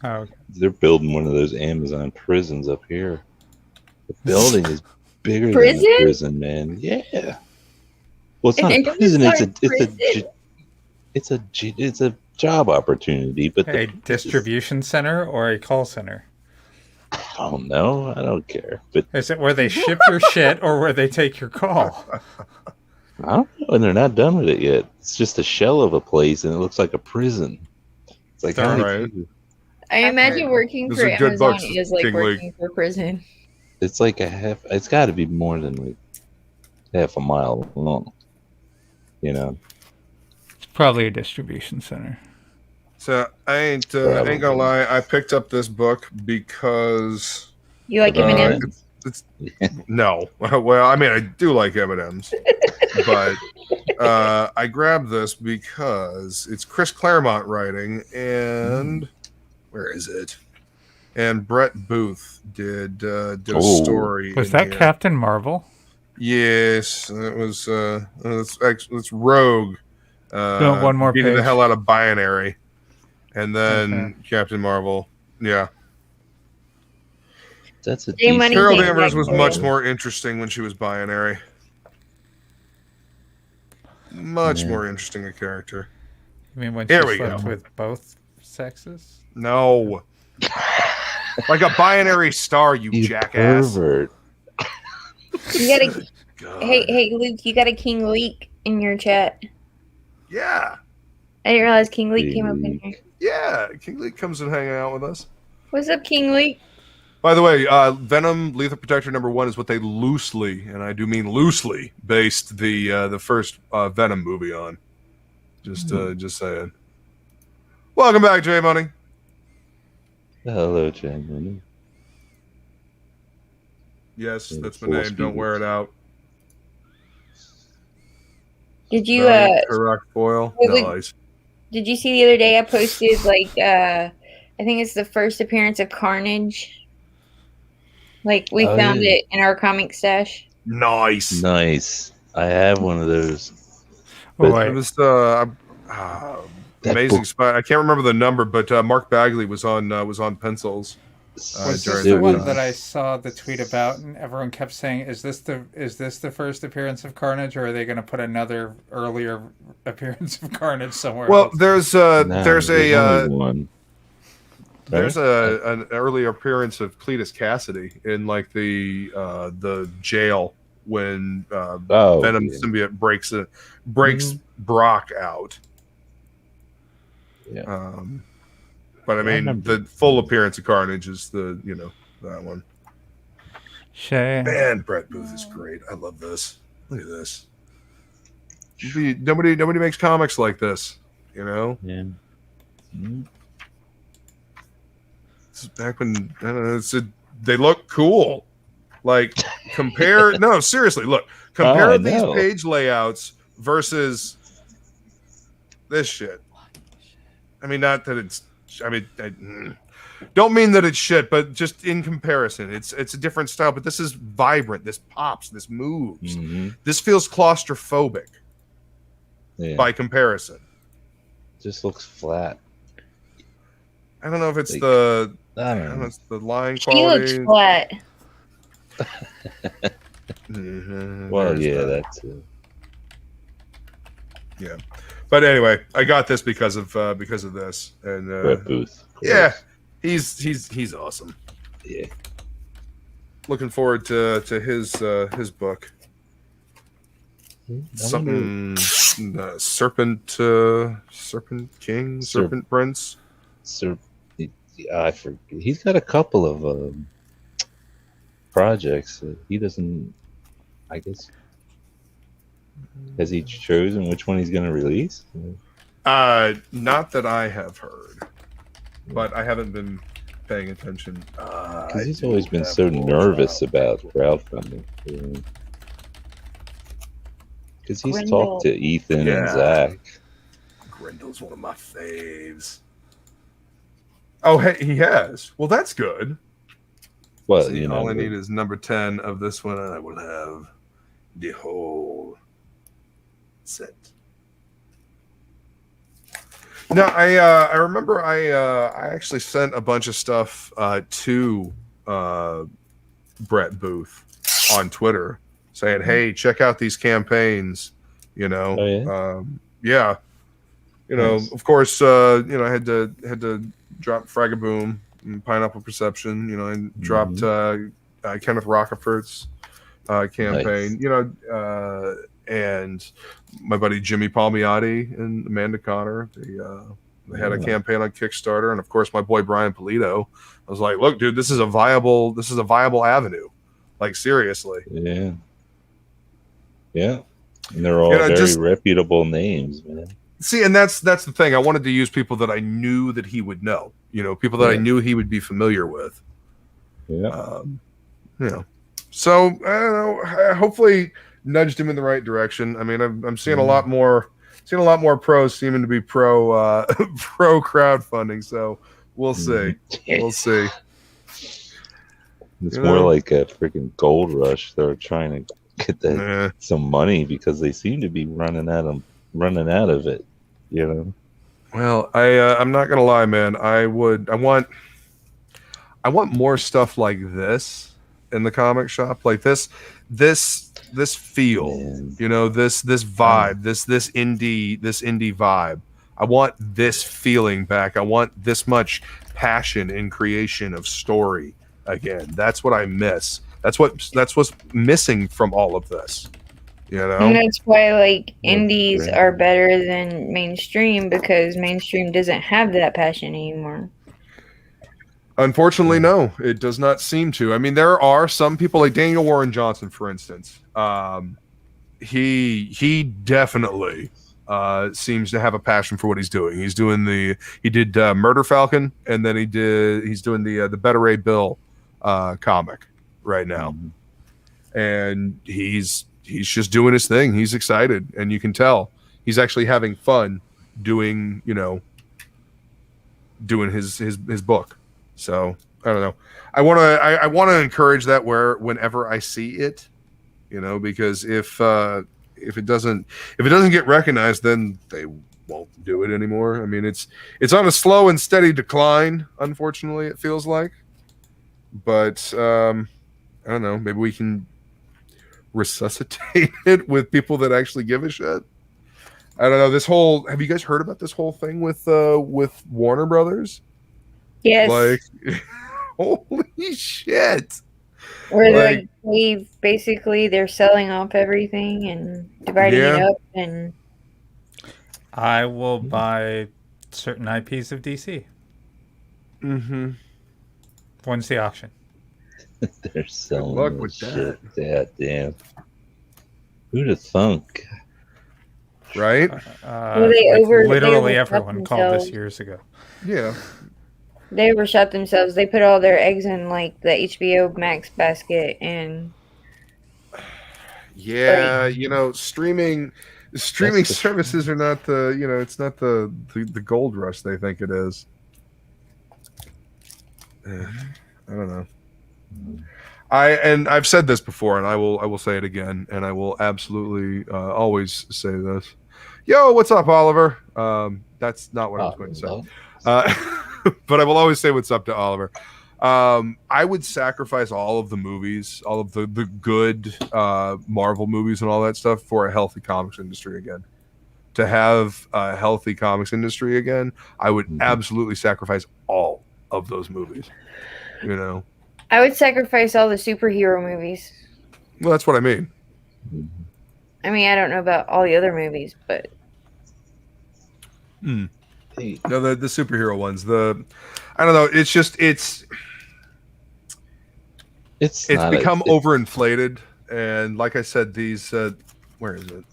Oh, okay. They're building one of those Amazon prisons up here. The building is bigger than Prison? a prison, man. Yeah. Well, it's An not a prison. Amazon It's a job opportunity. But A distribution center or a call center? I don't know. I don't care. But Is it where they ship your shit or where they take your call? I don't know, and they're not done with it yet. It's just a shell of a place, and it looks like a prison. It's like, All how do right. you- I imagine working Those for are good Amazon books, is like King Lee. working for prison. it's like a half. It's got to be more than like half a mile long. You know, It's probably a distribution center. So I ain't gonna lie. I picked up this book because You like M&M's? no. Well, I mean, I do like M&Ms, but I grabbed this because it's Chris Claremont writing, and where is it? And Brett Booth did a story. Was in that here. Captain Marvel? Yes, it was. It's Rogue. Go one more beating the page. hell out of Binary, and then Okay. Captain Marvel. Yeah, that's a Jay Money decent- Carol thinks Danvers like was Rogue. much more interesting when she was Binary. Much Yeah. more interesting a character. You mean when Here she we slept go. with both sexes? No, like a binary star, you You jackass. pervert. You got a God. hey Luke, you got a King Leak in your chat. Yeah, I didn't realize King Leak King came up in Leak. here. yeah. King Lee comes and hanging out with us. What's up, King Leak? By the way, Venom Lethal Protector #1 is what they loosely, and I do mean loosely, based the first Venom movie on. Just saying. Welcome back, J Money. Hello, Jen. Yes, Yeah, that's my full name. Don't wear it out. Did you No, correct foil. wait, wait. Nice. did you see the other day I posted like I think it's the first appearance of Carnage. Like we Oh, found yeah. it in our comic stash. Nice. Nice. I have one of those. Oh, But- It wait. was That amazing book- spot. I can't remember the number, but Mark Bagley was on pencils. Was during this the that one time. that I saw the tweet about, and everyone kept saying, "Is this the first appearance of Carnage, or are they going to put another earlier appearance of Carnage somewhere Well, else?" there's No, a only one. there's an earlier appearance of Cletus Cassidy in like the jail when Oh, Venom yeah. symbiote breaks Brock out. Yeah. But I I mean, remember. the full appearance of Carnage is that one. Shay. Man, Brett Booth is great. I love this. Look at this. Nobody makes comics like this. You know, Yeah. it's back when they look cool. Like compare. No, seriously, look. Compare I these know. page layouts versus this shit. I mean, not that it's. I mean, don't mean that it's shit, but just in comparison, it's a different style. But this is vibrant. This pops. This moves. Mhm. This feels claustrophobic Yeah. by comparison. Just looks flat. I don't know if it's Like, the I don't know. it's the line She looks quality. flat. Mhm, Well, there's yeah, that. that's it. But anyway, I got this because of this, and Brett Booth. of course. yeah, he's awesome. Yeah. looking forward to his book. Something Serpent King, Serpent Prince. I forget. He's got a couple of projects that he doesn't. I guess has he chosen which one he's going to release? Not that I have heard, but I haven't been paying attention. Because he's always been so nervous about crowdfunding. Because he's Grindel. talked to Ethan Yeah. and Zach. Grindel's one of my faves. Oh, hey, he has. Well, that's good. Well, See, you know, all I need is number 10 of this one, and I will have the whole set. Now, I remember I actually sent a bunch of stuff to Brett Booth on Twitter saying, "Hey, check out these campaigns." You know, Oh, yeah. You know, Nice. of course, you know, I had to drop Fragaboom and Pineapple Perception. You know, and dropped Kenneth Rockefeller's campaign. Nice. You know, and my buddy Jimmy Palmiotti and Amanda Connor. They had a campaign on Kickstarter, and of course, my boy Brian Polito. I was like, "Look, dude, this is a viable avenue. Like, seriously." Yeah. Yeah. And they're all You know, very just- reputable names, man. See, and that's the thing. I wanted to use people that I knew that he would know. You know, people that I Yeah. knew he would be familiar with. Yeah. You know, so I don't know. I hopefully nudged him in the right direction. I mean, I'm seeing a lot more pros seeming to be pro pro crowdfunding. So we'll see. We'll see. It's You more know? like a freaking gold rush. They're trying to get that Yeah. some money because they seem to be running out of it. You know. Well, I'm not gonna lie, man. I want more stuff like this in the comic shop, like this feel, Man. you know, this vibe, this indie vibe. I want this feeling back. I want this much passion in creation of story again. That's what I miss. That's what's missing from all of this. You know. And that's why, like, Well, indies great. are better than mainstream because mainstream doesn't have that passion anymore. Unfortunately, no, it does not seem to. I mean, there are some people like Daniel Warren Johnson, for instance. He definitely seems to have a passion for what he's doing. He did Murder Falcon, and then he's doing the Better Ray Bill comic right now, and he's just doing his thing. He's excited, and you can tell he's actually having fun doing his book. So I don't know. I want to encourage that whenever I see it, you know, because if it doesn't get recognized, then they won't do it anymore. I mean, it's on a slow and steady decline. Unfortunately, it feels like, but I don't know. Maybe we can resuscitate it with people that actually give a shit. I don't know. Have you guys heard about this whole thing with Warner Brothers? Yes. Like, holy shit! Where like- they're selling off everything and dividing it Yeah. up, and I will buy certain IPs of DC. Mm-hmm. When's the auction? They're selling luck this with shit. Yeah, damn. Who'd have thunk? Right? Well, they literally overshot everyone called this themselves. years ago. Yeah. They overshot themselves. They put all their eggs in like the HBO Max basket, and Yeah, you know, streaming That's the- services are not it's not the gold rush they think it is. I don't know. I've said this before, and I will say it again, and I will absolutely always say this. Yo, what's up, Oliver? That's not what I was going to say. But I will always say what's up to Oliver. I would sacrifice all of the movies, all of the good Marvel movies and all that stuff for a healthy comics industry again. To have a healthy comics industry again, I would absolutely sacrifice all of those movies. You know, I would sacrifice all the superhero movies. Well, that's what I mean. I mean, I don't know about all the other movies, but No, the superhero ones. I don't know. It's just it's become overinflated, and like I said, these where is it?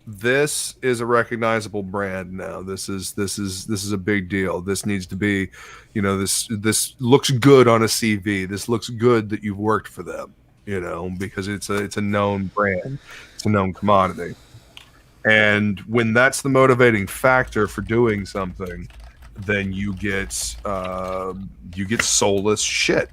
This is a recognizable brand now. This is a big deal. This needs to be, this looks good on a CV. This looks good that you've worked for them, because it's a known brand. It's a known commodity. And when that's the motivating factor for doing something, then you get soulless shit.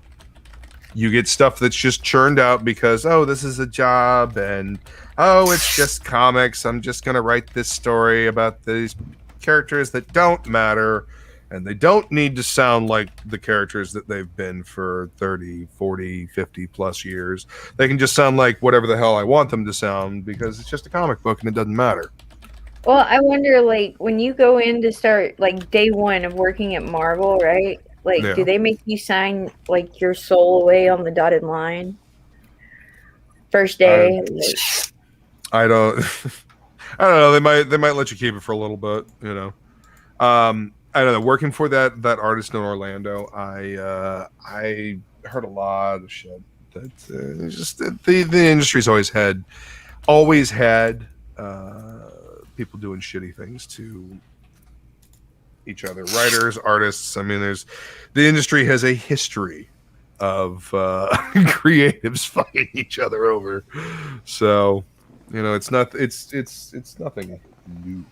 You get stuff that's just churned out because, oh, this is a job, and oh, it's just comics. I'm just going to write this story about these characters that don't matter, and they don't need to sound like the characters that they've been for 30, 40, 50 plus years. They can just sound like whatever the hell I want them to sound because it's just a comic book and it doesn't matter. well, I wonder, like, when you go in to start, like, day one of working at Marvel, right? Like, Yeah. do they make you sign, like, your soul away on the dotted line? First day? I don't I don't know. They might let you keep it for a little bit, I don't know. Working for that artist in Orlando, I heard a lot of shit that just the industry's always had people doing shitty things to each other, writers, artists. I mean, the industry has a history of creatives fighting each other over. So, it's nothing new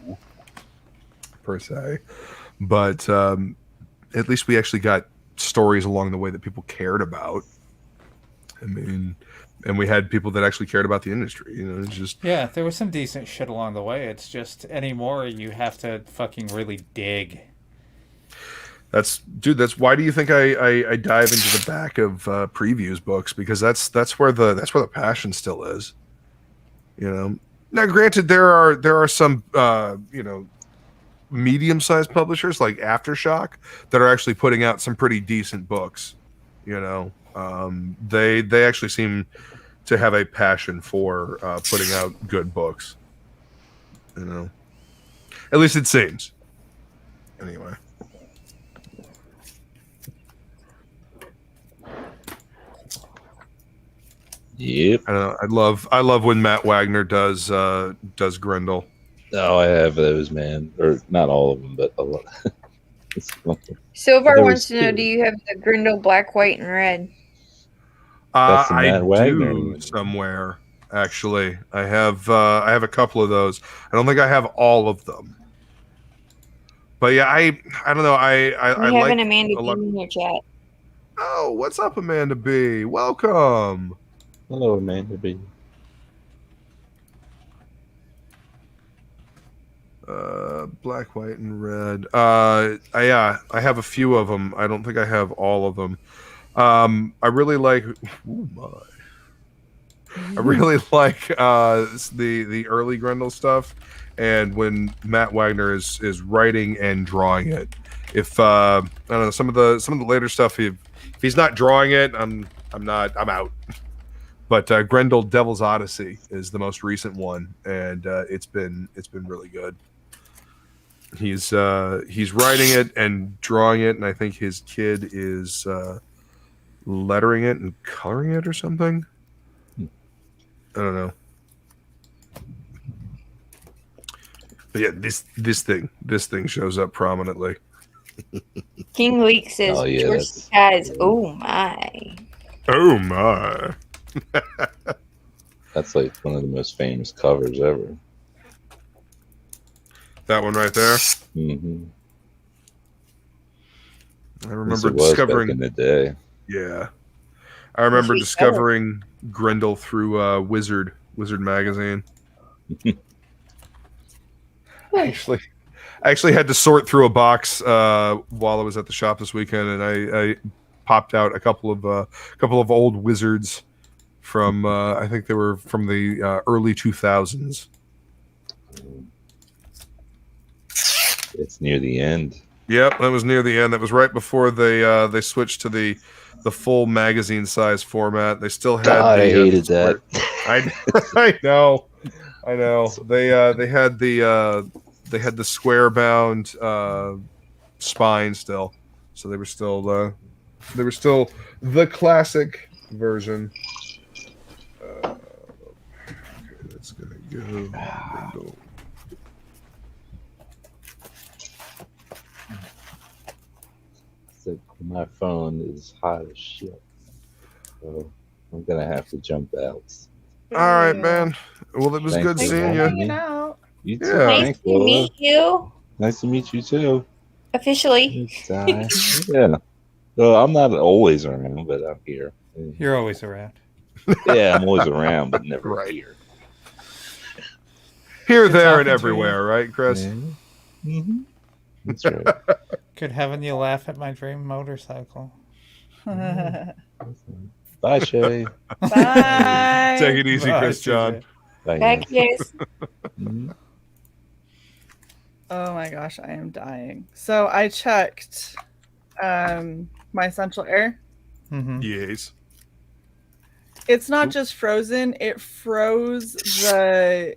per se, but at least we actually got stories along the way that people cared about. I mean, and we had people that actually cared about the industry. It's just there was some decent shit along the way. It's just anymore you have to fucking really dig. That's why do you think I dive into the back of previews books, because that's where the passion still is. Now granted, there are some medium-sized publishers like Aftershock that are actually putting out some pretty decent books. They actually seem to have a passion for putting out good books. At least it seems. Anyway. Yep. I don't know. I love when Matt Wagner does Grendel. Oh, I have those, man. Or not all of them, but a lot. Silvar There wants was to know, two. do you have the Grindel black, white, and red? That's the I Matt Wagner do one. somewhere. Actually, I have a couple of those. I don't think I have all of them. But yeah, I don't know. I You have like an Amanda a lot. B in your chat. Oh, what's up, Amanda B? Welcome. Hello, Amanda B. Black, white, and red. I have a few of them. I don't think I have all of them. I really like. Ooh, my. I really like the early Grendel stuff, and when Matt Wagner is writing and drawing it. If I don't know, some of the later stuff, if he's not drawing it, I'm out. But Grendel Devil's Odyssey is the most recent one, and it's been really good. He's writing it and drawing it, and I think his kid is lettering it and coloring it or something. I don't know. But yeah, this thing shows up prominently. King Leak says, Oh, yeah, George has, oh my. Oh my. That's like one of the most famous covers ever. That one right there. Mm-hmm. I remember It was discovering back in the day. Yeah. I remember Sweet discovering Grendel through Wizard magazine. I actually had to sort through a box while I was at the shop this weekend, and I popped out a couple of old Wizards from I think they were from the early 2000s. It's near the end. Yep, that was near the end. That was right before they switched to the full magazine size format. They still had. God, I hated that. I know. They had the square bound spine still, so they were still the classic version. Okay, that's gonna go. My phone is hot as shit, so I'm gonna have to jump out. All right, man. Well, it was Thanks good for seeing having you. me. out. You too. Yeah. Nice Thanks, to Lola. meet you Nice to meet you too. officially. Yeah. Well, I'm not always around, but I'm here. You're always around. Yeah, I'm always around, but never Right. here. Here, Good there, talking and to everywhere, right, Chris? Yeah. Mm-hmm. That's right. Good having you laugh at my dream motorcycle. Bye. Bye, Shay. Take it easy, Bye, Chris John. CJ. Bye, Back guys. years. Mhm. Oh my gosh, I am dying. So I checked my central air. Mm-hmm. Yes. It's not just frozen, it froze the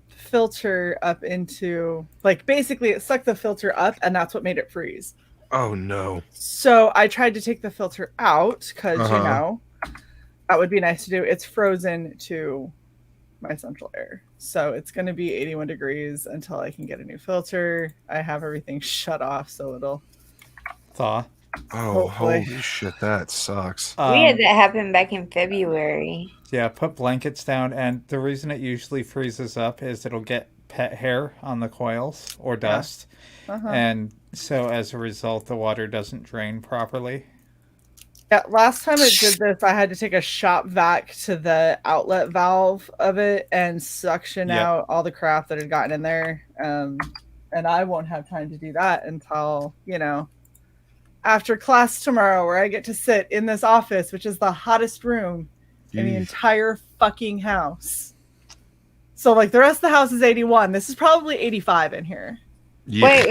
filter up into, like, basically it sucked the filter up and that's what made it freeze. Oh no. So I tried to take the filter out because Uh-huh. you know that would be nice to do. It's frozen to my central air, so it's going to be 81 degrees until I can get a new filter. I have everything shut off, so it'll. Thaw. Oh, Hopefully. holy shit, that sucks. We had that happen back in February. Yeah, put blankets down, and the reason it usually freezes up is it'll get pet hair on the coils or dust, Uh-huh. and so as a result, the water doesn't drain properly. Yeah, last time it did this, I had to take a shop vac to the outlet valve of it and suction Yep. out all the crap that had gotten in there. And I won't have time to do that until, you know, after class tomorrow, where I get to sit in this office, which is the hottest room in the Jeez. entire fucking house. So, like, the rest of the house is 81. This is probably 85 in here. Yeah.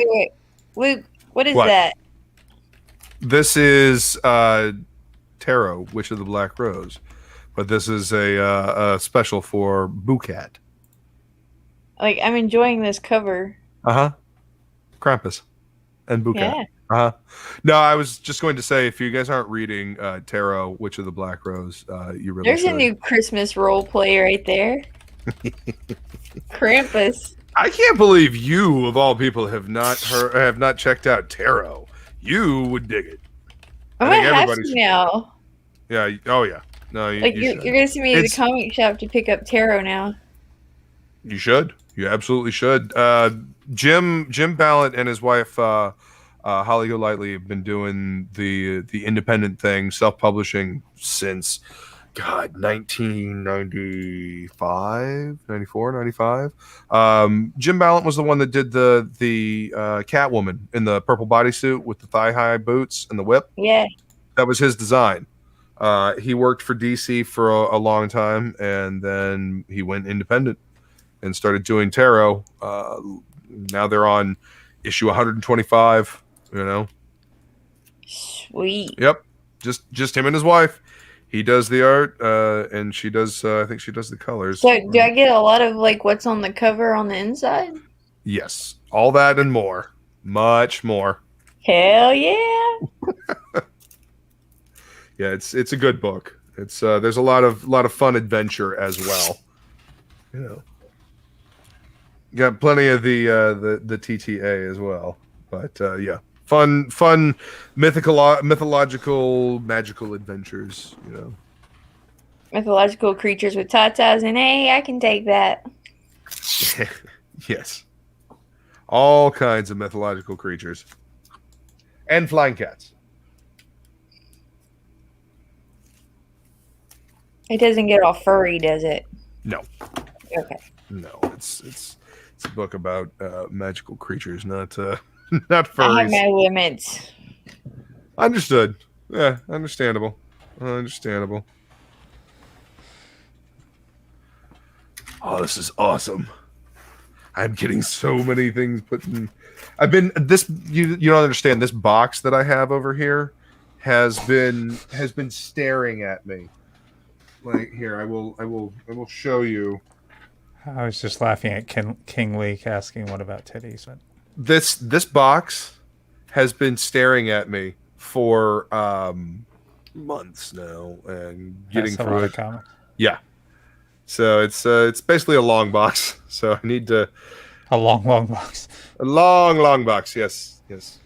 Wait. What is What? that? This is Tarot, Witch of the Black Rose, but this is a special for Bucat. Like, I'm enjoying this cover. Krampus and Bucat. Yeah. No, I was just going to say, if you guys aren't reading Tarot, Witch of the Black Rose, you really There's should. a new Christmas role play right there. Krampus. I can't believe you, of all people, have not checked out Tarot. You would dig it. I'm I think gonna have everybody to should. now. Yeah. Oh yeah. No, you, Like, you you're should. gonna see me at the It's- comic shop to pick up tarot now. You should. You absolutely should. Jim Ballot and his wife Holly Golightly have been doing the independent thing, self-publishing since 1995, 94, 95. Jim Ballot was the one that did the Catwoman in the purple bodysuit with the thigh-high boots and the whip. Yeah. That was his design. He worked for DC for a long time, and then he went independent and started doing tarot. Now they're on issue 125. You know. Sweet. Yep. Just him and his wife. He does the art, and she does. I think she does the colors. So, do I get a lot of, like, what's on the cover on the inside? Yes, all that and more, much more. Hell yeah. Yeah, it's a good book. It's there's a lot of fun adventure as well. You know, you got plenty of the TTA as well. But yeah, fun mythological magical adventures. You know, Mythological creatures with tatas, and hey, I can take that. yes, all kinds of mythological creatures and flying cats. It doesn't get all furry, does it? No. Okay. No, it's a book about magical creatures, not not I have furries. my limits. Understood. Yeah, understandable. Understandable. Oh, this is awesome. I'm getting so many things put in. I've been this. You don't understand. This box that I have over here has been staring at me. Like here, I will show you. I was just laughing at King Leak asking what about titties. But This box has been staring at me for months now and getting that's a through lot it. of comments. Yeah. So it's basically a long box. So I need to A long box. a long box. Yes. That's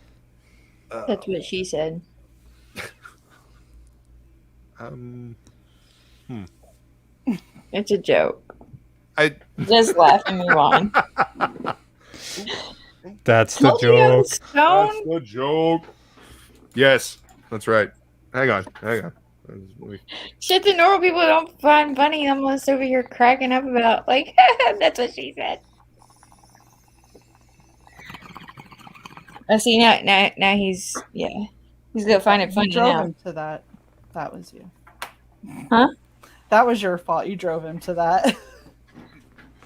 what she said. It's a joke. I Just laugh and move on. That's the Told you I joke. was stoned. That's the joke. Yes, that's right. Hang on. Shit that normal people don't find funny. I'm almost over here cracking up about. Like, that's what she said. I see now he's gonna find it funny You drove now. him to that. That was you. Huh? That was your fault. You drove him to that.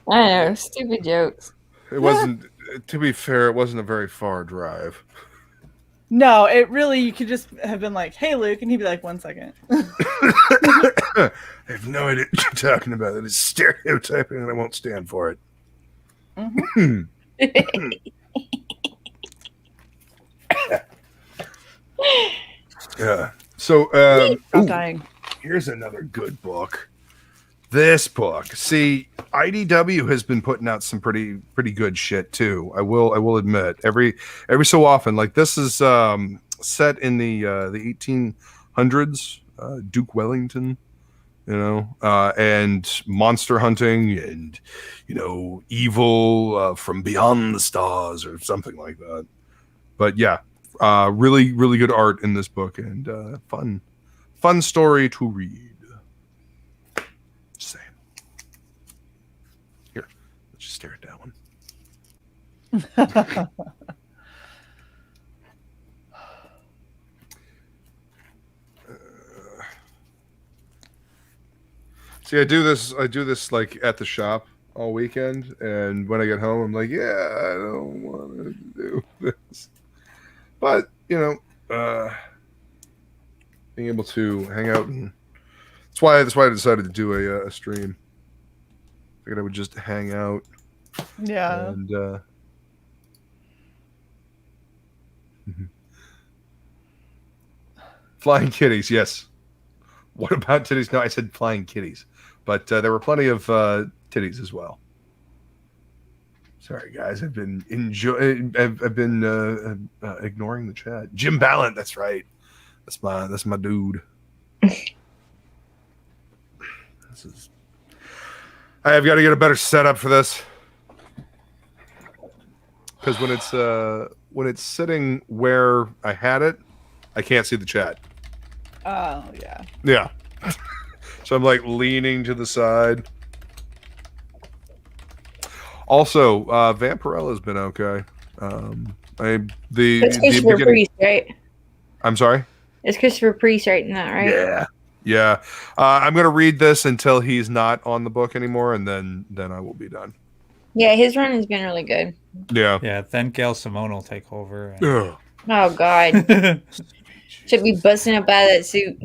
I know, stupid jokes. It wasn't. To be fair, it wasn't a very far drive. No, it really. You could just have been like, "Hey, Luke," and he'd be like, "1 second." I have no idea what you're talking about. It is stereotyping, and I won't stand for it. Yeah. So, I'm dying. here's another good book. This book. See, IDW has been putting out some pretty good shit too. I will admit. Every so often, like this is set in the 1800s, Duke Wellington, and monster hunting and evil from beyond the stars or something like that. But yeah, really good art in this book and fun story to read. Just saying. Here, let's just stare at that one. See, I do this like at the shop all weekend, and when I get home, I'm like, yeah, I don't want to do this. But being able to hang out and that's why I decided to do a stream. Figured I would just hang out Yeah. and flying kitties. Yes. What about titties? No, I said flying kitties, but there were plenty of titties as well. Sorry, guys. I've been ignoring the chat. Jim Ballant. That's right. That's my dude. I have got to get a better setup for this because when it's sitting where I had it, I can't see the chat. Oh yeah. Yeah. So I'm like leaning to the side. Also, Vampirella's been okay. It's Christopher Priest, right? I'm sorry? It's Christopher Priest writing that, right? Yeah. I'm gonna read this until he's not on the book anymore, and then I will be done. Yeah, his run has been really good. Yeah. Yeah, then Gail Simone will take over. And... Ugh. Oh God. Should be busting up out of that suit.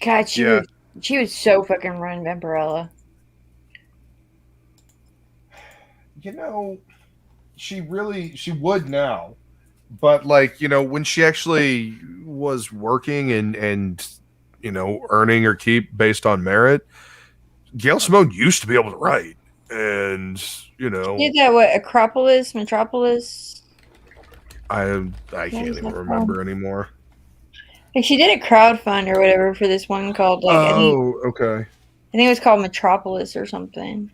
God, she was so fucking run, Vampirella. She would now. But when she actually was working and earning her keep based on merit, Gail Simone used to be able to write. And She did that Metropolis? I can't even remember anymore. Like she did a crowdfund or whatever for this one called okay. I think it was called Metropolis or something.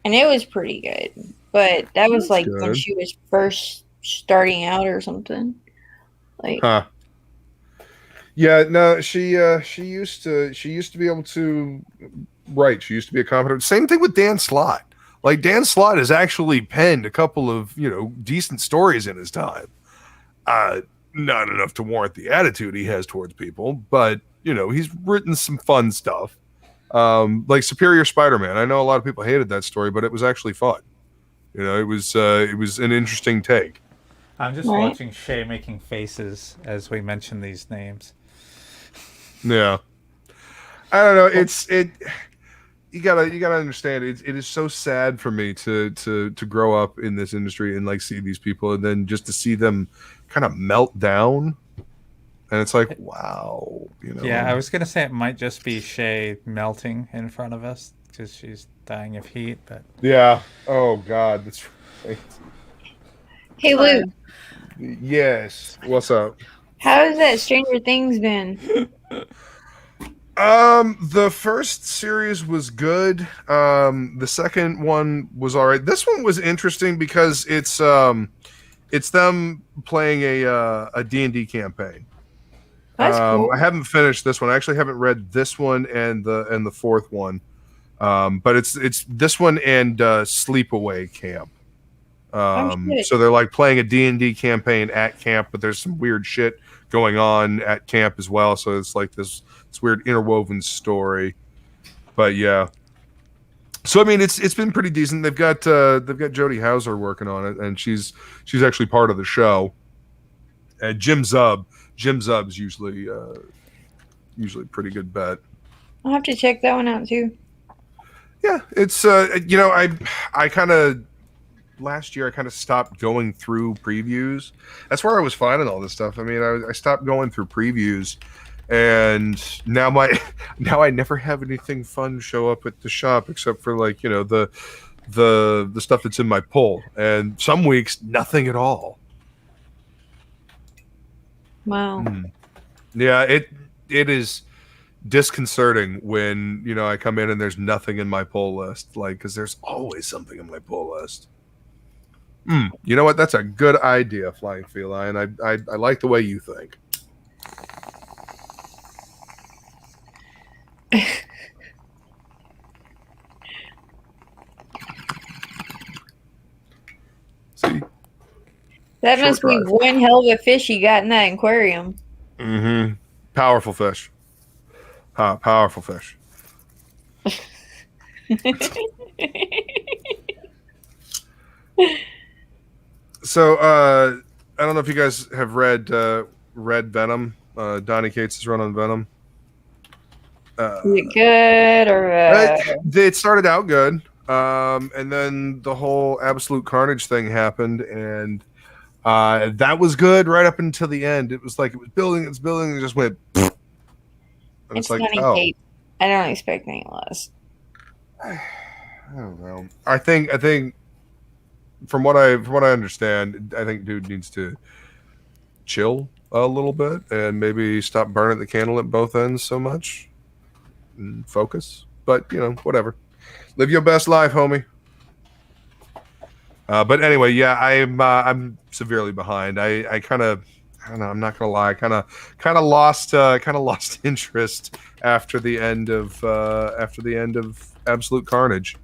And it was pretty good. But that was when good. she was first starting out or something. Huh. Yeah, no, she used to be able to write. She used to be a competent. Same thing with Dan Slott. Like Dan Slott has actually penned a couple of, decent stories in his time. Not enough to warrant the attitude he has towards people, but he's written some fun stuff. Like Superior Spider-Man. I know a lot of people hated that story, but it was actually fun. You know, it was an interesting take. I'm just Right. watching Shay making faces as we mention these names. Yeah, I don't know. You gotta understand. It is so sad for me to grow up in this industry and like see these people and then just to see them kind of melt down. And it's like, wow, you know. Yeah, I was gonna say it might just be Shay melting in front of us because she's dying of heat, but Yeah. Oh God, that's right. Hey, Luke, Yes. What's up? how has that Stranger Things been? The first series was good. The second one was all right. This one was interesting because it's them playing a D&D campaign. That's cool. I haven't finished this one. I actually haven't read this one and the fourth one. But it's this one and Sleepaway Camp. shit. So they're like playing a D&D campaign at camp, but there's some weird shit going on at camp as well. So it's like this weird interwoven story. But yeah. So I mean, it's been pretty decent. They've got Jodie Hauser working on it, and she's actually part of the show. And Jim Zub's usually a pretty good bet. I'll have to check that one out too. Yeah, it's I kind of last year I kind of stopped going through previews. That's where I was finding all this stuff. I mean, I stopped going through previews, and now I never have anything fun show up at the shop except for like the stuff that's in my pull, and some weeks nothing at all. Wow. Yeah, it is disconcerting when I come in and there's nothing in my pull list, like because there's always something in my pull list. You know what? That's a good idea, Flying Feline. I like the way you think. See? That Short must be drive. one hell of a fish you got in that aquarium. Mm-hmm. Powerful fish. Powerful fish. So I don't know if you guys have read Venom. Donny Cates is running Venom. Is it good or It started out good, and then the whole Absolute Carnage thing happened, and that was good right up until the end. It was like it was building, and it just went. And it's like, Donny oh, Cates. I don't expect any less. I don't know. I think from what I understand, I think dude needs to chill a little bit and maybe stop burning the candle at both ends so much and focus. But whatever. Live your best life, homie. But anyway, yeah, I'm severely behind. I kind of, I don't know. I'm not gonna lie. Kind of lost interest after the end of Absolute Carnage.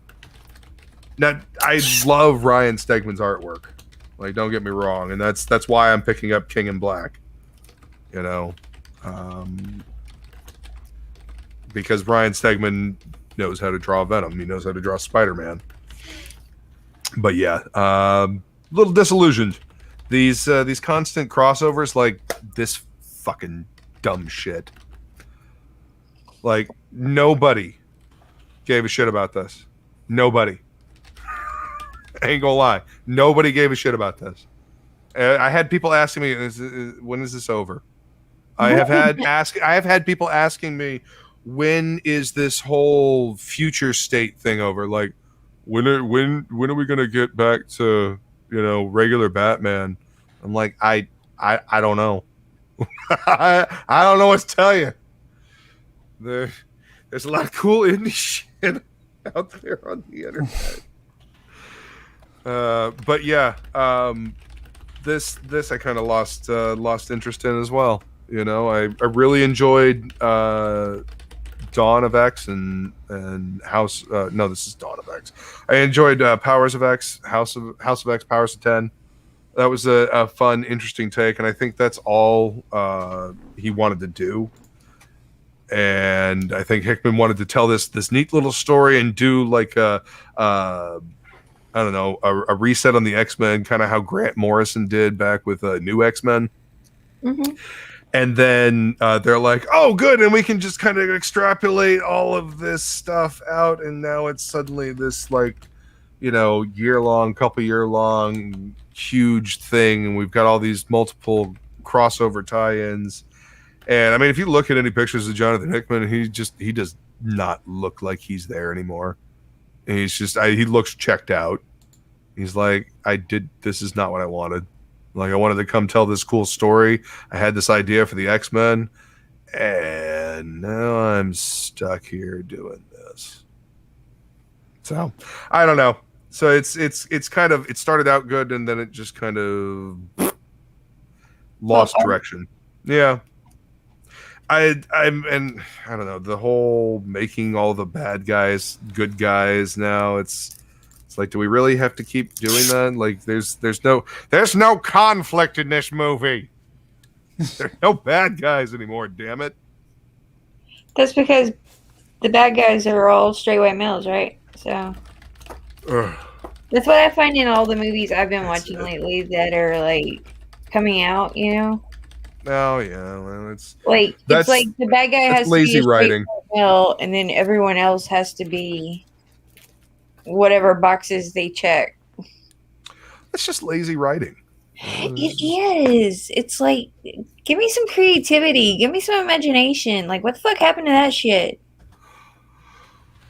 Now, I love Ryan Stegman's artwork. Like, don't get me wrong, and that's why I'm picking up King in Black. Because Ryan Stegman knows how to draw Venom. He knows how to draw Spider-Man. But yeah, a little disillusioned. These constant crossovers, like this fucking dumb shit. Like, nobody gave a shit about this. Nobody. I ain't gonna lie. Nobody gave a shit about this. I had people asking me, when is this over? I have had people asking me, when is this whole future state thing over? Like, when are we gonna get back to regular Batman? I'm like, I don't know. I don't know what to tell you. There's a lot of cool indie shit out there on the internet. But yeah, this I kind of lost interest in as well. I really enjoyed Dawn of X and House. No, this is Dawn of X. I enjoyed Powers of X, House of X, Powers of 10. That was a fun, interesting take, and I think that's all he wanted to do. and I think Hickman wanted to tell this neat little story and do like a I don't know, a reset on the X-Men, kind of how Grant Morrison did back with New X-Men. Mm-hmm. And then they're like, oh, good, and we can just kind of extrapolate all of this stuff out, and now it's suddenly this, like, you know, couple year long, huge thing, and we've got all these multiple crossover tie-ins. And, I mean, if you look at any pictures of Jonathan Hickman, he does not look like he's there anymore. And he's just, he looks checked out. He's like, this is not what I wanted. Like, I wanted to come tell this cool story. I had this idea for the X-Men, and now I'm stuck here doing this. So, I don't know. So it's kind of, it started out good, and then it just kind of lost direction. Yeah. I don't know, the whole making all the bad guys good guys now, it's like, do we really have to keep doing that? Like, there's no conflict in this movie. There's no bad guys anymore, damn it. That's because the bad guys are all straight white males, right? So that's what I find in all the movies I've been watching lately that are like coming out, you know? Oh yeah, well, it's like the bad guy has to lazy be a straight writing. white male, and then everyone else has to be whatever boxes they check. It's just lazy writing. It is. It's like, give me some creativity. Give me some imagination. Like, what the fuck happened to that shit?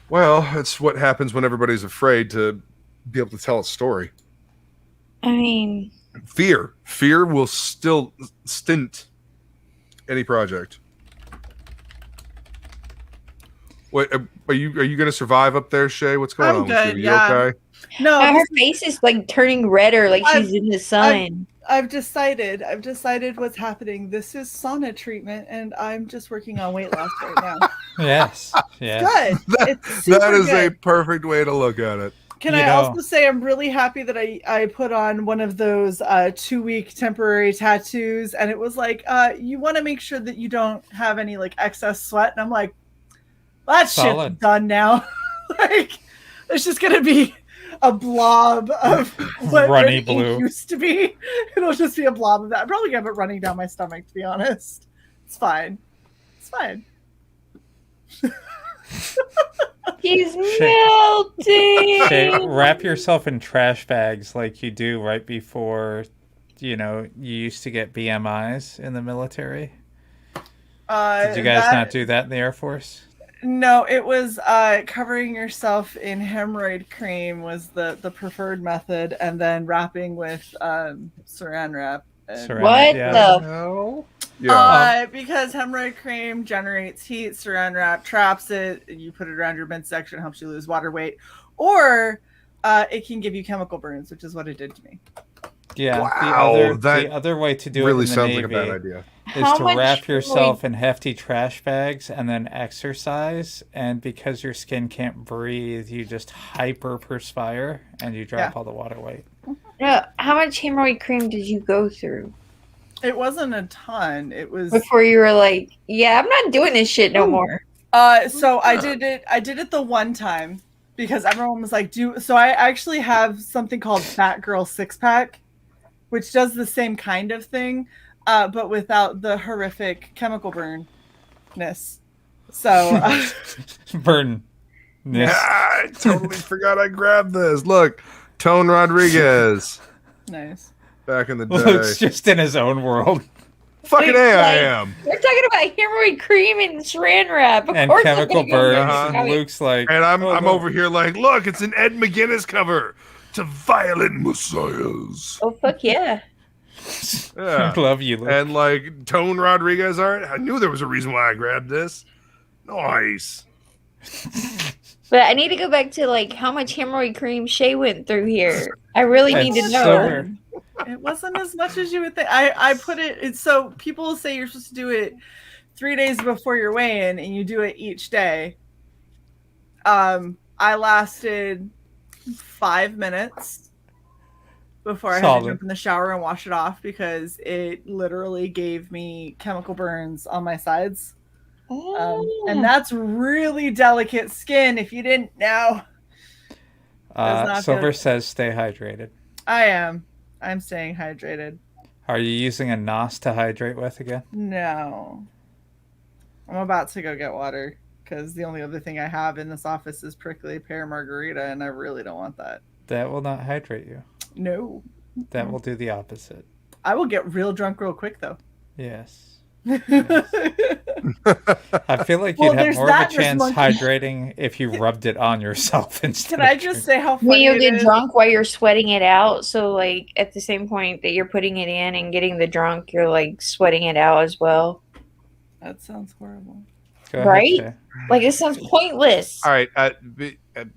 Well, it's what happens when everybody's afraid to be able to tell a story. I mean... Fear will still stint any project. Wait, are you going to survive up there, Shay? What's going on good, with you? yeah. You okay? No, her face is like turning redder, like she's in the sun. I've decided what's happening. This is sauna treatment, and I'm just working on weight loss right now. Yes. Good. It's super That is good. a perfect way to look at it. Can I also say I'm really happy that I put on one of those 2-week temporary tattoos, and it was like, you want to make sure that you don't have any like excess sweat, and I'm like, well, that shit's done now. Like, it's just gonna be a blob of what runny blue used to be. It'll just be a blob of that. I'm probably gonna have it running down my stomach, to be honest. It's fine. It's fine. He's melting. Shay, wrap yourself in trash bags like you do right before, you know, you used to get BMIs in the military. Did you guys not do that in the Air Force? No, it was covering yourself in hemorrhoid cream was the preferred method, and then wrapping with saran wrap. What the hell? Yeah. Because hemorrhoid cream generates heat, saran wrap traps it, you put it around your midsection, helps you lose water weight, or it can give you chemical burns, which is what it did to me. Yeah, wow, the other way to do really it in the sounds Navy like a bad idea. Is to wrap yourself in hefty trash bags and then exercise, and because your skin can't breathe, you just hyper perspire and you drop all the water weight. No, how much hemorrhoid cream did you go through? It wasn't a ton. It was before you were like, yeah, I'm not doing this shit no more. So I did it the one time because everyone was like, so I actually have something called Fat Girl 6-pack, which does the same kind of thing, but without the horrific chemical burnness. So burn. Yeah, I totally forgot I grabbed this. Look, Tone Rodriguez. Nice. Back in the day. Luke's just in his own world. Fucking A, I am. We're talking about hemorrhoid cream and saran wrap. Of and course chemical burns. And Luke's like... And I'm over here like, look, it's an Ed McGuinness cover to Violent Messiahs. Oh, fuck yeah. Yeah. I love you, Luke. And like Tone Rodriguez art. I knew there was a reason why I grabbed this. Nice. But I need to go back to like how much hemorrhoid cream Shay went through here. I really need to know. It wasn't as much as you would think. I put it so people say you're supposed to do it 3 days before your weigh-in, and you do it each day. I lasted 5 minutes before I had to jump in the shower and wash it off because it literally gave me chemical burns on my sides. And that's really delicate skin. If you didn't know, not Silver good. says stay hydrated. I am. I'm staying hydrated. Are you using a NOS to hydrate with again? No, I'm about to go get water because the only other thing I have in this office is prickly pear margarita, and I really don't want that. That will not hydrate you. No, That will do the opposite. I will get real drunk real quick though. Yes. Yes. I feel like Well, you'd have there's more that, of a there's chance monkey. hydrating if you rubbed it on yourself instead. Can I just say how funny When you it get is? drunk while you're sweating it out, so like at the same point that you're putting it in and getting the drunk, you're like sweating it out as well. That sounds horrible. Go ahead, Right? Shay. Like it sounds pointless. All right,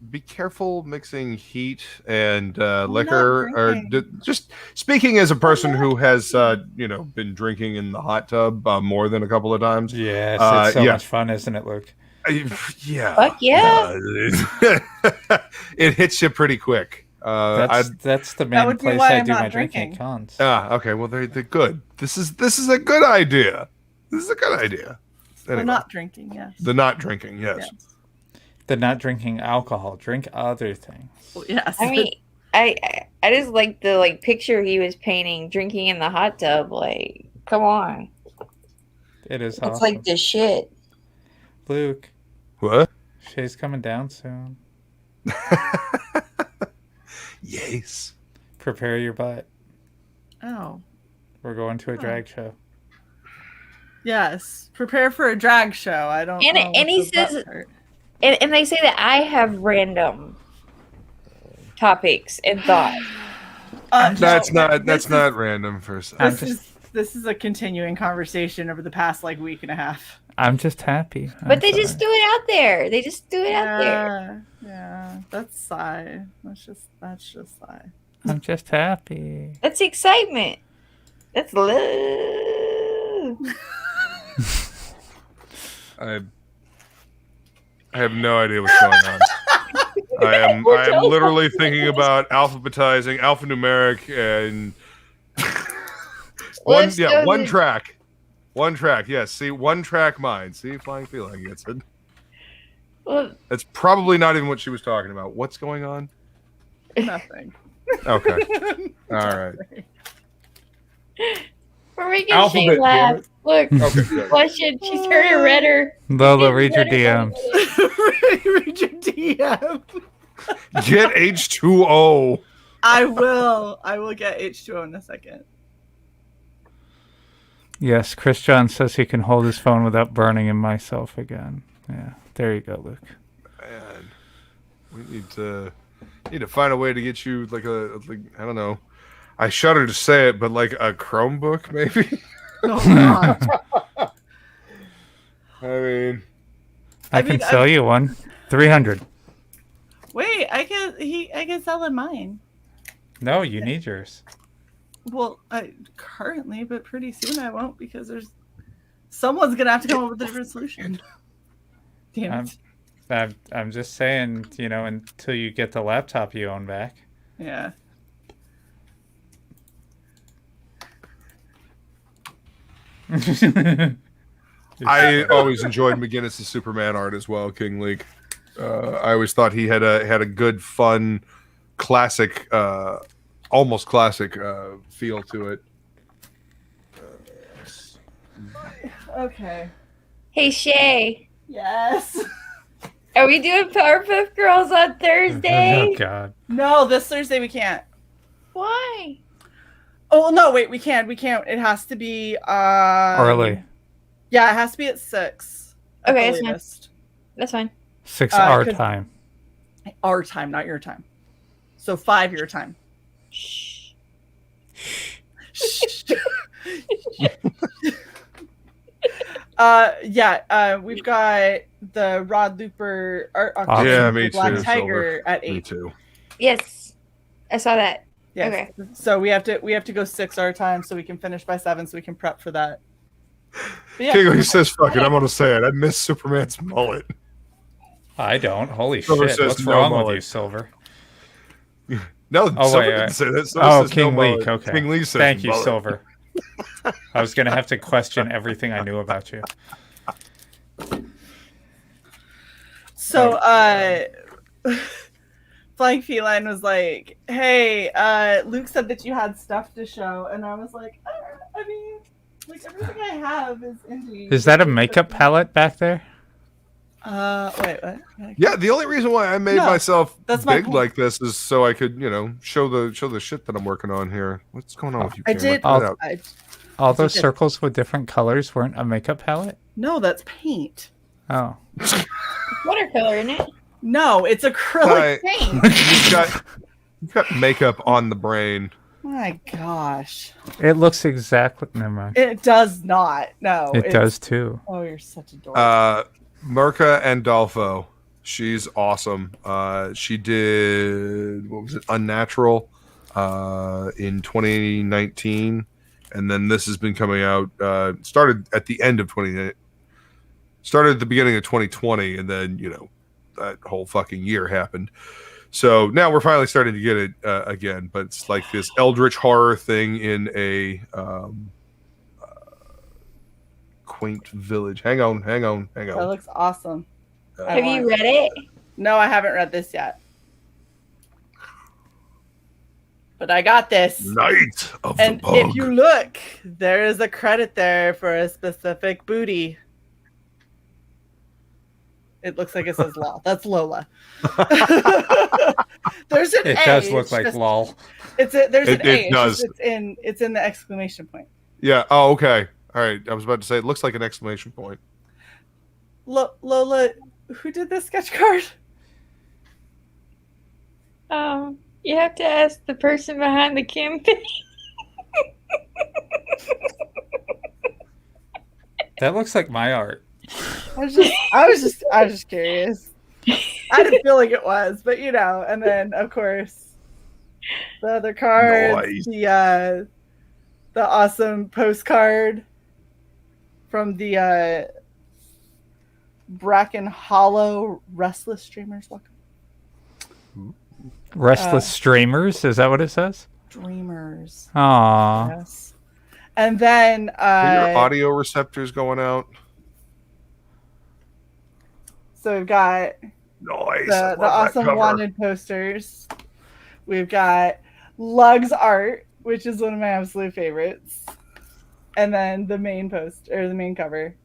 be careful mixing heat and not liquor. Or drinking. just speaking as a person who has, been drinking in the hot tub more than a couple of times. Yes, it's so yeah. much fun, isn't it, Luke? Yeah. Fuck yeah. It hits you pretty quick. That's the That main would be place why I I'm do not my drinking drinking. cons. Okay. Well, they're good. This is a good idea. This is a good idea. We're Anyway, not drinking, yes. the not drinking. Yes. Yes. The not drinking alcohol. Drink other things. Well, yes. I mean, I just like the picture he was painting, drinking in the hot tub. Like, come on, It is it's awesome. like the shit. Luke, What? Shay's coming down soon. Yes. Prepare your butt. Oh, We're going to a drag show. yes. Prepare for a drag show. I don't And- know. and he what's the butt says- part. And they say that I have random topics and thoughts. That's No, not. That's this not random for a second. I'm This just- is this is a continuing conversation over the past week and a half. I'm just happy. But they just threw it out there. They just threw it out there. Yeah. That's sigh. That's just sigh. I'm just happy. That's excitement. That's love. I have no idea what's going on. I am literally thinking about alphanumeric and Let's go one to- track. One track, yes. See, one track mind. See, Flying Feline gets it. Well, That's probably not even what she was talking about. What's going on? Nothing. Okay. All right. we're making Alphabet, Shane laugh. damn it. Look, Okay, good. question. She's turning redder. Lola, read your DMs. Read your DM. Get H2O. I will get H2O in a second. Yes, Chris John says he can hold his phone without burning him myself again. Yeah, there you go, Luke. Man, we need to find a way to get you like I don't know. I shudder to say it, but like a Chromebook, maybe. Oh, God. I mean, I can sell you one. 300. Wait, I can sell in mine. No, you need yours. Well, currently, but pretty soon I won't because someone's gonna have to come up with a different solution. Damn it. I'm just saying, until you get the laptop you own back. Yeah. I always enjoyed McGinnis's Superman art as well, King League. I always thought he had a good, fun, classic, almost classic feel to it. Okay. Hey Shay, Yes. are we doing Powerpuff Girls on Thursday? Oh, God. No, this Thursday we can't. Why? Oh no, wait, we can. We can't. It has to be Early. Yeah, it has to be at 6. at Okay, the that's fine. latest. That's fine. 6 hour 'cause- time. Our time, not your time. So 5 your time. Shh. We've got the Rod Looper art auction Yeah, for me Black too, Tiger at Me 8. too. Yes, I saw that. Yes. Okay. So we have to go 6 our time so we can finish by 7 so we can prep for that. But yeah. King League says, "Fuck it, I'm gonna say it. I miss Superman's mullet." I don't. Holy Silver shit. says What's no wrong with mullet. you, Silver? No, Oh, someone wait, didn't say that. Oh, Someone says King no Leak. mullet. Okay. King League says Thank you, mullet. Silver. I was going to have to question everything I knew about you. So, Flying Feline was like, "Hey, Luke said that you had stuff to show," and I was like, "I mean, like everything I have is indie." Is that a makeup palette back there? Wait, what? Yeah, the only reason why I made No, myself that's my big point. like this is so I could, show the shit that I'm working on here. What's going on with you? I Cameron? did. Cut it out. All those okay. circles with different colors weren't a makeup palette? No, that's paint. Oh. Watercolor, isn't it? No, it's acrylic Hi. paint. You've got makeup on the brain. My gosh, It looks exactly... Never mind. it does not. No, It does too. Oh, you're such a dork. Mirka Andolfo. She's awesome. She did, what was it, Unnatural in 2019. And then this has been coming out, started at the end of started at the beginning of 2020. And then, that whole fucking year happened. So now we're finally starting to get it again. But it's like this eldritch horror thing in a quaint village. Hang on. That looks awesome. Have you read it? No, I haven't read this yet. But I got this. Night of And the Bug. if you look, there is a credit there for a specific booty. It looks like it says Law. That's Lola. There's an It A. does look it's like just- lol. There's an It A. does. It's in the exclamation point. Yeah. Oh, okay. All right. I was about to say it looks like an exclamation point. Lola, who did this sketch card? You have to ask the person behind the campaign. That looks like my art. I was just curious. I didn't feel like it was, but and then of course the other card, Nice. the awesome postcard from the Bracken Hollow Restless Dreamers. Welcome. Restless Streamers? Is that what it says? Dreamers. Aww. Yes. And then Are your audio receptors going out? so we've got Nice. the awesome wanted posters. We've got Lug's art, which is one of my absolute favorites. And then the main the main cover.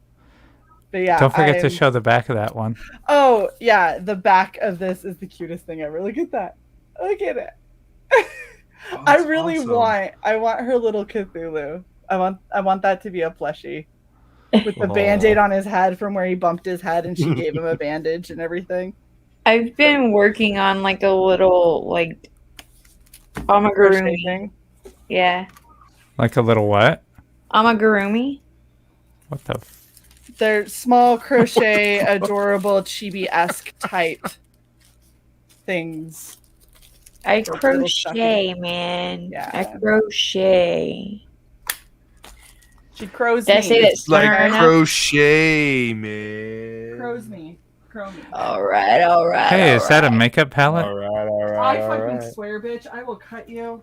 But yeah. Don't forget to show the back of that one. Oh, yeah, the back of this is the cutest thing ever. Look at that. Look at it. I really want her little Cthulhu. I want that to be a plushie. With the band-aid on his head from where he bumped his head and she gave him a bandage and everything. I've been working on like a little amigurumi. Thing. Yeah. Like a little what? Amigurumi. What the... They're small crochet, adorable chibi-esque type things. I Those little crochet, stuffy- man. Yeah. I crochet. She crows Did me. I say that Like sooner enough? crochet, man. Crows me. Crow me. All right. Hey, all is that a right. makeup palette? All right. I fucking swear, bitch. I will cut you.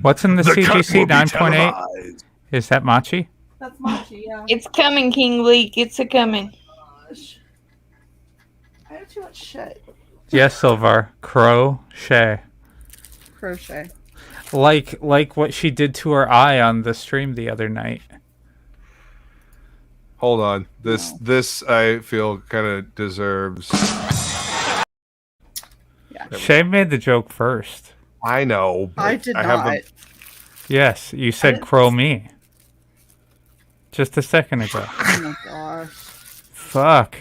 What's in the cut CGC will be 9.8? televised. Is that Machi? That's Machi, yeah. It's coming, King Bleak. It's a coming. Gosh. I have too much shit. Yes, Silvar. Crochet. Crochet. Like what she did to her eye on the stream the other night. Hold on. This I feel kind of deserves. Shay made the joke first. I know. I but did have not. them- Yes, you said crow me. Just a second ago. Oh my gosh. Fuck.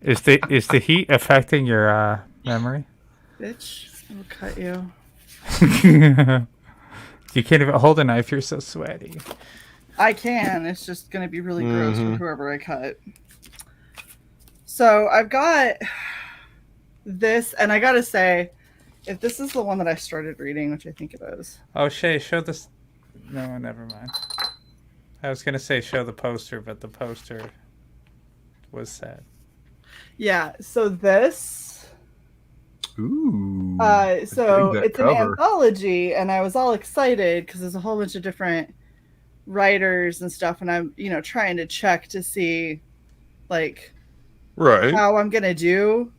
Is the heat affecting your memory? Bitch, I'll cut you. You can't even hold a knife, you're so sweaty. I can. It's just going to be really gross for whoever I cut. So I've got this, and I got to say, if this is the one that I started reading, which I think it is. Oh, Shay, show this. No, never mind. I was gonna say show the poster, but the poster was sad. Yeah, so this. Ooh. So dig that it's an cover. anthology, and I was all excited because there's a whole bunch of different writers and stuff, and I'm trying to check to see like Right. how I'm gonna do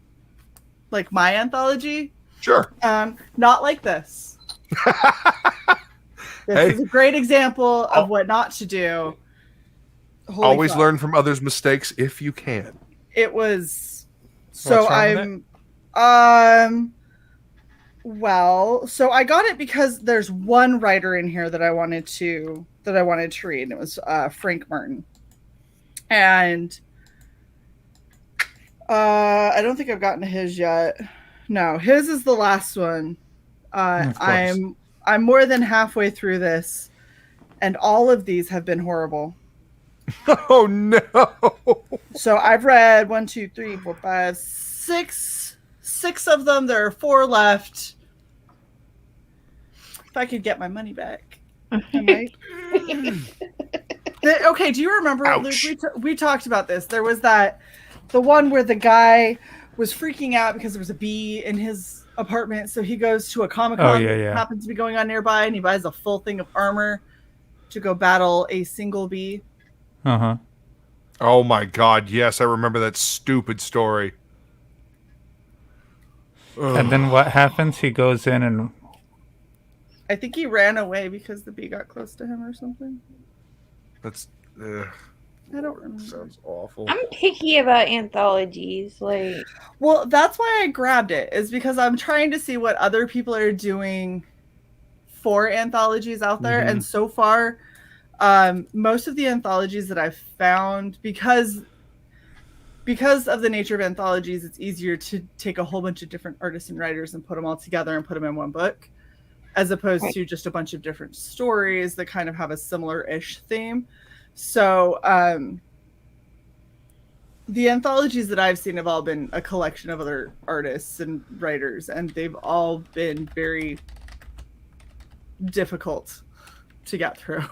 like my anthology. Sure. Not like this. This Hey. is a great example of what not to do. Holy Always fuck. learn from others' mistakes if you can. It was so What's wrong with well, so I got it because there's one writer in here that I wanted to read, and it was Frank Martin. And I don't think I've gotten to his yet. No, his is the last one. Of course. I'm more than halfway through this, and all of these have been horrible. Oh no! So I've read 1, 2, 3, 4, 5, 6 of them. There are 4 left. If I could get my money back, I might. Okay, do you remember, Ouch. Luke? We talked about this. There was the one where the guy was freaking out because there was a bee in his apartment, so he goes to a Comic-Con Oh, yeah, that yeah. happens to be going on nearby, and he buys a full thing of armor to go battle a single bee. Uh-huh. Oh my God! Yes, I remember that stupid story. And then what happens? He goes in and I think he ran away because the bee got close to him or something. That's I don't remember. sounds awful. I'm picky about anthologies. Like, Well, that's why I grabbed it, is because I'm trying to see what other people are doing for anthologies out there. Mhm. And so far, most of the anthologies that I've found, because of the nature of anthologies, it's easier to take a whole bunch of different artists and writers and put them all together and put them in one book, as opposed to just a bunch of different stories that kind of have a similar-ish theme. So the anthologies that I've seen have all been a collection of other artists and writers, and they've all been very difficult to get through.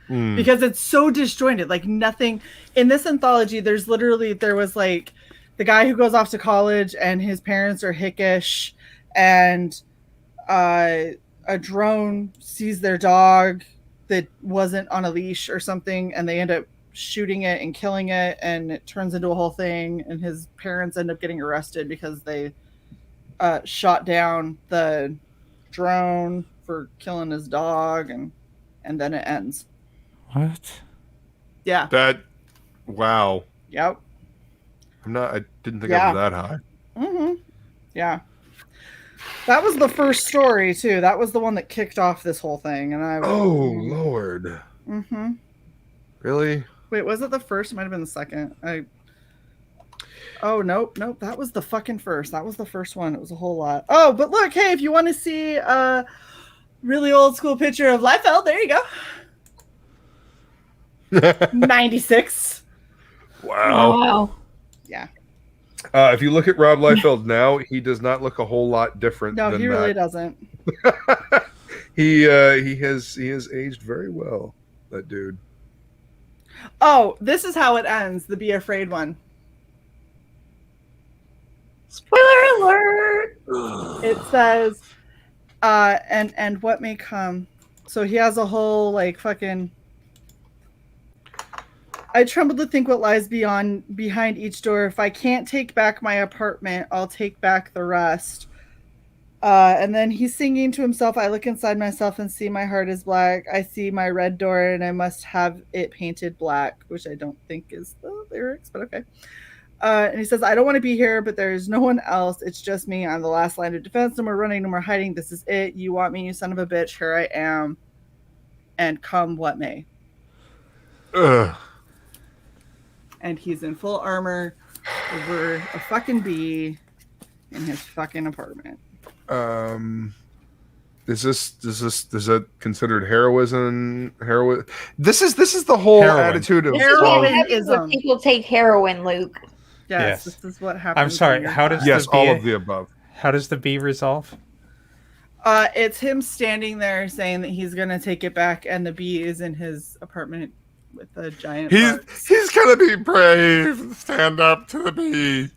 Because it's so disjointed. Like, nothing in this anthology, there was like the guy who goes off to college and his parents are hickish, and a drone sees their dog that wasn't on a leash or something, and they end up shooting it and killing it, and it turns into a whole thing, and his parents end up getting arrested because they shot down the drone for killing his dog, and then it ends. what? Yeah. Wow. Yep. I didn't think Yeah. I was that high. Mm-hmm. Yeah. That was the first story too. That was the one that kicked off this whole thing, and I. Oh Lord. Mm-hmm. Really? Wait, was it the first? It might have been the second. Oh nope. That was the fucking first. That was the first one. It was a whole lot. Oh, but look, hey, if you want to see a really old school picture of Liefeld, there you go. 96. Wow. wow. Yeah. If you look at Rob Liefeld now, he does not look a whole lot different. No, than he really that. doesn't. He has aged very well. That dude. Oh, this is how it ends. The Be Afraid one. Spoiler alert! It says, and what may come. So he has a whole like fucking. I tremble to think what lies behind each door. If I can't take back my apartment, I'll take back the rest. And then he's singing to himself. I look inside myself and see my heart is black. I see my red door and I must have it painted black, which I don't think is the lyrics, but okay. And he says, I don't want to be here, but there's no one else. It's just me. I'm the last line of defense. No more running, no more hiding. This is it. You want me, you son of a bitch. Here I am. And come what may. Ugh. And he's in full armor over a fucking bee in his fucking apartment. Is that considered heroism? This is the whole Heroin. attitude of Heroin. What happens when people take heroin, Luke? Yes, Yes. this is what happens. I'm sorry, when you're how does high. yes, the all bee- of the above. How does the bee resolve? It's him standing there saying that he's gonna take it back, and the bee is in his apartment with a giant. box. He's gonna be brave. and Stand up to the bee.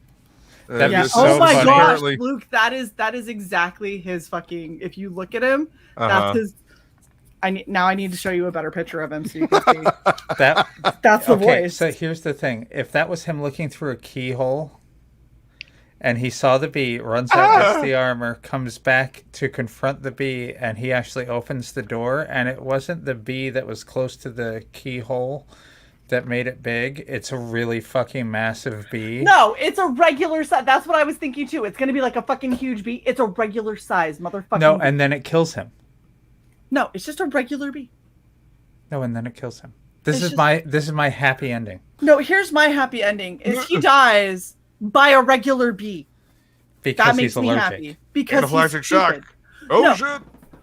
That'd Yeah. be Oh so my funny. gosh, Apparently- Luke, that is exactly his fucking. If you look at him, Uh-huh. that's his. I need to show you a better picture of him so you can see. That That's the okay. voice. So here's the thing: if that was him looking through a keyhole, and he saw the bee, runs out, gets the armor, comes back to confront the bee, and he actually opens the door, and it wasn't the bee that was close to the keyhole that made it big. It's a really fucking massive bee. No, it's a regular size. That's what I was thinking too. It's gonna be like a fucking huge bee. It's a regular size motherfucking No, bee. and then it kills him. No, it's just a regular bee. No, and then it kills him. This It's is my happy ending. No, here's my happy ending: is he dies by a regular bee. Because That makes he's me allergic. happy. Because he's Anaphylactic shock. stupid. Oh No. shit!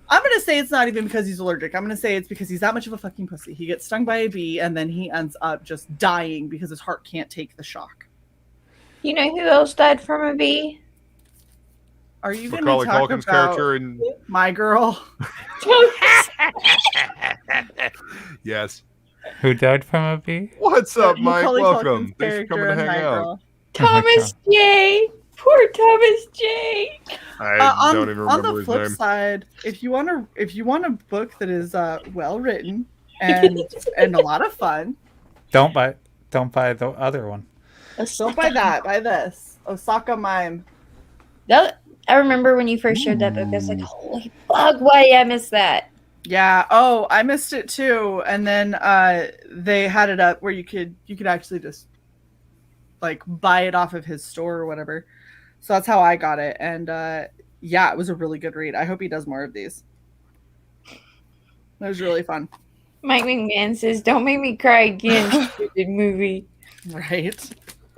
I'm gonna say it's not even because he's allergic. I'm gonna say it's because he's that much of a fucking pussy. He gets stung by a bee and then he ends up just dying because his heart can't take the shock. You know who else died from a bee? Are you gonna Macaulay talk Culkin's about character in My Girl? yes. Who died from a bee? What's up, Mike? Macaulay Welcome. Culkin's Thanks for character coming to in hang My out. Girl. Thomas J. Poor Thomas J. I don't even on remember the his flip name. side, if you want a book that is well written and and a lot of fun, Don't buy the other one. don't buy that. Buy this Osaka Mime. I remember when you first showed that book, I was like, holy fuck, why did I miss that? Yeah. Oh, I missed it too. And then they had it up where you could actually just like buy it off of his store or whatever. So that's how I got it. And yeah, it was a really good read. I hope he does more of these. It was really fun. Mike McMahon says, don't make me cry again, stupid movie. Right.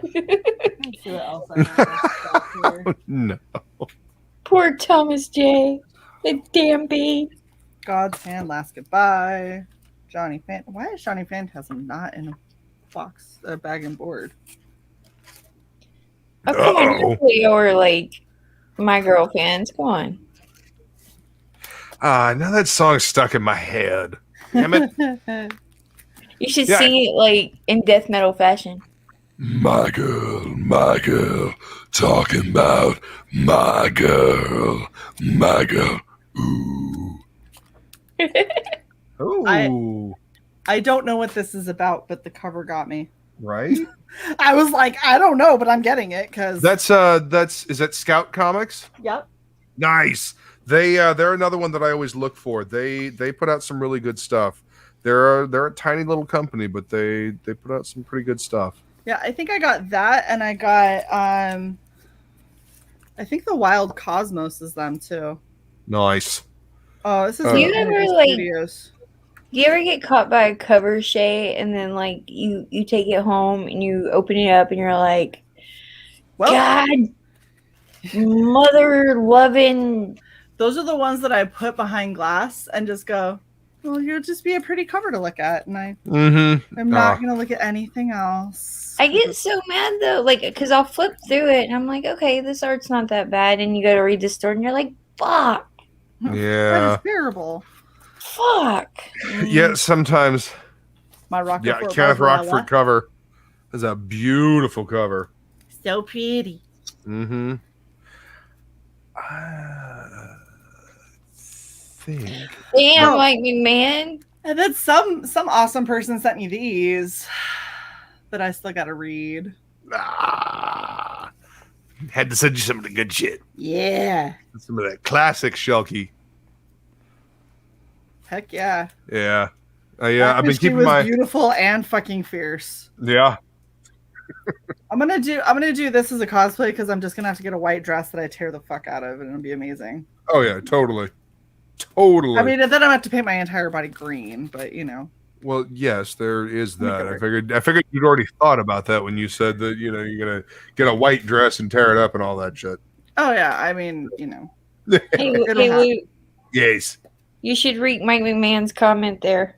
Let's see what else I have here. No. Poor Thomas J. The damn bee. God's Hand, Last Goodbye. Johnny Fan. Why is Johnny Phantasm not in a bag and board? Oh, come on, Uh-oh. Leo or like My Girl fans. Come on. Now that song's stuck in my head. Damn it. You should Yeah. sing it like in death metal fashion. My girl, talking about my girl. Ooh. Ooh. I don't know what this is about, but the cover got me. Right? I was like, I don't know, but I'm getting it because That's is that Scout Comics? Yep. Nice. They're another one that I always look for. They put out some really good stuff. They're a tiny little company, but they put out some pretty good stuff. Yeah, I think I got that, and I got I think the Wild Cosmos is them too. Nice. Oh, this is Do you ever, Indie like- Studios. Do you ever get caught by a cover, Shay, and then like you take it home and you open it up and you're like, Well, God, mother loving. those are the ones that I put behind glass and just go, well, you'll just be a pretty cover to look at, and I'm Mm-hmm. not gonna look at anything else. I get so mad though, like because I'll flip through it and I'm like, okay, this art's not that bad, and you go to read the story and you're like, fuck, That Yeah. is terrible. fuck. Yeah, sometimes. My Rockford. Yeah, Kenneth Rockford cover is a beautiful cover. So pretty. Mm-hmm. I think. Damn, No. like man. And then some awesome person sent me these that I still gotta read. Had to send you some of the good shit. Yeah. Some of that classic Shelky. Heck yeah. Yeah. That I've been mystery keeping was my. beautiful and fucking fierce. Yeah. I'm gonna do this as a cosplay because I'm just gonna have to get a white dress that I tear the fuck out of, and it'll be amazing. Oh yeah, totally. Totally. I mean, then I'm gonna have to paint my entire body green, but you know. well, yes, there is Make it that. work. I figured you'd already thought about that when you said that, you're gonna get a white dress and tear it up and all that shit. Oh yeah, I mean, you know. Hey, It'll hey happen. Luke, Yes. you should read Mike McMahon's comment there.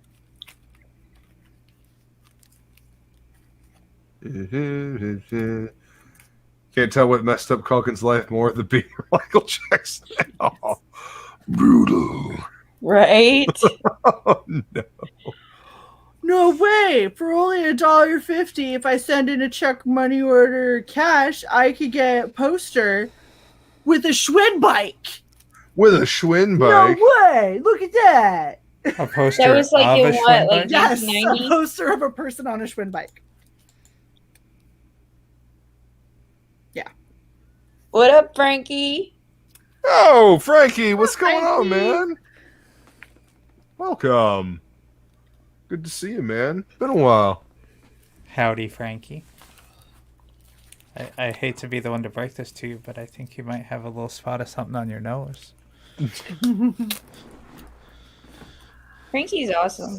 Can't tell what messed up Culkin's life more, the being Michael Jackson. Oh, Brutal. Right? oh, no. No way! For only $1.50, if I send in a check, money order, cash, I could get a poster with a Schwinn bike. With a Schwinn No bike. way! Look at that! A poster That was like of in a what, Schwinn like bike? Yes, a 1990? poster of a person on a Schwinn bike. What up, Frankie? Oh, Frankie, what's going on, Frankie. man? Welcome. Good to see you, man. Been a while. Howdy, Frankie. I hate to be the one to break this to you, but I think you might have a little spot of something on your nose. Frankie's awesome.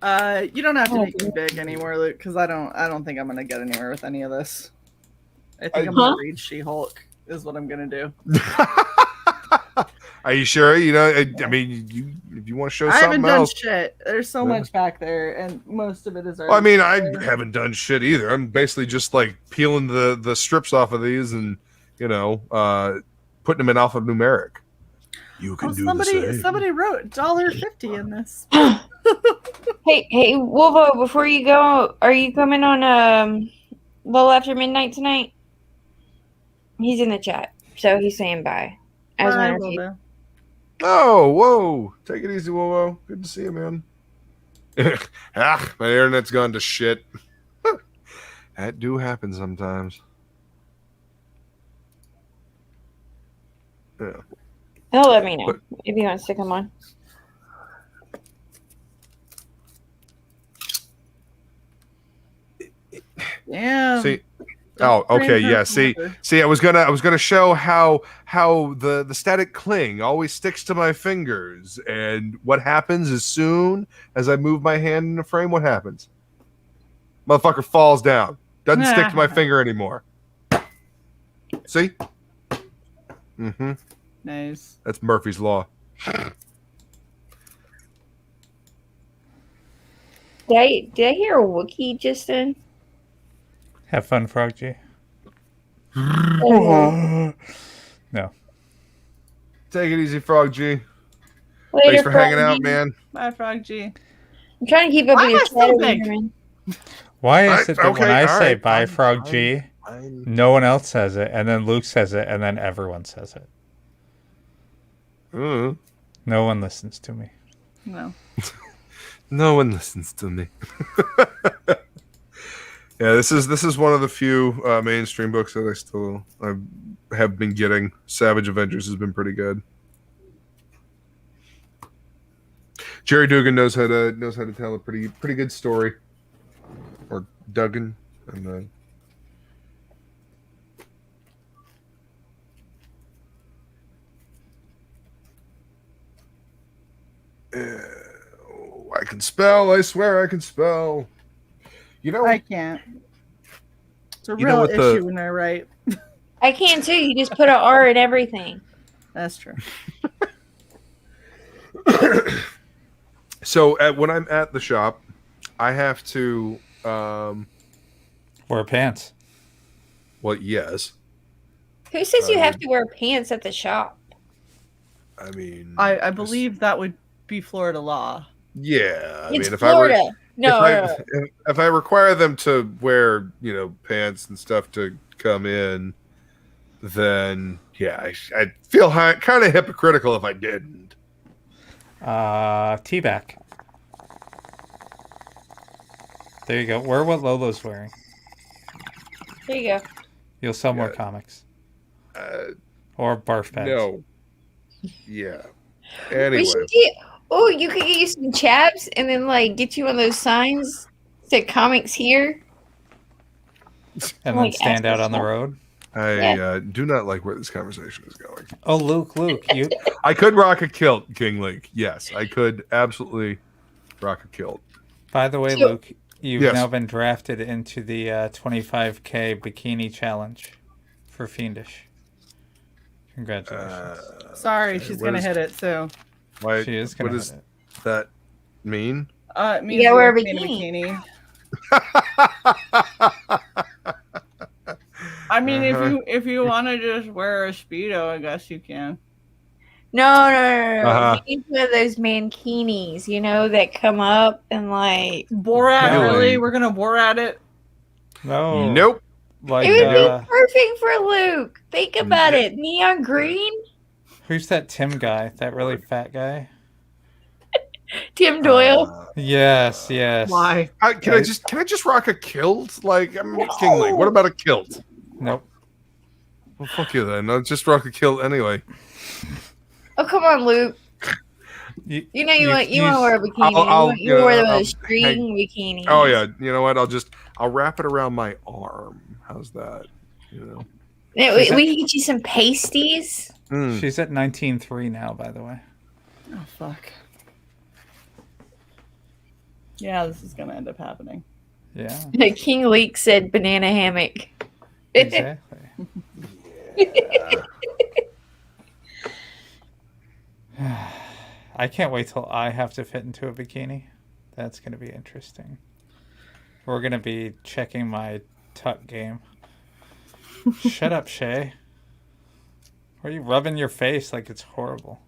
You don't have to make me big anymore, Luke, because I don't think I'm gonna get anywhere with any of this. I think I'm gonna read She-Hulk is what I'm gonna do. Are you sure? You know, I mean, if you want to show I haven't something done else. shit. There's so much back there, and most of it is already. Well, I mean, I haven't done shit either. I'm basically just like peeling the strips off of these and, you know, putting them in alphanumeric. You can do the same. Somebody wrote $1.50 in this. Hey, Wolvo, before you go, are you coming on Little After Midnight tonight? He's in the chat, so he's saying bye. I was Bye, wondering if you- Wilbur. Oh, whoa. Take it easy, whoa. Good to see you, man. My internet's gone to shit. That do happen sometimes. Yeah. He'll let me know But- if he wants to come on. Yeah. See, oh, okay, yeah. See, I was gonna show how the static cling always sticks to my fingers, and what happens as soon as I move my hand in the frame, what happens? Motherfucker falls down. Doesn't stick to my finger anymore. See? Mm-hmm. Nice. That's Murphy's Law. Did I hear a Wookiee just then? Have fun, Frog G. Oh, No. Take it easy, Frog G. later, Thanks for hanging Froggy. out, man. Bye, Frog G. I'm trying to keep up Why with your am I so chat over big? here, man. Why is Right, it that when okay, I all say right, bye, fine, Frog fine, G, fine. no one else says it, and then Luke says it, and then everyone says it? Mm. No one listens to me. No. No one listens to me. Yeah, this is one of the few mainstream books that I have been getting. Savage Avengers has been pretty good. Jerry Dugan knows how to tell a pretty good story. Or Duggan, and I can spell. I swear I can spell. You know, I can't. It's a You know real what the- issue when I write. I can too. You just put an R in everything. That's true. so when I'm at the shop, I have to. Wear pants. Well, yes. Who says you have to wear pants at the shop? I mean, I believe that would be Florida law. Yeah, I It's mean, Florida. No, if I require them to wear, you know, pants and stuff to come in, then yeah, I'd feel kind of hypocritical if I didn't. T-back. There you go. Wear what Lolo's wearing. There you go. You'll sell more Yeah. comics. Uh, Or barf pads. no. Yeah. We Anyway, should get. Oh, you could get you some chaps and then like get you one of those signs that comics here. And Like, then stand ask out us on the more. road. I do not like where this conversation is going. Oh, Luke, you. I could rock a kilt, King Link. Yes, I could absolutely rock a kilt. By the way, So- Luke, you've Yes. now been drafted into the 25K bikini challenge for Fiendish. Congratulations. Sorry, she's what gonna is- hit it too. Why, She is going what to does hit it. that mean? It means gotta wear a you're in bikini. I mean, Uh-huh. if you want to just wear a speedo, I guess you can. No. Uh-huh. You need one of those mankinis, you know, that come up and like. Borat, No. really? We're gonna Borat it. No. Nope. Like, It would Nope. be perfect for Luke. Think about it. Neon green. who's that Tim guy? That really fat guy? Tim Doyle. Yes, yes. Why? Can I just rock a kilt? Like, I'm King League. What about a kilt? Nope. Well, fuck you then. I'll just rock a kilt anyway. Oh, come on, Luke. You know you want to wear a bikini. You wear those string bikinis. Oh yeah, you know what? I'll wrap it around my arm. How's that? You know. Yeah, we can get you some pasties. She's at 19.3 now, by the way. Oh fuck. Yeah, this is gonna end up happening. Yeah. King Leak said banana hammock. Exactly. I can't wait till I have to fit into a bikini. That's going to be interesting. We're going to be checking my tuck game. Shut up, Shay. Why are you rubbing your face like it's horrible?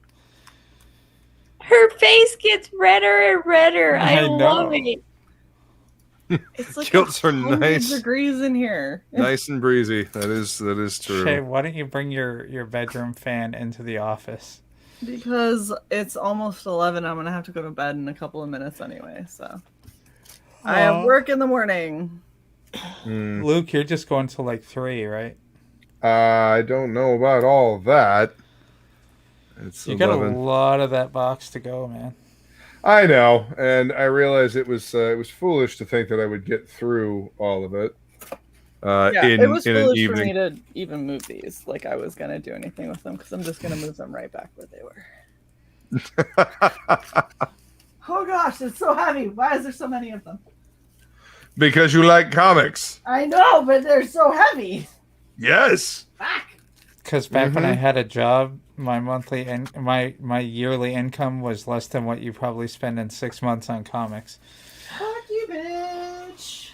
Her face gets redder and redder. I love it. It's like Kilts are 100 nice. degrees in here. Nice and breezy. That is true. Shay, why don't you bring your bedroom fan into the office? Because it's almost 11. I'm gonna have to go to bed in a couple of minutes anyway. So I have work in the morning. Luke, you're just going till like 3, right? I don't know about all that. It's You 11. got a lot of that box to go, man. I know, and I realized it was foolish to think that I would get through all of it. It was in an foolish for me evening. to even move these. Like I was gonna do anything with them because I'm just gonna move them right back where they were. Oh gosh, it's so heavy. Why is there so many of them? Because you like comics. I know, but they're so heavy. Yes. Fuck. Because back when I had a job, my monthly and my yearly income was less than what you probably spend in 6 months on comics. Fuck you, bitch.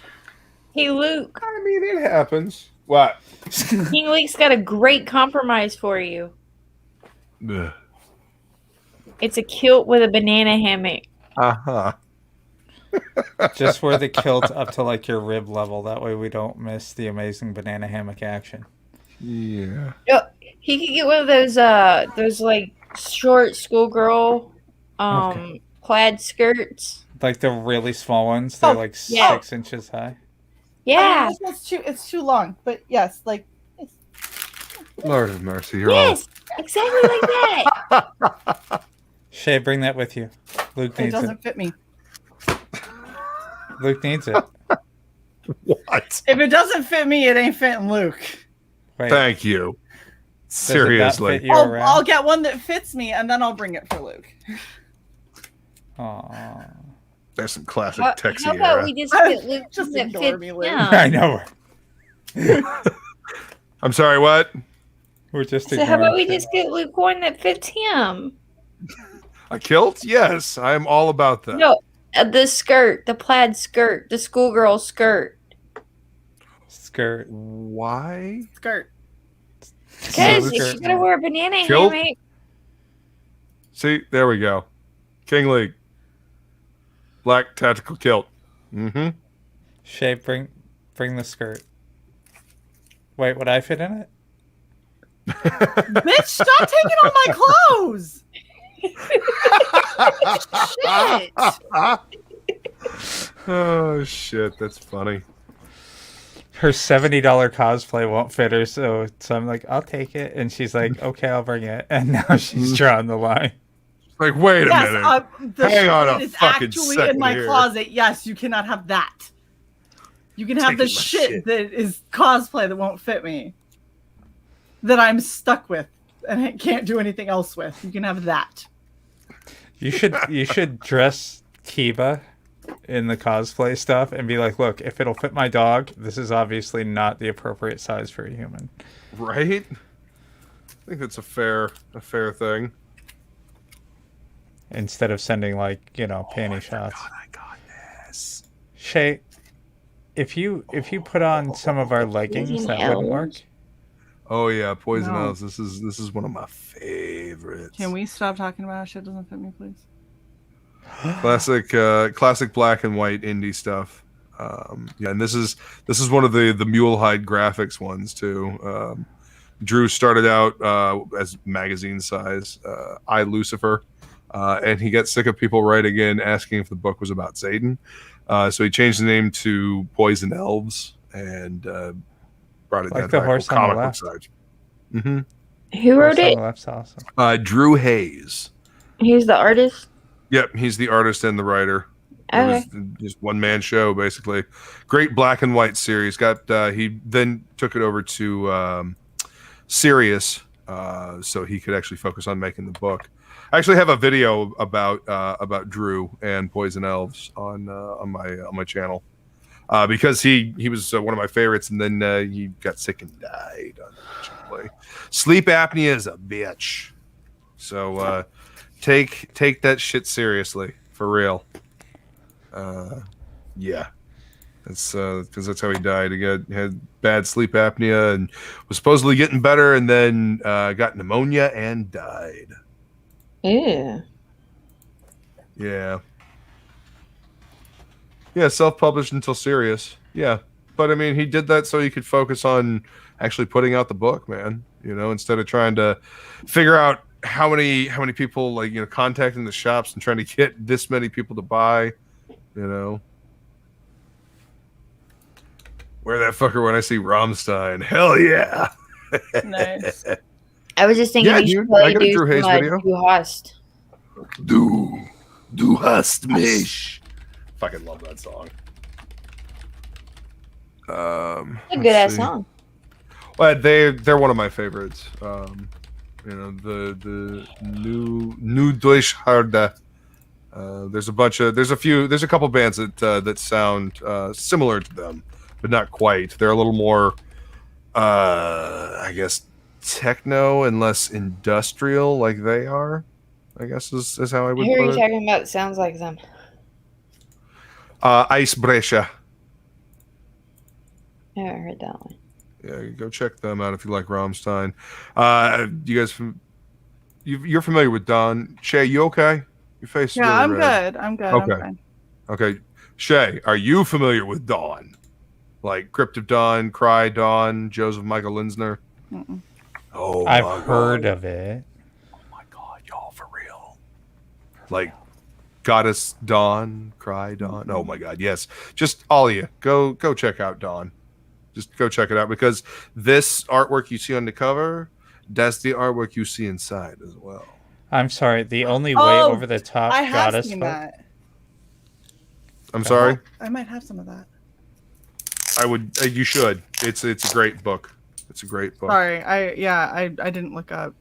Hey, Luke. I mean, it happens. What? King Leak's got a great compromise for you. Ugh. It's a kilt with a banana hammock. Uh-huh. Just wear the kilt up to like your rib level. That way we don't miss the amazing banana hammock action. Yeah. He could get one of those like short schoolgirl plaid skirts. Like the really small ones. They're like 6 inches high. Yeah. It's too long, but yes, like. Lord have mercy. You're Yes, exactly like that. Shay, bring that with you. Luke It needs doesn't it. fit me. Luke needs it. What? If it doesn't fit me, it ain't fitting Luke. Wait, Thank you. does it not Seriously. fit you I'll around? get one that fits me, and then I'll bring it for Luke. Aw. There's some classic How Texie about era. we just get Luke Just that ignore fits me, Luke. him? I know. I'm sorry, what? We're just So how ignoring about we Shay. just get Luke one that fits him? A kilt? Yes, I am all about that. No, the skirt, the plaid skirt, the schoolgirl skirt. Skirt. Why? Skirt. Because Skirt. if you're gonna wear a banana Kilt? hammock, See, there we go. King League. Black tactical kilt. Mm-hmm. Shay, bring the skirt. Wait, would I fit in it? Bitch, stop taking all my clothes! Shit! Oh shit, that's funny. Her $70 cosplay won't fit her, so I'm like, I'll take it, and she's like, okay, I'll bring it, and now she's drawing the line. Like, wait a minute. The Hang on shit a is fucking actually second in my here. closet. Yes, you cannot have that. You can have Taking the my shit shit. that is cosplay that won't fit me. That I'm stuck with and I can't do anything else with. You can have that. You should dress Kiba in the cosplay stuff and be like, look, if it'll fit my dog, this is obviously not the appropriate size for a human. Right? I think that's a fair thing. Instead of sending like, panty shots. I got this. Shay, if you put on some of our leggings, that wouldn't work. Oh yeah, Poison No. Elves. This is one of my favorites. Can we stop talking about how shit doesn't fit me, please? Classic black and white indie stuff. Yeah, and this is one of the Mulehide graphics ones too. Drew started out as magazine size. I Lucifer and he got sick of people writing in asking if the book was about Satan. So he changed the name to Poison Elves and brought it Like down the to horse actual on the comic book left. side. Mm-hmm. Who wrote Horse on it? the left's awesome. Drew Hayes. He's the artist. Yep, he's the artist and the writer. It was just one man show, basically. Great black and white series. He then took it over to Sirius, so he could actually focus on making the book. I actually have a video about Drew and Poison Elves on my channel because he was one of my favorites, and then he got sick and died. Unfortunately, sleep apnea is a bitch. So take that shit seriously, for real. Yeah, that's because that's how he died. He had bad sleep apnea and was supposedly getting better, and then got pneumonia and died. Yeah. Yeah, self-published until Sirius. Yeah, but I mean, he did that so he could focus on actually putting out the book, man. Instead of trying to figure out how many people contacting the shops and trying to get this many people to buy. Where that fucker when I see Rammstein. Hell yeah. Nice. I was just thinking Yeah, you should dude, I probably got a do Drew Hayes some video. Du Hast. Du hast mich. Fucking love that song. It's a good ass song. Well, they're one of my favorites. The new Deutsch Harde. There's a couple bands that sound similar to them, but not quite. They're a little more, I guess, techno and less industrial, like they are. I guess is how I would Who are put you it. talking about? Sounds like them. Icebrecher. I haven't heard that one. Yeah, go check them out if you like Rammstein. You guys, you're familiar with Don Shay? You okay? Your face. Is Yeah, really I'm red. good. I'm good. Okay. I'm fine. Okay, Shay, are you familiar with Dawn? Like Crypt of Dawn, Cry Dawn, Joseph Michael Linsner? Mm-mm. Oh, I've heard of it. Oh my God, y'all, for real? Like Goddess Dawn, Cry Dawn. Oh my God, yes. Just all of you, go check out Dawn. Just go check it out because this artwork you see on the cover, that's the artwork you see inside as well. I'm sorry. The only way Oh, over the top I have goddess seen book. that. I'm sorry. I might have some of that. I would. You should. It's a great book. It's a great book. Sorry. I didn't look up.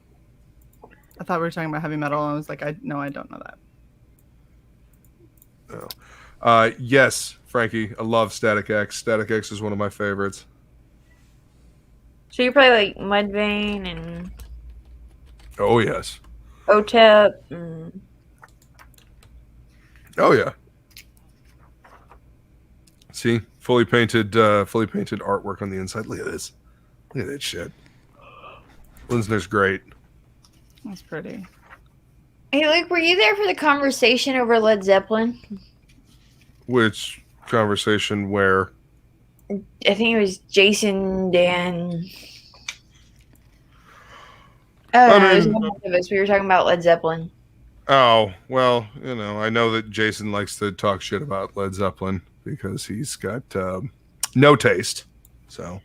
I thought we were talking about heavy metal. And I was like, I don't know that. Oh. Yes, Frankie. I love Static X. Static X is one of my favorites. So you probably like Mudvayne and Oh yes. OTEP. And... Oh yeah. See, fully painted artwork on the inside. Look at this. Look at that shit. Linsner's great. That's pretty. Hey, Luke, were you there for the conversation over Led Zeppelin? Which conversation where? I think it was Jason, Dan. Oh, no, it was one of us. We were talking about Led Zeppelin. Oh, well, I know that Jason likes to talk shit about Led Zeppelin because he's got no taste. So,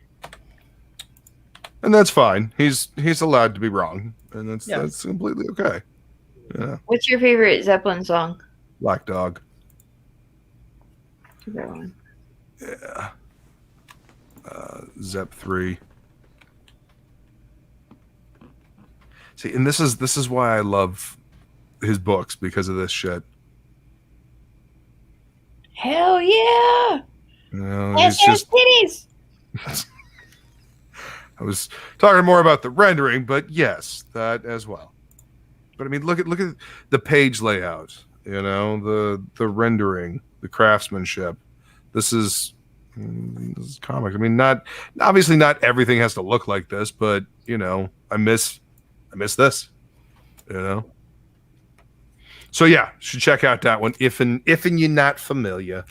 and that's fine. He's allowed to be wrong, and that's completely okay. Yeah. What's your favorite Zeppelin song? Black Dog. That one. Yeah. Zep 3. See, and this is why I love his books, because of this shit. Hell yeah! It's Yes, just titties! I was talking more about the rendering, but yes, that as well. But I mean, look at the page layout. The rendering, the craftsmanship. This is comics. I mean, obviously not everything has to look like this, but I miss this. So yeah, should check out that one if you're not familiar.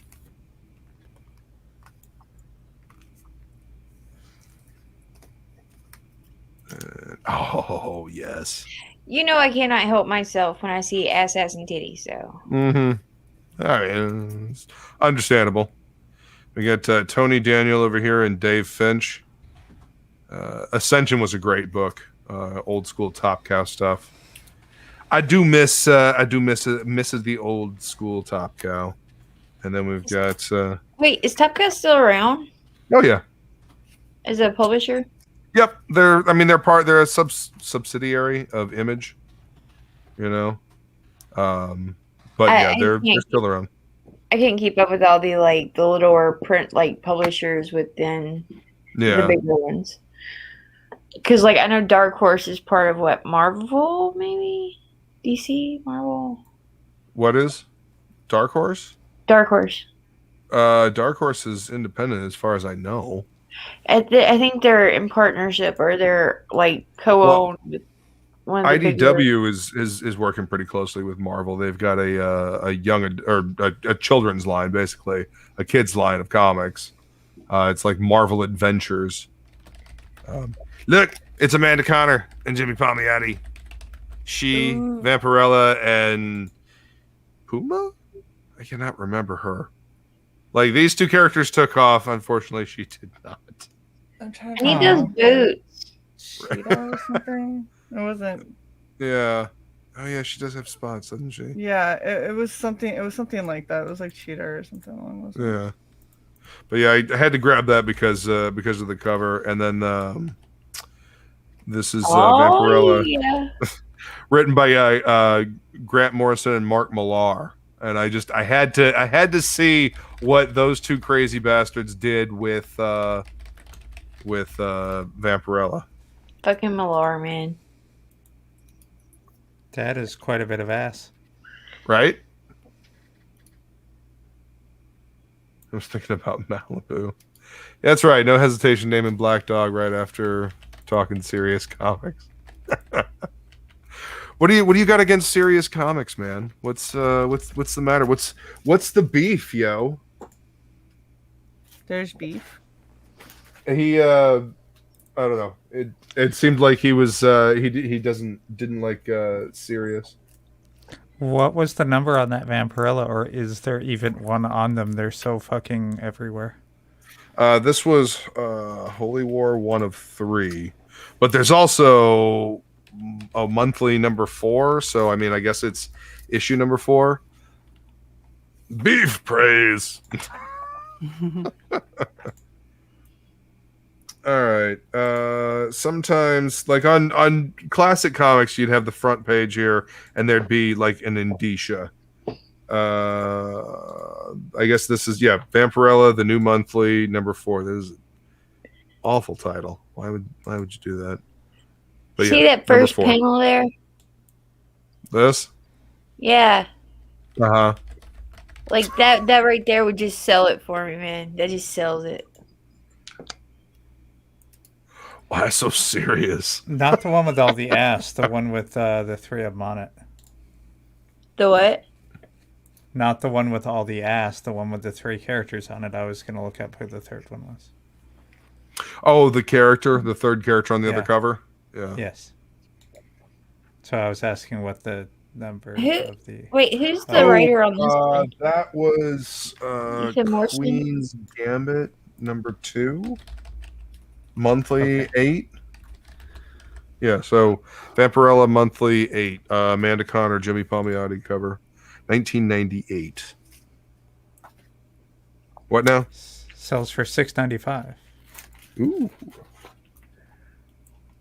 Oh, Oh yes. You know I cannot help myself when I see ass and titties, so. Mm-hmm. All right, it's understandable. We got Tony Daniel over here and Dave Finch. Ascension was a great book. Old school Top Cow stuff. I do miss the old school Top Cow. And then we've got Wait, is Top Gun still around oh yeah. as a publisher? Yep, they're a subsidiary of Image, you know. But yeah, they're still around. I can't keep up with all the littler print publishers within the bigger ones. Because I know Dark Horse is part of what, Marvel maybe? DC? Marvel? What is Dark Horse? Dark Horse. Dark Horse is independent as far as I know. I think they're in partnership or they're co-owned with one of the IDW is working pretty closely with Marvel. They've got a young or a children's line, basically a kids line of comics. It's like Marvel Adventures. Look, it's Amanda Connor and Jimmy Palmiotti. She, Vampirella, and Puma? I cannot remember her. These two characters took off. Unfortunately, she did not. I'm trying I need those boots. Cheetah or something. It wasn't. Yeah. Oh yeah, she does have spots, doesn't she? Yeah, it was something. It was something like that. It was like Cheetah or something along those lines. Yeah. But yeah, I had to grab that because of the cover, and then this is Vampirella, yeah. written by Grant Morrison and Mark Millar, and I had to see what those two crazy bastards did with Vampirella. Fucking Millar, man. That is quite a bit of ass. Right? I was thinking about Malibu. That's right. No hesitation naming Black Dog right after talking serious comics. What do you got against serious comics, man? What's the matter? What's the beef, yo? There's beef. He I don't know. It seemed like he was he didn't like serious. What was the number on that Vampirella, or is there even one on them? They're so fucking everywhere. This was Holy War 1 of 3, but there's also a monthly number 4. So I mean, I guess it's issue number 4. Beef praise. All right. Sometimes, on classic comics, you'd have the front page here, and there'd be an indicia. I guess this is Vampirella, the new monthly number 4. This is an awful title. Why would you do that? But see that first panel there? This? Yeah. Uh-huh. That right there would just sell it for me, man. That just sells it. Why so serious? Not the one with all the ass. The one with the 3 of them on it. The what? Not the one with all the ass. The one with the 3 characters on it. I was going to look up who the third one was. Oh, the third character on the other cover? Yeah. Yes. So I was asking what the number of the... Wait, who's the writer on this one? That was Queen's Gambit number 2. Monthly 8. Yeah, so Vampirella monthly 8. Amanda Connor, Jimmy Palmiotti cover. 1998. What now? Sells for $6.95. Ooh.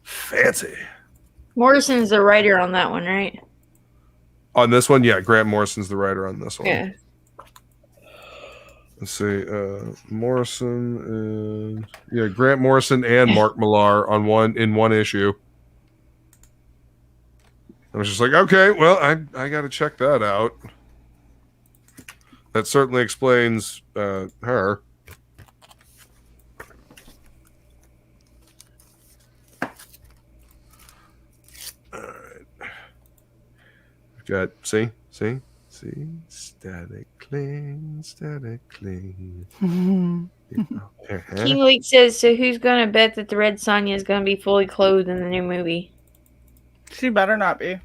Fancy. Morrison's the writer on that one, right? On this one, yeah, Grant Morrison's the writer on this one. Yeah. Let's see, Morrison and Grant Morrison and Mark Millar in one issue. I was just like, okay, well, I got to check that out. That certainly explains her. All right, we've got see. Static cling. King Leak says, so who's going to bet that the Red Sonja is going to be fully clothed in the new movie? She better not be.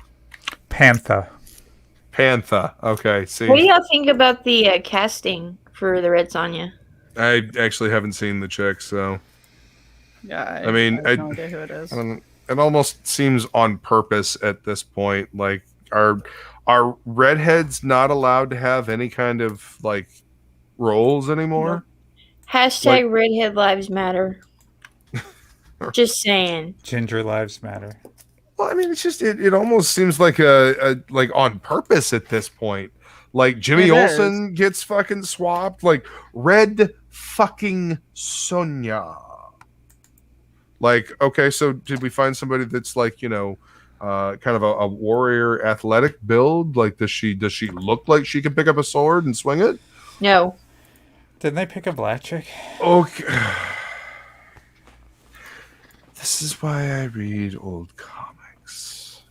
Panther. Panther. Okay, see, What do y'all think about the casting for the Red Sonja? I actually haven't seen the chick, so Yeah, I mean, have no idea who it is. I don't, it almost seems on purpose at this point. Like, are redheads not allowed to have any kind of like roles anymore? Hashtag Redhead Lives Matter. Just saying. Ginger lives matter. Well, I mean, it's just it almost seems like a like on purpose at this point. Like Jimmy It Olsen gets fucking swapped, like Red fucking Sonja. Like, okay, so did we find somebody that's like, you know, kind of a warrior athletic build? Like, does she look like she can pick up a sword and swing it? No. Didn't they pick a black chick? Okay. This is why I read old comics.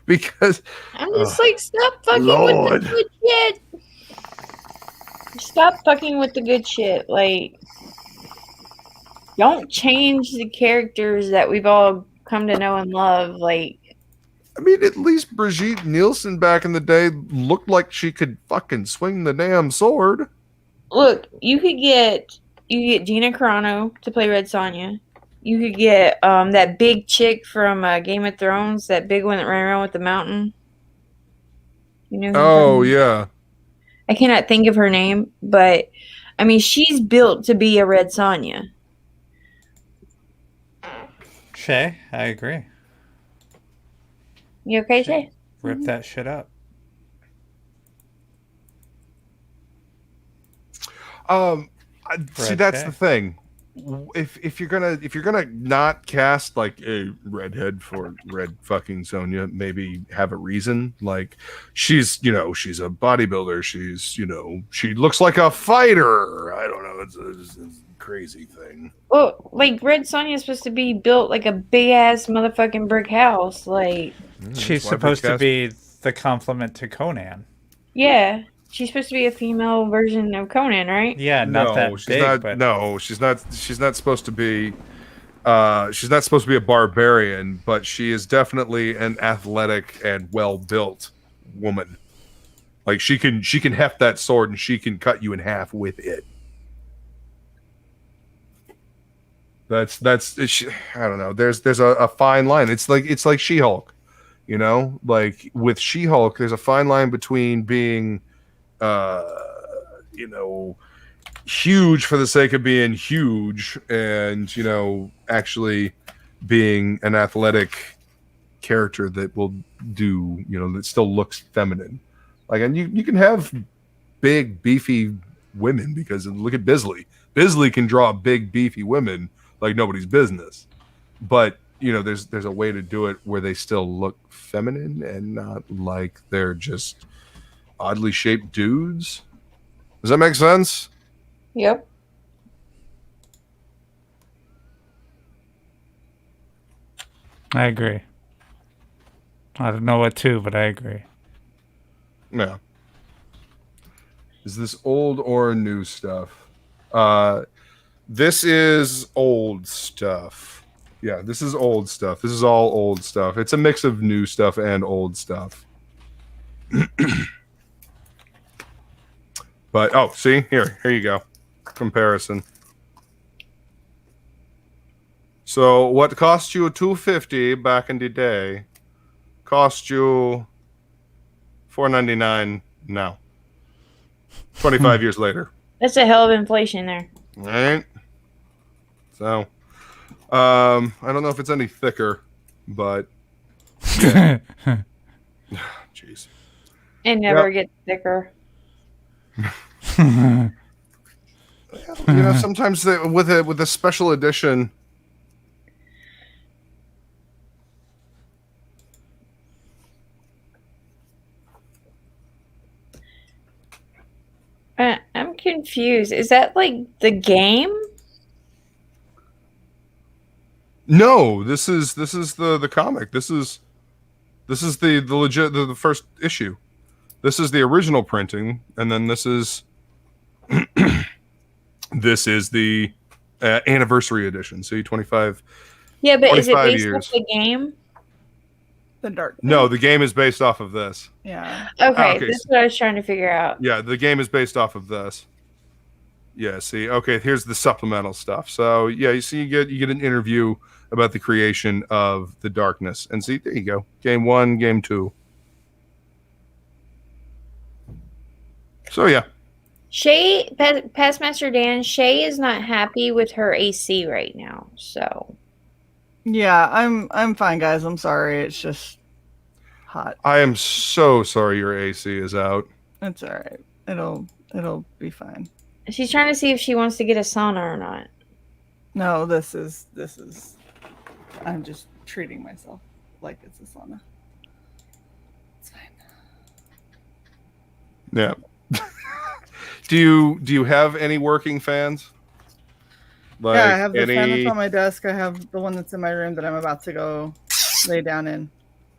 Because I'm just like, stop fucking Lord. with the good shit. Stop fucking with the good shit. Like, don't change the characters that we've all come to know and love. Like, I mean, at least Brigitte Nielsen back in the day looked like she could fucking swing the damn sword. look, you could get Gina Carano to play Red Sonja. You could get that big chick from Game of Thrones, that big one that ran around with the mountain. You know? Who I'm Oh, talking about? yeah. I cannot think of her name, but I mean, she's built to be a Red Sonja. Shay, I agree. You okay, Shay? Rip that shit up. See, Red that's Shay. the thing. If you're gonna not cast like a redhead for Red fucking Sonya, maybe have a reason. Like she's a bodybuilder. She looks like a fighter. I don't know. It's a crazy thing. Well, like Red Sonja is supposed to be built like a big ass motherfucking brick house. Like, She's why supposed to cast- be the complement to Conan. yeah, she's supposed to be a female version of Conan, right? Yeah, not that she's big, not. but No, she's not. She's not supposed to be. She's not supposed to be a barbarian, but she is definitely an athletic and well-built woman. Like she can heft that sword and she can cut you in half with it. That's I don't know. There's a fine line. It's like She-Hulk, you know. Like with She-Hulk, there's a fine line between being, huge for the sake of being huge, and actually being an athletic character that will do that still looks feminine. Like, and you can have big beefy women, because look at Bisley. Bisley can draw big beefy women like nobody's business, but there's a way to do it where they still look feminine and not like they're just oddly shaped dudes. Does that make sense? Yep. I agree. I don't know what to, but I agree. Yeah. Is this old or new stuff? This is old stuff. Yeah, this is old stuff. This is all old stuff. It's a mix of new stuff and old stuff. But see, here you go. Comparison. So what cost you $250 back in the day cost you $4.99 now. 25 years later. That's a hell of inflation there. Right? So I don't know if it's any thicker, but yeah. Jeez. It never gets thicker. Sometimes with a special edition. I'm confused. Is that like the game? No, this is the comic. This is the legit the first issue. This is the original printing, and then this is this is the anniversary edition. See, 25. Yeah, but is it 25 based years. off the game? The dark. No, the game is based off of this. Yeah. Okay, okay, this is what I was trying to figure out. Yeah, the game is based off of this. Yeah, see, okay, here's the supplemental stuff. So yeah, you see, you get an interview about the creation of the darkness, and see, there you go, game 1, game 2. So yeah, Shay, Past Master Dan, Shay is not happy with her AC right now. So Yeah, I'm fine, guys. I'm sorry. It's just hot. I am so sorry your AC is out. It's all right. It'll be fine. she's trying to see if she wants to get a sauna or not. No, this is. I'm just treating myself like it's a sauna. It's fine. Yeah. Do you have any working fans? Like Yeah, I have the fan that's on my desk. I have the one that's in my room that I'm about to go lay down in.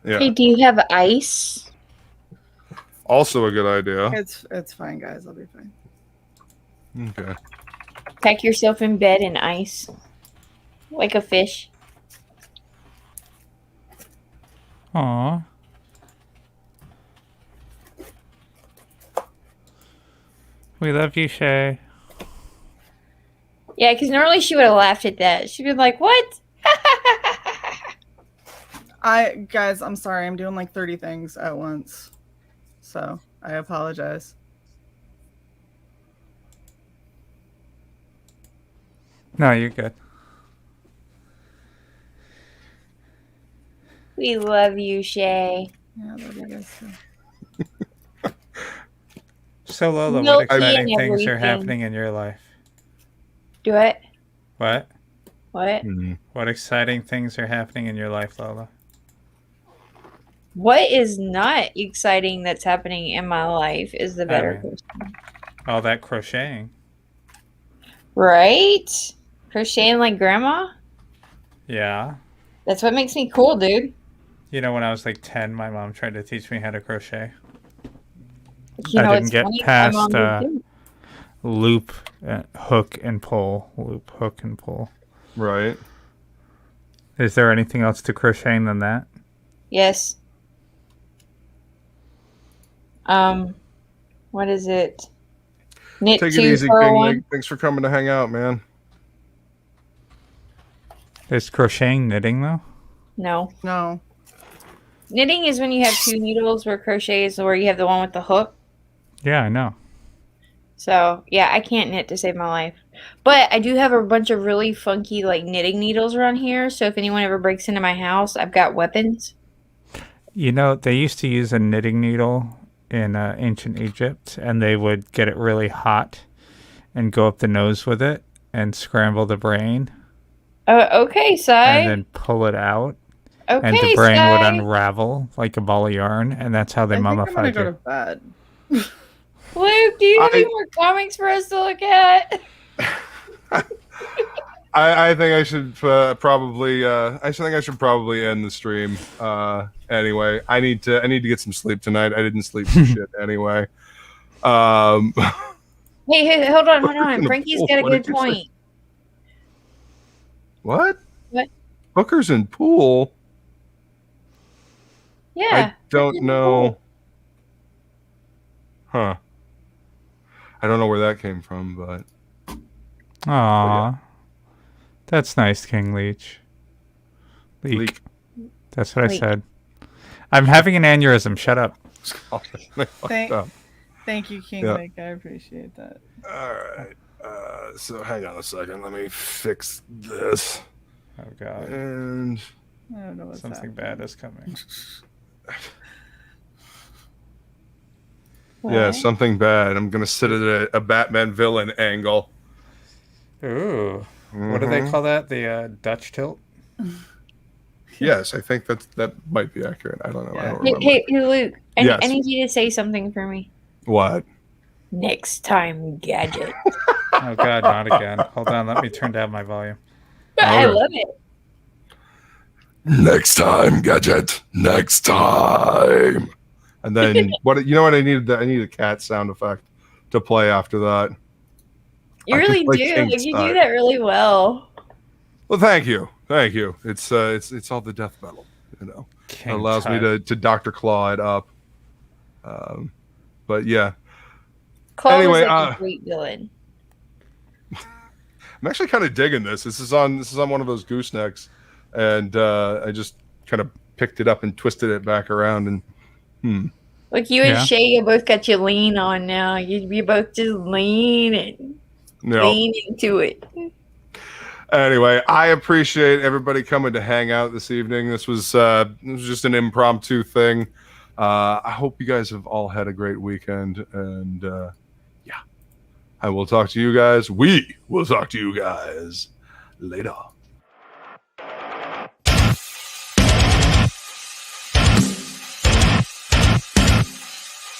Yeah. Hey, do you have ice? Also a good idea. It's fine, guys. I'll be fine. Okay. Pack yourself in bed in ice. Like a fish. Aw. We love you, Shay. Yeah, because normally she would have laughed at that. She'd be like, what? Guys, I'm sorry. I'm doing like 30 things at once. So I apologize. No, you're good. We love you, Shay. Yeah, I love you guys too. So Lola, Milky what exciting and things are everything. happening in your life? Do it. What? What? What exciting things are happening in your life, Lola? What is not exciting that's happening in my life is the better question. All that crocheting. Right? Crocheting like grandma? Yeah. That's what makes me cool, dude. You know, when I was like 10, my mom tried to teach me how to crochet. You know, I didn't it's get funny, my past mom did too. loop, hook, and pull. Loop, hook, and pull. Right. Is there anything else to crocheting than that? Yes. What is it? Knit Take it 2 easy, for King 1. Nick. Thanks for coming to hang out, man. Is crocheting knitting, though? No. No. Knitting is when you have 2 needles, where crochet is where you have the one with the hook. Yeah, I know. So, yeah, I can't knit to save my life. But I do have a bunch of really funky, like, knitting needles around here. So if anyone ever breaks into my house, I've got weapons. You know, they used to use a knitting needle in ancient Egypt, and they would get it really hot and go up the nose with it and scramble the brain Okay, Sai. and then pull it out. Okay, And the brain would Sai. unravel like a ball of yarn, and that's how they I think I'm gonna mummified go to you. bed. Luke, do you have any more comics for us to look at? I think I should probably end the stream. Anyway, I need to get some sleep tonight. I didn't sleep for shit anyway. Hey, hold on. In the Frankie's pool, got a what good did you say? point. What? What? Hookers and pool? Yeah. I don't know. Huh. I don't know where that came from, but Aw. That's nice, King Leech. Leek. That's what I Leek. said. I'm having an aneurysm. Shut up. Thank you, King Yeah. Lake. I appreciate that. All right. So hang on a second. Let me fix this. Oh, God. And I don't know what's Something bad is coming. yeah, What? something bad. I'm gonna sit at a Batman villain angle. Ooh. What do they Mhm. call that? The Dutch tilt? Yes, I think that might be accurate. I don't know. I Yeah. don't remember. Hey, Luke. Yes. I need you to say something for me. What? Next time, Gadget. Oh, God, not again. Hold on. Let me turn down my volume. I Okay. love it. Next time, Gadget. Next time. And then what? You know what? I needed a cat sound effect to play after that. You I really can play do. King Like, you Side. do that really well. Well, thank you. It's all the death metal, you know. King allows me Tut. to Dr. Claw it up. But yeah, Claw Anyway, was like a great villain. I'm actually kind of digging this. This is on one of those goosenecks, and I just kind of picked it up and twisted it back around, and Look, you and Yeah. Shay, you both got your lean on now. You both just lean into it. Anyway, I appreciate everybody coming to hang out this evening. This was just an impromptu thing. I hope you guys have all had a great weekend, and yeah, I will talk to you guys. We will talk to you guys later.